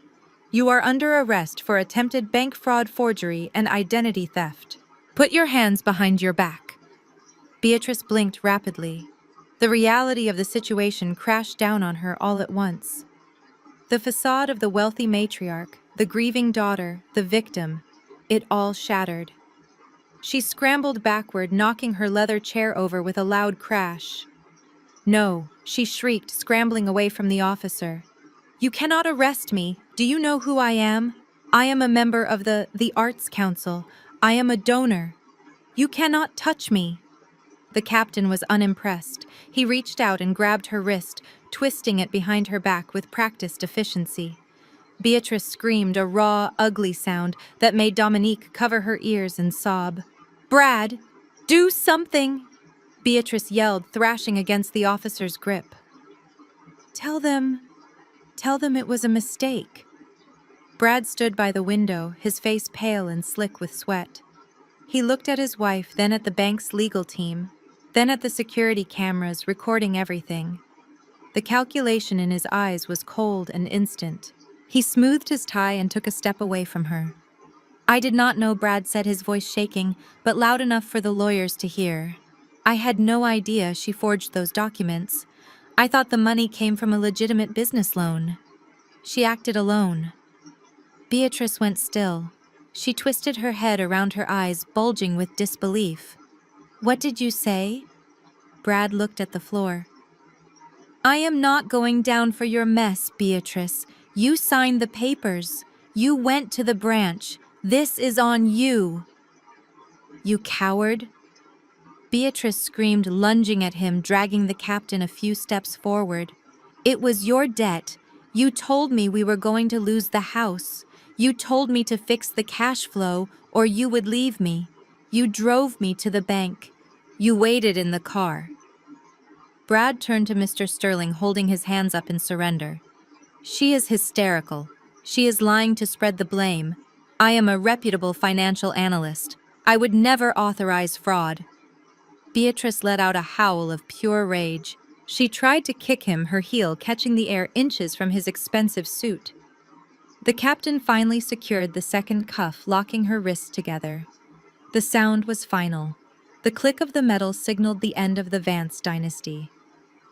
You are under arrest for attempted bank fraud, forgery, and identity theft. Put your hands behind your back. Beatrice blinked rapidly. The reality of the situation crashed down on her all at once. The facade of the wealthy matriarch, the grieving daughter, the victim, it all shattered. She scrambled backward, knocking her leather chair over with a loud crash. No, she shrieked, scrambling away from the officer. You cannot arrest me. Do you know who I am? I am a member of the Arts Council. I am a donor. You cannot touch me. The captain was unimpressed. He reached out and grabbed her wrist, twisting it behind her back with practiced efficiency. Beatrice screamed, a raw, ugly sound that made Dominique cover her ears and sob. Brad, do something! Beatrice yelled, thrashing against the officer's grip. Tell them it was a mistake. Brad stood by the window, his face pale and slick with sweat. He looked at his wife, then at the bank's legal team, then at the security cameras recording everything. The calculation in his eyes was cold and instant. He smoothed his tie and took a step away from her. I did not know, Brad said, his voice shaking, but loud enough for the lawyers to hear. I had no idea she forged those documents. I thought the money came from a legitimate business loan. She acted alone. Beatrice went still. She twisted her head around, her eyes bulging with disbelief. What did you say? Brad looked at the floor. I am not going down for your mess, Beatrice. You signed the papers. You went to the branch. This is on you. You coward. Beatrice screamed, lunging at him, dragging the captain a few steps forward. It was your debt. You told me we were going to lose the house. You told me to fix the cash flow or you would leave me. You drove me to the bank. You waited in the car. Brad turned to Mr. Sterling, holding his hands up in surrender. She is hysterical. She is lying to spread the blame. I am a reputable financial analyst. I would never authorize fraud. Beatrice let out a howl of pure rage. She tried to kick him, her heel catching the air inches from his expensive suit. The captain finally secured the second cuff, locking her wrists together. The sound was final. The click of the metal signaled the end of the Vance dynasty.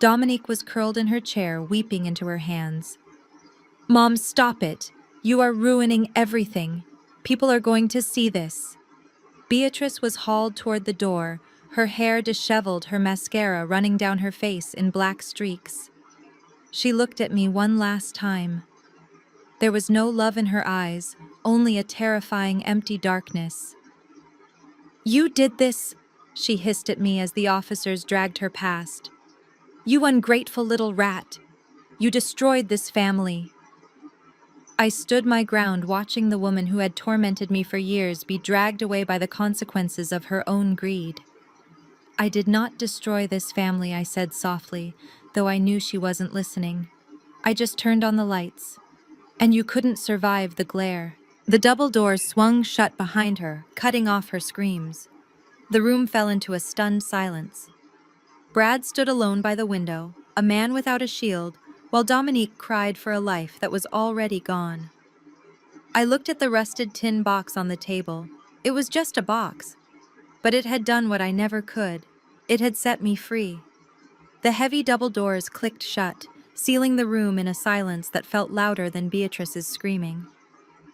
Dominique was curled in her chair, weeping into her hands. Mom, stop it. You are ruining everything. People are going to see this. Beatrice was hauled toward the door, her hair disheveled, her mascara running down her face in black streaks. She looked at me one last time. There was no love in her eyes, only a terrifying empty darkness. You did this, she hissed at me as the officers dragged her past. You ungrateful little rat. You destroyed this family. I stood my ground, watching the woman who had tormented me for years be dragged away by the consequences of her own greed. I did not destroy this family, I said softly, though I knew she wasn't listening. I just turned on the lights. And you couldn't survive the glare. The double doors swung shut behind her, cutting off her screams. The room fell into a stunned silence. Brad stood alone by the window, a man without a shield, while Dominique cried for a life that was already gone. I looked at the rusted tin box on the table. It was just a box, but it had done what I never could. It had set me free. The heavy double doors clicked shut, sealing the room in a silence that felt louder than Beatrice's screaming.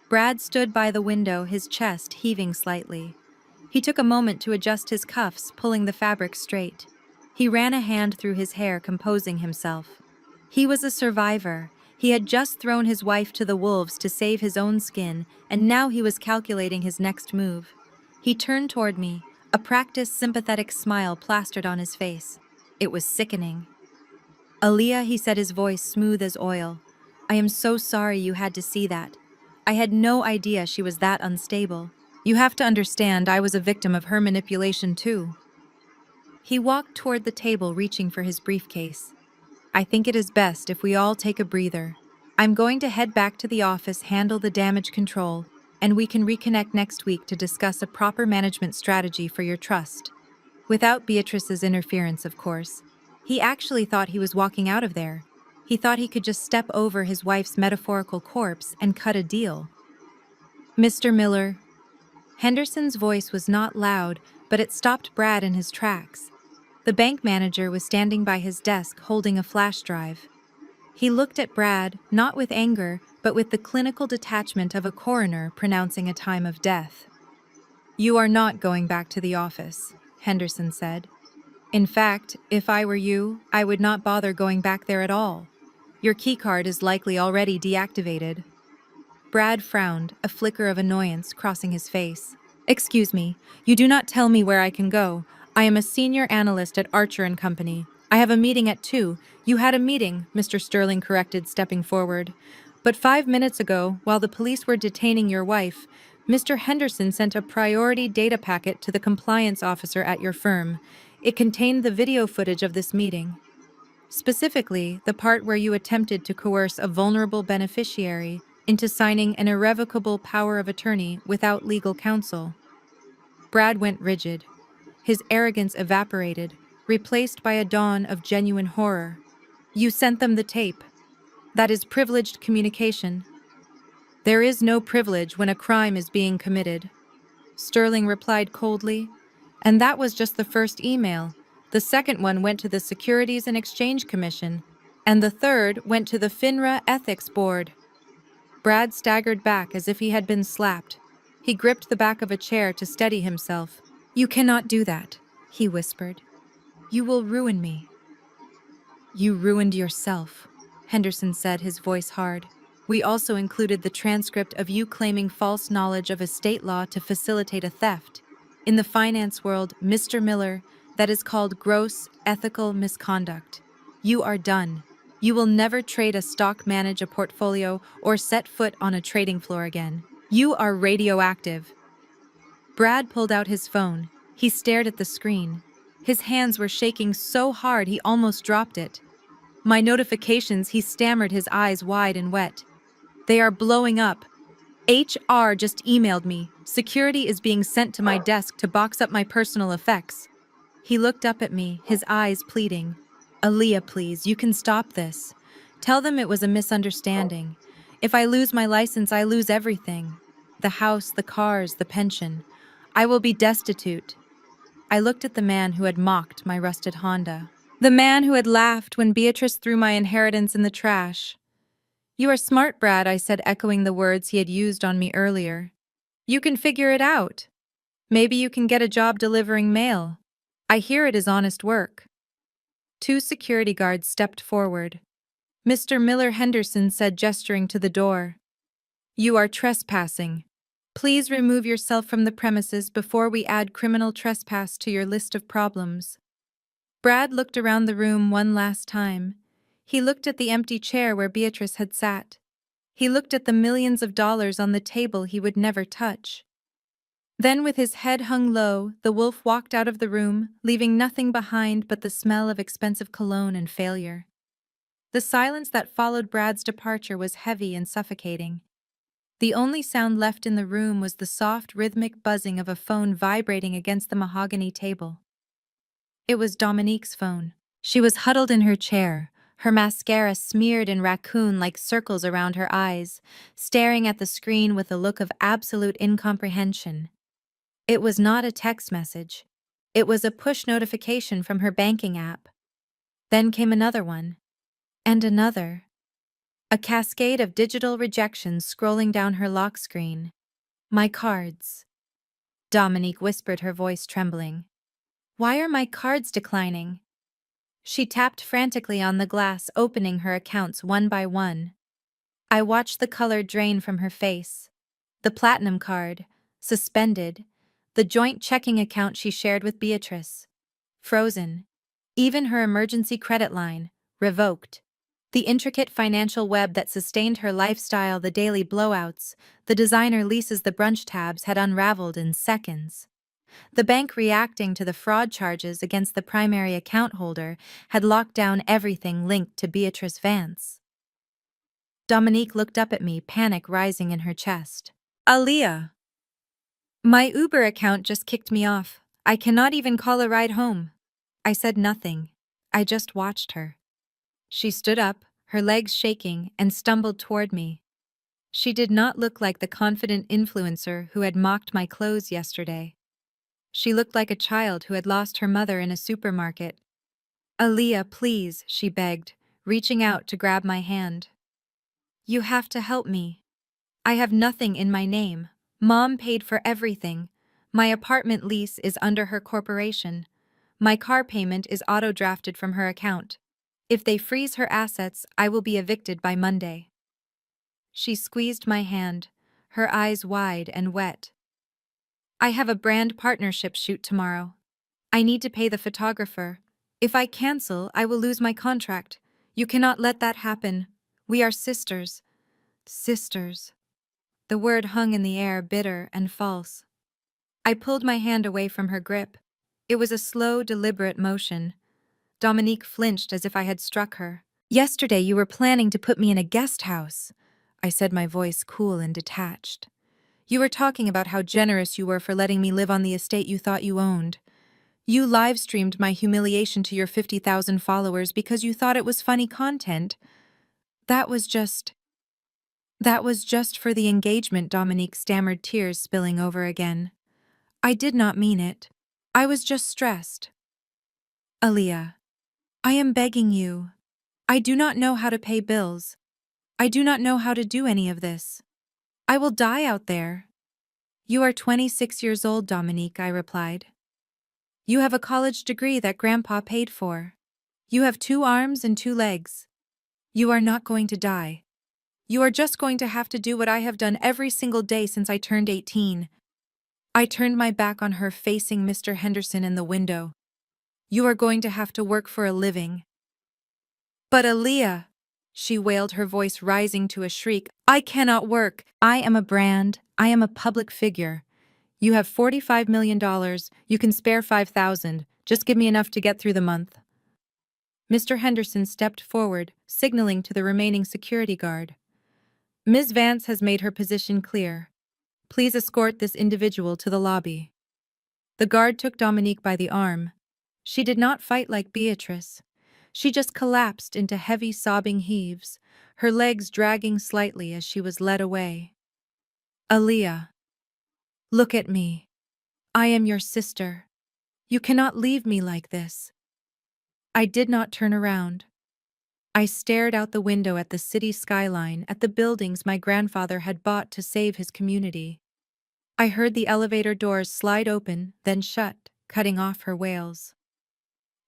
Brad stood by the window, his chest heaving slightly. He took a moment to adjust his cuffs, pulling the fabric straight. He ran a hand through his hair, composing himself. He was a survivor. He had just thrown his wife to the wolves to save his own skin, and now he was calculating his next move. He turned toward me, a practiced, sympathetic smile plastered on his face. It was sickening. Aaliyah, he said, his voice smooth as oil. I am so sorry you had to see that. I had no idea she was that unstable. You have to understand, I was a victim of her manipulation too. He walked toward the table, reaching for his briefcase. I think it is best if we all take a breather. I'm going to head back to the office, handle the damage control, and we can reconnect next week to discuss a proper management strategy for your trust. Without Beatrice's interference, of course. He actually thought he was walking out of there. He thought he could just step over his wife's metaphorical corpse and cut a deal. Mr. Miller. Henderson's voice was not loud, but it stopped Brad in his tracks. The bank manager was standing by his desk holding a flash drive. He looked at Brad, not with anger, but with the clinical detachment of a coroner pronouncing a time of death. You are not going back to the office, Henderson said. In fact, if I were you, I would not bother going back there at all. Your keycard is likely already deactivated. Brad frowned, a flicker of annoyance crossing his face. Excuse me, you do not tell me where I can go. I am a senior analyst at Archer & Company. I have a meeting at 2. You had a meeting, Mr. Sterling corrected, stepping forward. But 5 minutes ago, while the police were detaining your wife, Mr. Henderson sent a priority data packet to the compliance officer at your firm. It contained the video footage of this meeting. Specifically, the part where you attempted to coerce a vulnerable beneficiary into signing an irrevocable power of attorney without legal counsel. Brad went rigid. His arrogance evaporated, replaced by a dawn of genuine horror. You sent them the tape. That is privileged communication. There is no privilege when a crime is being committed. Sterling replied coldly. And that was just the first email. The second one went to the Securities and Exchange Commission, and the third went to the FINRA Ethics Board. Brad staggered back as if he had been slapped. He gripped the back of a chair to steady himself. You cannot do that, he whispered. You will ruin me. You ruined yourself, Henderson said, his voice hard. We also included the transcript of you claiming false knowledge of estate law to facilitate a theft. In the finance world, Mr. Miller, that is called gross ethical misconduct. You are done. You will never trade a stock, manage a portfolio, or set foot on a trading floor again. You are radioactive. Brad pulled out his phone. He stared at the screen. His hands were shaking so hard he almost dropped it. My notifications, he stammered, his eyes wide and wet. They are blowing up. HR just emailed me. Security is being sent to my desk to box up my personal effects. He looked up at me, his eyes pleading. Aaliyah, please, you can stop this. Tell them it was a misunderstanding. If I lose my license, I lose everything. The house, the cars, the pension. I will be destitute. I looked at the man who had mocked my rusted Honda. The man who had laughed when Beatrice threw my inheritance in the trash. You are smart, Brad, I said, echoing the words he had used on me earlier. You can figure it out. Maybe you can get a job delivering mail. I hear it is honest work. Two security guards stepped forward. Mr. Miller Henderson said, gesturing to the door. You are trespassing. Please remove yourself from the premises before we add criminal trespass to your list of problems. Brad looked around the room one last time. He looked at the empty chair where Beatrice had sat. He looked at the millions of dollars on the table he would never touch. Then, with his head hung low, the wolf walked out of the room, leaving nothing behind but the smell of expensive cologne and failure. The silence that followed Brad's departure was heavy and suffocating. The only sound left in the room was the soft, rhythmic buzzing of a phone vibrating against the mahogany table. It was Dominique's phone. She was huddled in her chair, her mascara smeared in raccoon-like circles around her eyes, staring at the screen with a look of absolute incomprehension. It was not a text message. It was a push notification from her banking app. Then came another one. And another. A cascade of digital rejections scrolling down her lock screen. My cards. Dominique whispered, her voice trembling. Why are my cards declining? She tapped frantically on the glass, opening her accounts one by one. I watched the color drain from her face. The platinum card, suspended. The joint checking account she shared with Beatrice, frozen. Even her emergency credit line, revoked. The intricate financial web that sustained her lifestyle, the daily blowouts, the designer leases, the brunch tabs, had unraveled in seconds. The bank, reacting to the fraud charges against the primary account holder, had locked down everything linked to Beatrice Vance. Dominique looked up at me, panic rising in her chest. Aaliyah! My Uber account just kicked me off. I cannot even call a ride home. I said nothing. I just watched her. She stood up, her legs shaking, and stumbled toward me. She did not look like the confident influencer who had mocked my clothes yesterday. She looked like a child who had lost her mother in a supermarket. Aaliyah, please, she begged, reaching out to grab my hand. You have to help me. I have nothing in my name. Mom paid for everything. My apartment lease is under her corporation. My car payment is auto-drafted from her account. If they freeze her assets, I will be evicted by Monday. She squeezed my hand, her eyes wide and wet. I have a brand partnership shoot tomorrow. I need to pay the photographer. If I cancel, I will lose my contract. You cannot let that happen. We are sisters. Sisters. The word hung in the air, bitter and false. I pulled my hand away from her grip. It was a slow, deliberate motion. Dominique flinched as if I had struck her. Yesterday you were planning to put me in a guest house, I said, my voice cool and detached. You were talking about how generous you were for letting me live on the estate you thought you owned. You live-streamed my humiliation to your 50,000 followers because you thought it was funny content. That was just for the engagement, Dominique stammered, tears spilling over again. I did not mean it. I was just stressed. Aaliyah, I am begging you. I do not know how to pay bills. I do not know how to do any of this. I will die out there. You are 26 years old, Dominique, I replied. You have a college degree that Grandpa paid for. You have 2 arms and 2 legs. You are not going to die. You are just going to have to do what I have done every single day since I turned 18. I turned my back on her, facing Mr. Henderson in the window. You are going to have to work for a living. But Aaliyah, she wailed, her voice rising to a shriek, I cannot work. I am a brand. I am a public figure. You have $45 million. You can spare 5,000. Just give me enough to get through the month. Mr. Henderson stepped forward, signaling to the remaining security guard. Ms. Vance has made her position clear. Please escort this individual to the lobby. The guard took Dominique by the arm. She did not fight like Beatrice. She just collapsed into heavy sobbing heaves, her legs dragging slightly as she was led away. Aaliyah, look at me. I am your sister. You cannot leave me like this. I did not turn around. I stared out the window at the city skyline, at the buildings my grandfather had bought to save his community. I heard the elevator doors slide open, then shut, cutting off her wails.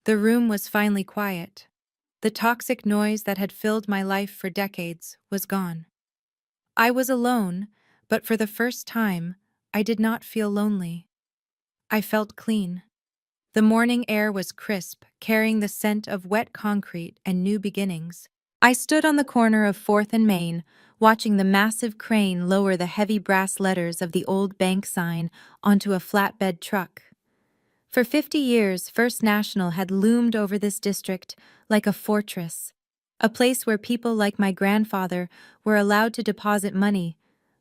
The room was finally quiet. The toxic noise that had filled my life for decades was gone. I was alone, but for the first time, I did not feel lonely. I felt clean. The morning air was crisp, carrying the scent of wet concrete and new beginnings. I stood on the corner of 4th and Main, watching the massive crane lower the heavy brass letters of the old bank sign onto a flatbed truck. For 50 years, First National had loomed over this district like a fortress, a place where people like my grandfather were allowed to deposit money,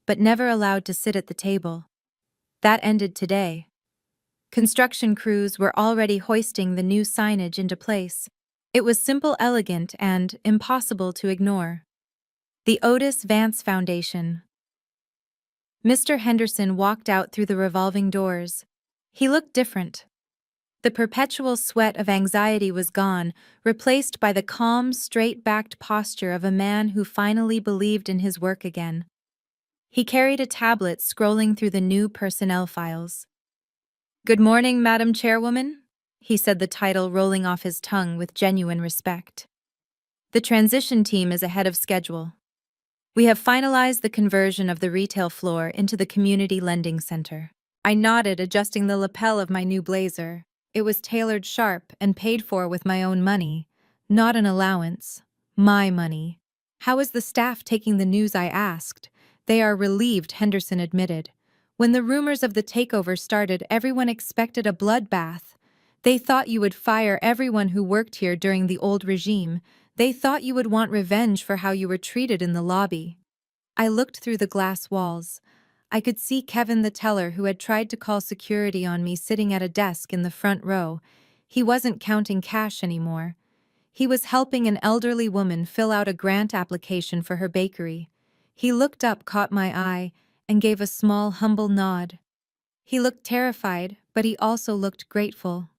but never allowed to sit at the table. That ended today. Construction crews were already hoisting the new signage into place. It was simple, elegant, and impossible to ignore. The Otis Vance Foundation. Mr. Henderson walked out through the revolving doors. He looked different. The perpetual sweat of anxiety was gone, replaced by the calm, straight-backed posture of a man who finally believed in his work again. He carried a tablet, scrolling through the new personnel files. Good morning, Madam Chairwoman, he said, the title rolling off his tongue with genuine respect. The transition team is ahead of schedule. We have finalized the conversion of the retail floor into the community lending center. I nodded, adjusting the lapel of my new blazer. It was tailored sharp and paid for with my own money, not an allowance. My money. How is the staff taking the news? I asked. They are relieved, Henderson admitted. When the rumors of the takeover started, everyone expected a bloodbath. They thought you would fire everyone who worked here during the old regime. They thought you would want revenge for how you were treated in the lobby. I looked through the glass walls. I could see Kevin the teller, who had tried to call security on me, sitting at a desk in the front row. He wasn't counting cash anymore. He was helping an elderly woman fill out a grant application for her bakery. He looked up, caught my eye, and gave a small, humble nod. He looked terrified, but he also looked grateful.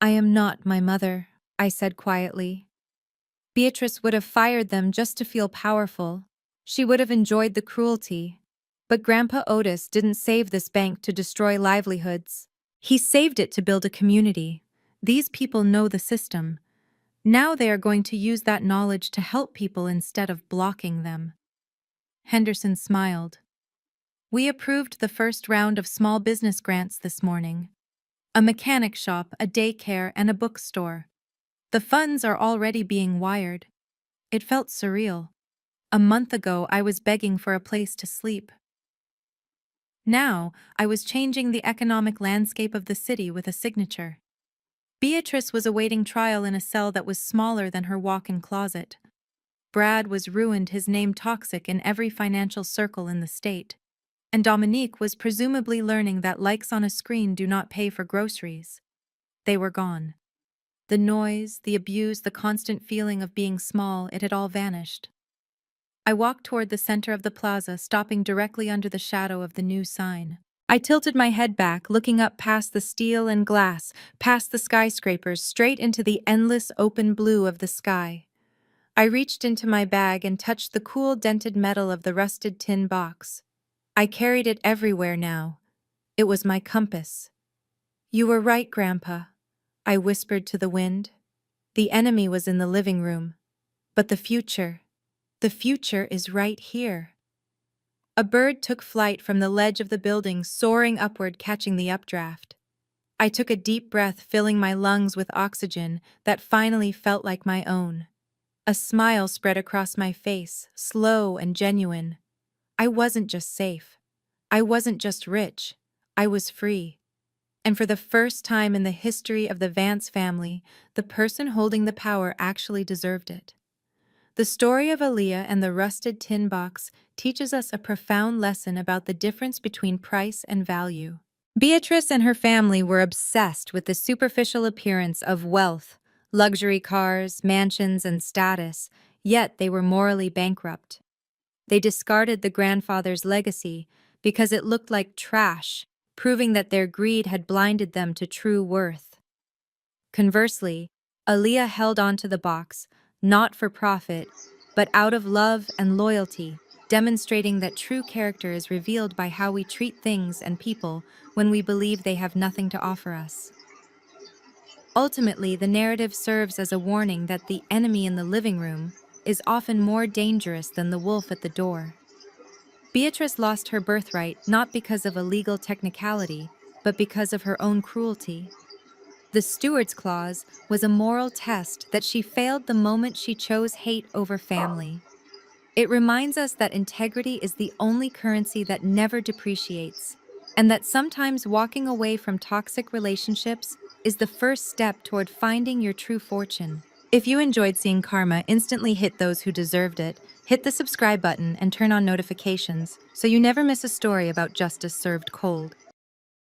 I am not my mother, I said quietly. Beatrice would have fired them just to feel powerful. She would have enjoyed the cruelty. But Grandpa Otis didn't save this bank to destroy livelihoods. He saved it to build a community. These people know the system. Now they are going to use that knowledge to help people instead of blocking them. Henderson smiled. We approved the first round of small business grants this morning. A mechanic shop, a daycare, and a bookstore. The funds are already being wired. It felt surreal. A month ago, I was begging for a place to sleep. Now, I was changing the economic landscape of the city with a signature. Beatrice was awaiting trial in a cell that was smaller than her walk-in closet. Brad was ruined, his name toxic in every financial circle in the state. And Dominique was presumably learning that likes on a screen do not pay for groceries. They were gone. The noise, the abuse, the constant feeling of being small, it had all vanished. I walked toward the center of the plaza, stopping directly under the shadow of the new sign. I tilted my head back, looking up past the steel and glass, past the skyscrapers, straight into the endless open blue of the sky. I reached into my bag and touched the cool dented metal of the rusted tin box. I carried it everywhere now. It was my compass. You were right, Grandpa, I whispered to the wind. The enemy was in the living room. But the future is right here. A bird took flight from the ledge of the building, soaring upward, catching the updraft. I took a deep breath, filling my lungs with oxygen that finally felt like my own. A smile spread across my face, slow and genuine. I wasn't just safe. I wasn't just rich. I was free. And for the first time in the history of the Vance family, the person holding the power actually deserved it. The story of Aaliyah and the rusted tin box teaches us a profound lesson about the difference between price and value. Beatrice and her family were obsessed with the superficial appearance of wealth, luxury cars, mansions, and status, yet they were morally bankrupt. They discarded the grandfather's legacy because it looked like trash, proving that their greed had blinded them to true worth. Conversely, Aaliyah held onto the box, not for profit, but out of love and loyalty, demonstrating that true character is revealed by how we treat things and people when we believe they have nothing to offer us. Ultimately, the narrative serves as a warning that the enemy in the living room is often more dangerous than the wolf at the door. Beatrice lost her birthright not because of a legal technicality, but because of her own cruelty. The steward's clause was a moral test that she failed the moment she chose hate over family. It reminds us that integrity is the only currency that never depreciates, and that sometimes walking away from toxic relationships is the first step toward finding your true fortune. If you enjoyed seeing karma instantly hit those who deserved it, hit the subscribe button and turn on notifications so you never miss a story about justice served cold.